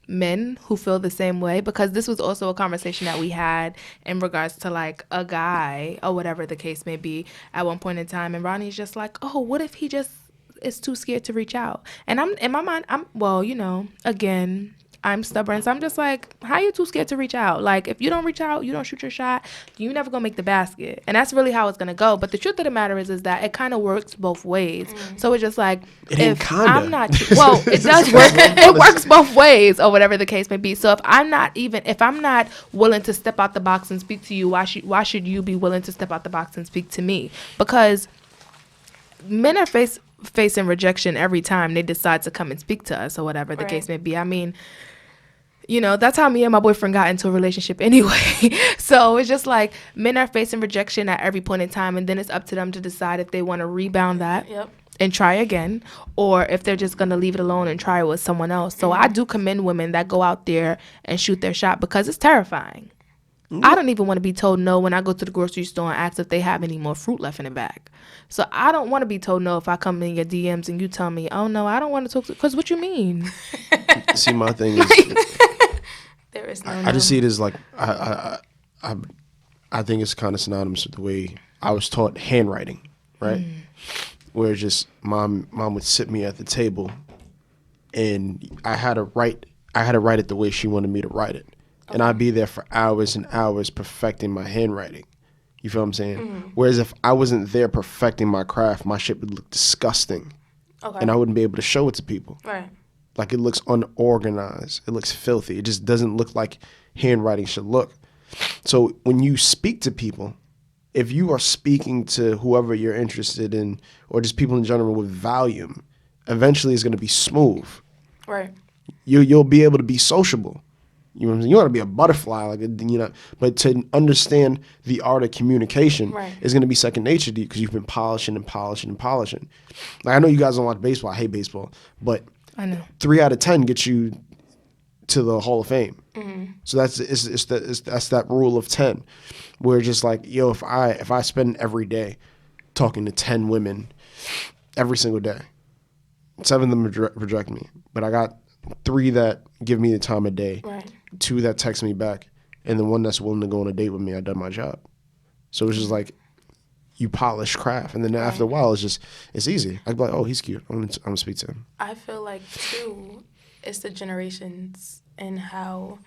men who feel the same way, because this was also a conversation that we had in regards to like a guy or whatever the case may be at one point in time. And Ronnie's just like, oh, what if he just is too scared to reach out? And I'm in my mind, again, I'm stubborn. So I'm just like, how you too scared to reach out? Like, if you don't reach out, you don't shoot your shot, you never gonna make the basket. And that's really how it's gonna go. But the truth of the matter is that it kind of works both ways. So it's just like, I'm not, well, it does work. It works both ways or whatever the case may be. So if I'm not willing to step out the box and speak to you, why should you be willing to step out the box and speak to me? Because men are facing rejection every time they decide to come and speak to us or whatever the case may be. I mean, that's how me and my boyfriend got into a relationship anyway. So it's just like men are facing rejection at every point in time, and then it's up to them to decide if they want to rebound that.
Yep.
and try again, or if they're just going to leave it alone and try it with someone else. So I do commend women that go out there and shoot their shot, because it's terrifying. I don't even want to be told no when I go to the grocery store and ask if they have any more fruit left in the bag. So I don't want to be told no if I come in your DMs and you tell me, oh no, I don't want to talk to, because what you mean?
See, my thing is,
There is no.
I just see it as like I think it's kind of synonymous with the way I was taught handwriting, right? Where it's just mom would sit me at the table, and I had to write it the way she wanted me to write it, and I'd be there for hours and hours perfecting my handwriting. You feel what I'm saying? Whereas if I wasn't there perfecting my craft, my shit would look disgusting, and I wouldn't be able to show it to people.
Right.
Like, it looks unorganized. It looks filthy. It just doesn't look like handwriting should look. So when you speak to people, if you are speaking to whoever you're interested in, or just people in general with volume, eventually it's going to be smooth.
Right.
You'll be able to be sociable. You know what I'm saying? You want to be a butterfly, like, you know, but to understand the art of communication is going to be second nature to you, because you've been polishing and polishing and polishing. Like, I know you guys don't watch baseball. I hate baseball, but
I know
3 out of 10 get you to the Hall of Fame. So that's that rule of 10, where just like, yo, if I spend every day talking to 10 women every single day, 7 of them reject me, but I got 3 that give me the time of day, 2 that text me back, and the one that's willing to go on a date with me, I done my job. So it's just like, you polish craft, and then after a while, it's easy. I'd be like, oh, he's cute. I'm gonna speak to him.
I feel like too, it's the generations and how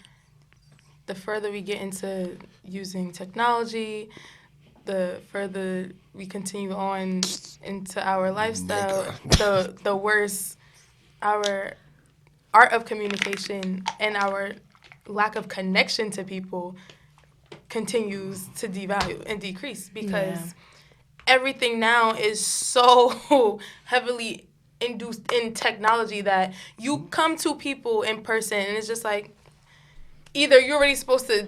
the further we get into using technology, the further we continue on into our lifestyle, the worse our art of communication and our lack of connection to people continues to devalue and decrease, because everything now is so heavily induced in technology that you come to people in person and it's just like, either you're already supposed to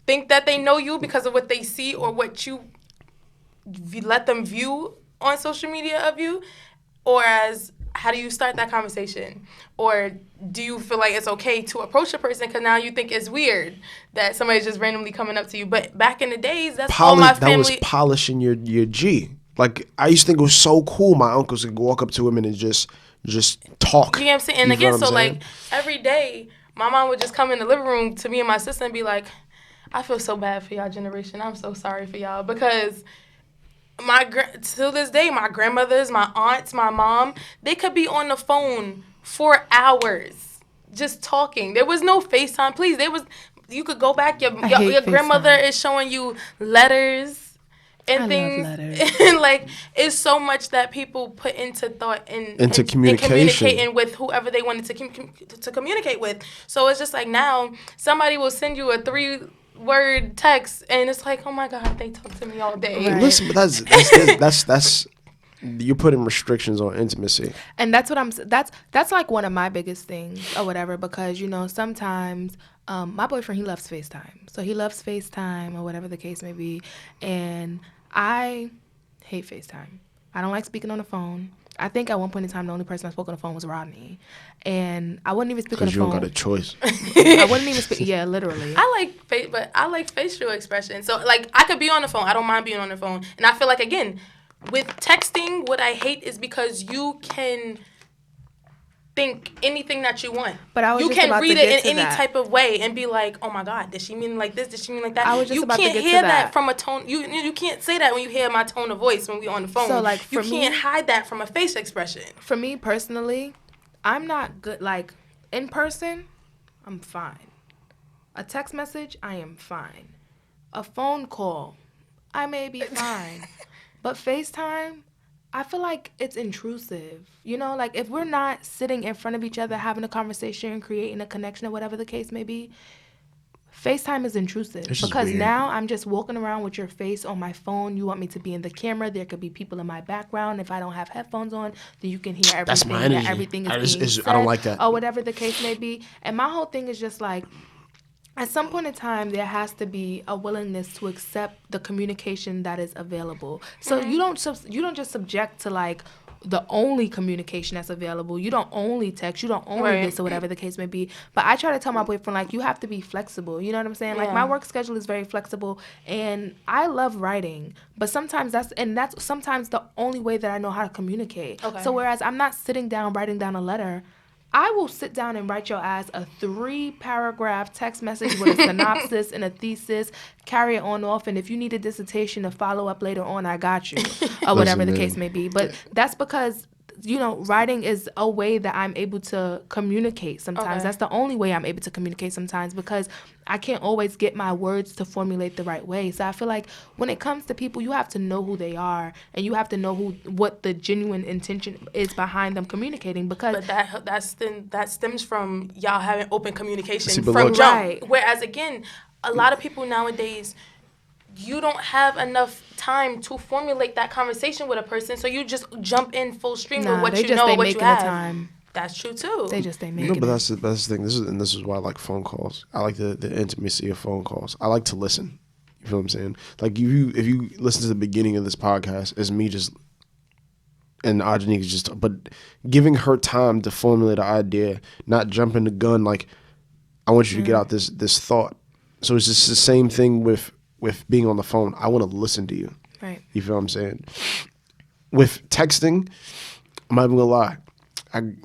think that they know you because of what they see or what you let them view on social media of you, or as how do you start that conversation? Or do you feel like it's okay to approach a person because now you think it's weird that somebody's just randomly coming up to you? But back in the days, that's all my family.
That was polishing your G. Like, I used to think it was so cool my uncles could walk up to women and just talk.
You know what I'm saying? And again, so like every day, my mom would just come in the living room to me and my sister and be like, I feel so bad for y'all generation. I'm so sorry for y'all, because to this day, my grandmothers, my aunts, my mom, they could be on the phone for hours just talking. There was no FaceTime. Please, you could go back. Your grandmother is showing you letters and things.
Love letters.
And like, it's so much that people put into thought and communicating with whoever they wanted to communicate with. So it's just like, now somebody will send you a 3-word text, and it's like, oh my God, they talk to me all day.
Right.
Listen, but that's you're putting restrictions on intimacy,
and that's what that's like one of my biggest things or whatever, because you know, sometimes my boyfriend, he loves FaceTime, so he loves FaceTime or whatever the case may be, and I hate FaceTime. I don't like speaking on the phone. I think at one point in time, the only person I spoke on the phone was Rodney, and I wouldn't even speak on the phone.
Because you don't got a choice.
I wouldn't even speak. Yeah, literally.
I like facial expression. So like, I could be on the phone. I don't mind being on the phone, and I feel like, again, with texting, what I hate is because you can think anything that you want.
But I was
you
just
can
about
read
to
it
get
in
to
any
that.
type of way and be like, oh my God, did she mean like this? Did she mean like that?
I was just
you
about to
can't
get to
hear
that.
from a tone. You can't say that when you hear my tone of voice when we on the phone.
So like,
you
for
can't
me,
hide that from a face expression.
For me personally, I'm not good. Like, in person, I'm fine. A text message, I am fine. A phone call, I may be fine. But FaceTime, I feel like it's intrusive. You know, like, if we're not sitting in front of each other, having a conversation, creating a connection, or whatever the case may be, FaceTime is intrusive. Because now I'm just walking around with your face on my phone. You want me to be in the camera. There could be people in my background. If I don't have headphones on, then you can hear everything.
That's my energy.
Everything is being said,
I don't like that.
or whatever the case may be. And my whole thing is just like, at some point in time, there has to be a willingness to accept the communication that is available. So you don't just subject to like the only communication that's available. You don't only text. You don't only this or whatever the case may be. But I try to tell my boyfriend, like, you have to be flexible. You know what I'm saying? Like, my work schedule is very flexible, and I love writing. But sometimes that's sometimes the only way that I know how to communicate.
Okay.
So whereas I'm not sitting down writing down a letter, I will sit down and write your ass a 3-paragraph text message with a synopsis and a thesis, carry it on off, and if you need a dissertation to follow up later on, I got you, or whatever the case may be. But that's because, you know, writing is a way that I'm able to communicate sometimes.
Okay.
That's the only way I'm able to communicate sometimes, because I can't always get my words to formulate the right way. So I feel like when it comes to people, you have to know who they are, and you have to know what the genuine intention is behind them communicating. Because
that stems from y'all having open communication
See,
from
but
jump.
look-
Right.
Whereas again, a lot of people nowadays, you don't have enough time to formulate that conversation with a person, so you just jump in full stream with what
they
you
just
know,
ain't
what you
making the
have.
time.
That's true too.
They just ain't
No,
making
but
it.
that's the thing. This is why I like phone calls. I like the intimacy of phone calls. I like to listen. You feel what I'm saying? Like if you listen to the beginning of this podcast, it's me just, and Ajanique is just, but giving her time to formulate an idea, not jumping the gun. Like, I want you to get out this thought. So it's just the same thing with being on the phone. I want to listen to you.
Right.
You feel what I'm saying? With texting, I'm not even gonna lie.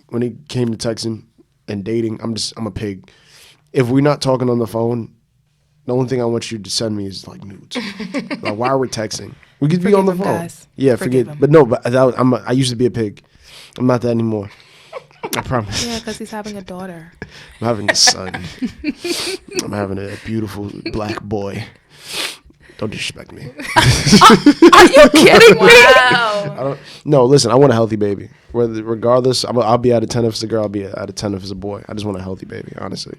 When it came to texting and dating, I'm a pig. If we're not talking on the phone, the only thing I want you to send me is like nudes. Like, why are we texting? We could be on the
Forgive
phone.
him, guys.
Yeah,
Forgive
forget.
him.
But no, but I used to be a pig. I'm not that anymore. I promise.
Yeah, because he's having a daughter.
I'm having a son. I'm having a beautiful black boy. Don't disrespect me.
Are you kidding me?
Wow.
No, listen, I want a healthy baby. Regardless, I'll be out of 10 if it's a girl. I'll be out of 10 if it's a boy. I just want a healthy baby, honestly.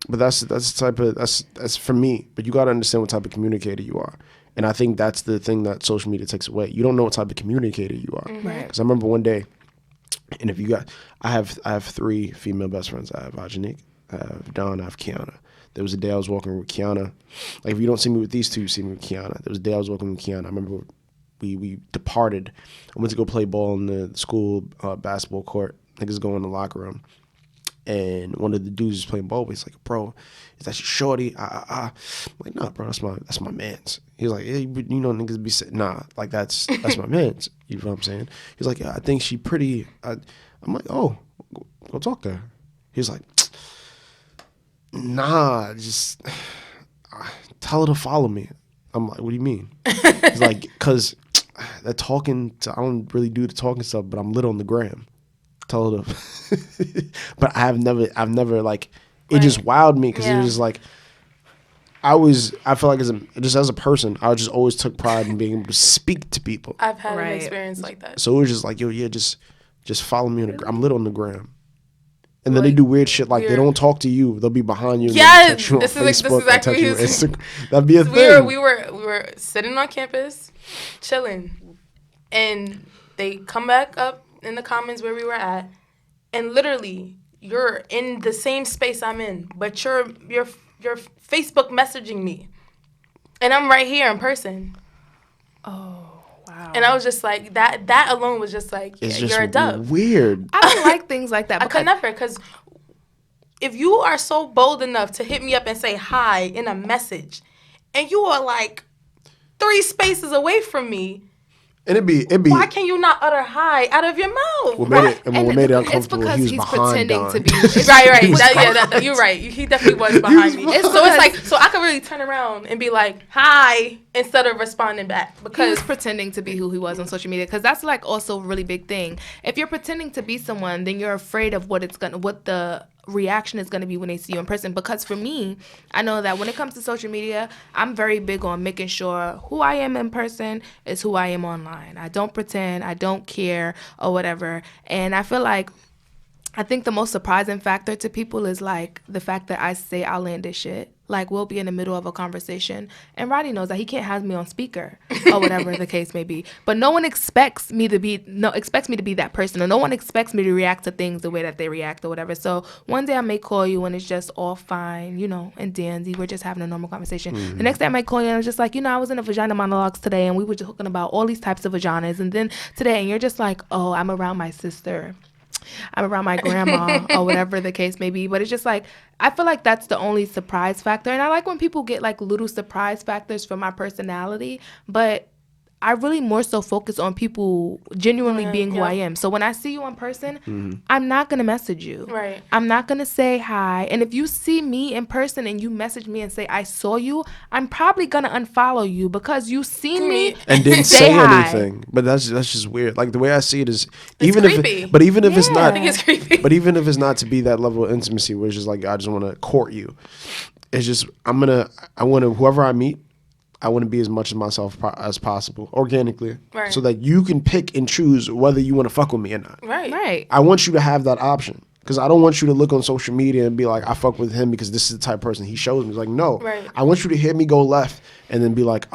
But that's the type of that's for me. But you got to understand what type of communicator you are, and I think that's the thing that social media takes away. You don't know what type of communicator you are.
Right.
Because I remember one day, and if you got, I have 3 female best friends. I have Ajanique, I have Dawn, I have Kiana. There was a day I was walking with Kiana. Like, if you don't see me with these two, you see me with Kiana. There was a day I was walking with Kiana. I remember we departed. I went to go play ball in the school basketball court. Niggas go in the locker room. And one of the dudes is playing ball, but he's like, bro, is that your shorty? I'm like, nah, bro, that's my man's. He's like, yeah, but you know, niggas be saying, nah, like that's my man's. You know what I'm saying? He's like, yeah, I think she pretty. I'm like, oh, go talk to her. He's like, nah, just tell her to follow me. I'm like, what do you mean? He's like, cause that talking, I don't really do the talking stuff, but I'm lit on the gram. Tell her to, but I've never like, it just wowed me because it was just like, I feel like as a person, I just always took pride in being able to speak to people.
I've had an
Right.
experience like that.
So it was just like, yo, yeah, just follow me on the I'm lit on the gram. And then they do weird shit like they don't talk to you. They'll be behind you.
Yes,
Text you on
this is
Facebook,
exactly
text you on
what he was-
Instagram. That'd be a thing.
We were sitting on campus, chilling, and they come back up in the comments where we were at, and literally you're in the same space I'm in, but you're Facebook messaging me, and I'm right here in person.
Oh, wow.
And I was just like, that alone was just like,
It's
yeah,
just
you're a dove.
weird.
I don't like things like that.
I could never, because if you are so bold enough to hit me up and say hi in a message, and you are like 3 spaces away from me,
And it'd be.
why can you not utter hi out of your mouth?
What made it? And what made it
it's
uncomfortable?
because
He was
he's
behind
pretending
Don.
to be.
Right. You're right. He definitely was behind me. So it's like, so I could really turn around and be like, hi, instead of responding back.
He
Because
was pretending to be who he was on social media, because that's like also a really big thing. If you're pretending to be someone, then you're afraid of what the reaction is going to be when they see you in person. Because for me, I know that when it comes to social media, I'm very big on making sure who I am in person is who I am online. I don't pretend, I don't care, or whatever. And I feel like, I think the most surprising factor to people is like the fact that I say outlandish shit. like we'll be in the middle of a conversation, and Rodney knows that he can't have me on speaker or whatever the case may be. But no one expects me to be that person, or no one expects me to react to things the way that they react or whatever. So one day I may call you and it's just all fine, and dandy. We're just having a normal conversation.
Mm-hmm.
The next day I might call you and I'm just like, I was in a vagina monologues today and we were just talking about all these types of vaginas. And then today, and you're just like, oh, I'm around my sister, I'm around my grandma or whatever the case may be. But it's just like, I feel like that's the only surprise factor. And I like when people get like little surprise factors for my personality, but I really more so focus on people genuinely being who I am. So when I see you in person, I'm not going to message you.
Right.
I'm not going to say hi. And if you see me in person and you message me and say, I saw you, I'm probably going to unfollow you because you seen me
and didn't say anything. But that's just weird. Like the way I see it is, even if it's not,
I think it's creepy.
But even if it's not to be that level of intimacy where it's just like, I just want to court you. It's just, I want to, whoever I meet, I want to be as much of myself as possible, organically, so that you can pick and choose whether you want to fuck with me or not.
Right.
I want you to have that option because I don't want you to look on social media and be like, I fuck with him because this is the type of person he shows me. It's like, no.
Right.
I want you to hear me go left and then be like,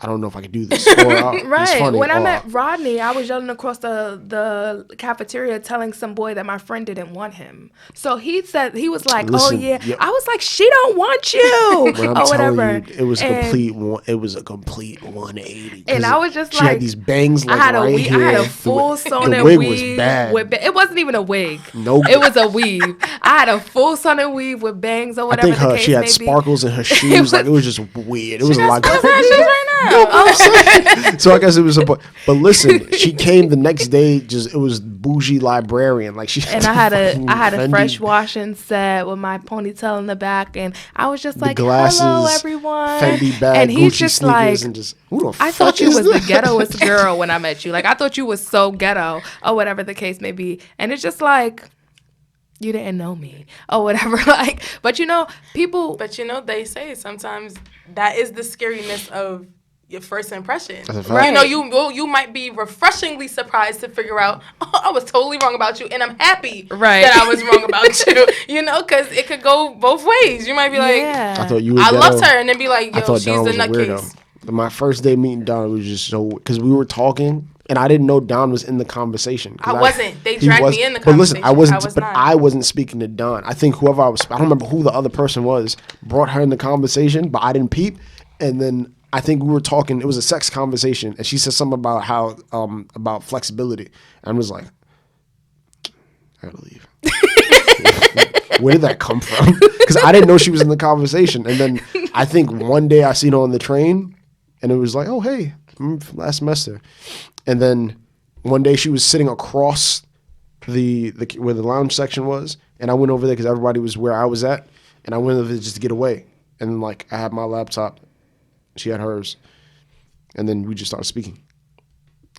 I don't know if I could do this. Or,
right.
It's funny.
When I met Rodney, I was yelling across the cafeteria telling some boy that my friend didn't want him. So he was like,
Listen,
oh yeah. I was like, she don't want you
when I'm
or whatever.
You, it was a complete 180.
And I was just
she had these bangs like right here.
I had a full sonnet
wig
weave.
Was bad.
It wasn't even a wig.
Nope.
It was a weave. I had a full sonnet weave with bangs or whatever.
I think she had sparkles in her shoes. It was just weird. It was a lot. So I guess it was but listen, she came the next day. It was bougie librarian. Like she.
And I had a fresh washing set with my ponytail in the back, and I was just like,
glasses,
"Hello, everyone."
Fendi bag,
and he's
Gucci
just like,
and just, who the
I
fuck
thought you
is
was
this?
the ghettoest girl when I met you. Like I thought you was so ghetto or whatever the case may be. And it's just like, you didn't know me or whatever. Like, but people.
But they say sometimes that is the scariness of your first impression.
Right.
You might be refreshingly surprised to figure out, I was totally wrong about you, and I'm happy
right.
that I was wrong about you. Because it could go both ways. You might be like,
I thought you were
I loved her, and then be like, yo, she's the nutcase.
My first day meeting Don was just so, because we were talking, and I didn't know Don was in the conversation.
I wasn't. They dragged me in the conversation.
But listen, I wasn't speaking to Don. I think whoever I don't remember who the other person was, brought her in the conversation, but I didn't peep. And then I think we were talking, it was a sex conversation, and she said something about how, about flexibility. And I was like, I gotta leave. Where did that come from? Because I didn't know she was in the conversation. And then I think one day I seen her on the train, and it was like, oh, hey, from last semester. And then one day she was sitting across the where the lounge section was, and I went over there because everybody was where I was at, and I went over there just to get away. And then, like, I had my laptop. She had hers. And then we just started speaking.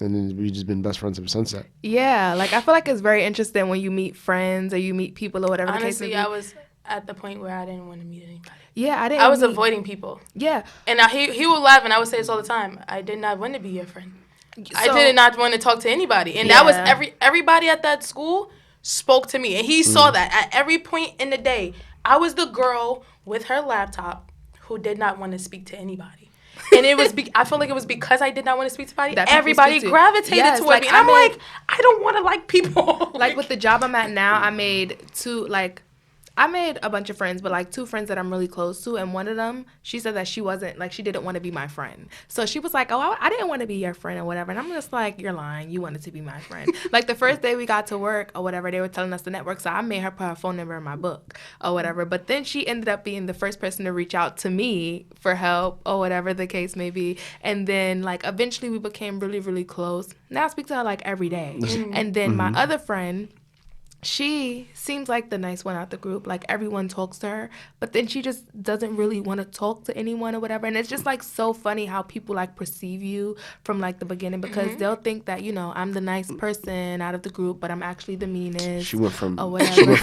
And then we've just been best friends ever since that.
Yeah, like I feel like it's very interesting when you meet friends or you meet people or whatever.
Honestly, I was at the point where I didn't want to meet anybody.
Yeah,
I was avoiding people.
Yeah.
And he would laugh, and I would say this all the time. I did not want to be your friend. I did not want to talk to anybody. And that was everybody at that school spoke to me. And he saw that at every point in the day. I was the girl with her laptop who did not want to speak to anybody. And it was, I feel like it was because I did not want to speak to anybody. Everybody gravitated toward me. And I'm like, I don't want to like people.
Like with the job I'm at now, I made a bunch of friends, but like 2 friends that I'm really close to. And one of them, she said that she wasn't, like, she didn't want to be my friend. So she was like, oh, I didn't want to be your friend or whatever. And I'm just like, you're lying. You wanted to be my friend. Like the first day we got to work or whatever, they were telling us the network. So I made her put her phone number in my book or whatever. But then she ended up being the first person to reach out to me for help or whatever the case may be. And then like eventually we became really, really close. Now I speak to her like every day. And then my other friend, she seems like the nice one out the group. Like everyone talks to her, but then she just doesn't really want to talk to anyone or whatever. And it's just like so funny how people like perceive you from like the beginning because they'll think that, I'm the nice person out of the group, but I'm actually the meanest.
She went from
whatever.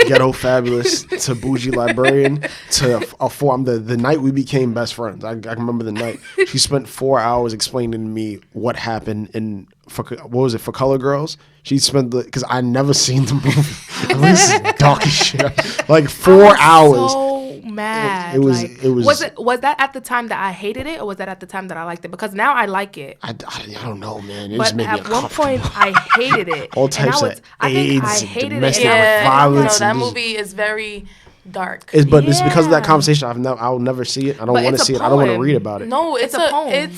Ghetto fabulous to bougie librarian to the night we became best friends. I can remember the night. She spent 4 hours explaining to me what happened for Color Girls. She spent because I never seen the movie. This is dark as shit. Like 4 hours.
So mad.
It was.
Like,
It was.
Was that at the time that I hated it, or was that at the time that I liked it? Because now I like it.
I don't know, man. It just
But
made me
at one
uncomfortable.
point, I hated it.
All
And
types of
I think I
AIDS and
hated
domestic
it. And I was,
violence.
No, that
and
movie is very dark.
But it's because of that
Yeah.
conversation. I'll never see it. I don't
But
want to
it's a
see it. I don't want to
poem.
read about it.
No,
It's a poem.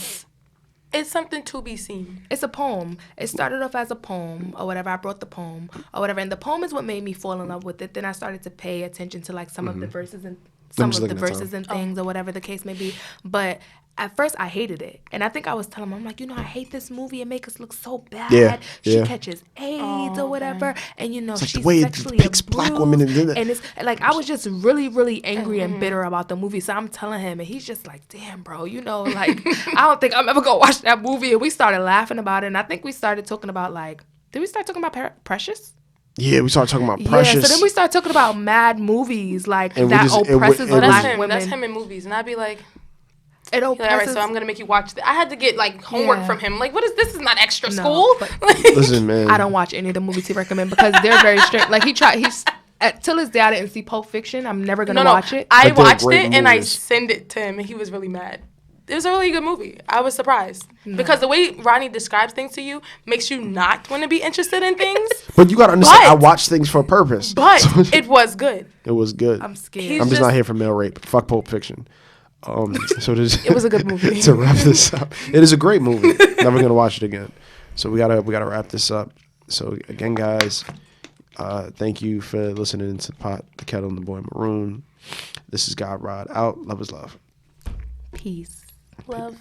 It's something to be seen.
It's a poem. It started off as a poem or whatever. I brought the poem or whatever. And the poem is what made me fall in love with it. Then I started to pay attention to like some of the verses and some
just
of the
looking at
verses
Tom.
and things or whatever the case may be. But at first I hated it. And I think I was telling him, I'm like, I hate this movie. It makes us look so bad.
Yeah,
She
yeah.
catches AIDS or whatever. And
like
she's
the way it
sexually
depicts
abused.
black women and
And it's like I was just really, really angry and bitter about the movie. So I'm telling him and he's just like, damn, bro, like I don't think I'm ever gonna watch that movie. And we started laughing about it. And I think we started talking about like, did we start talking about Precious?
Yeah, we started talking about Precious.
Yeah, so then we started talking about mad movies like
And we
that
just- it
oppresses
wa- it
black
was-
women.
That's him in movies, and I'd be like,
It
all right,
oppresses.
so I'm gonna make you watch. I had to get like homework
Yeah.
from him. Like, what is this? Is not extra
No,
school.
but-
Listen, man.
I don't watch any of the movies he recommend because they're very strict. Like he's till this day I didn't see Pulp Fiction. I'm never gonna watch it.
I
But they're
watched
great
it and I
movies.
sent it to him, and he was really mad. It was a really good movie. I was surprised because the way Ronnie describes things to you makes you not want to be interested in things.
But you gotta understand,
But-
I watch things for a purpose.
But
So
it was good.
it was good.
I'm scared.
He's
I'm just
just-
not here for male rape. Fuck Pulp Fiction. So
It was a good movie.
to wrap this up, it is a great movie. Never gonna watch it again. So we gotta wrap this up. So again, guys, thank you for listening to the Pot, the Kettle, and the Boy Maroon. This is God Rod out. Love is love.
Peace.
Love.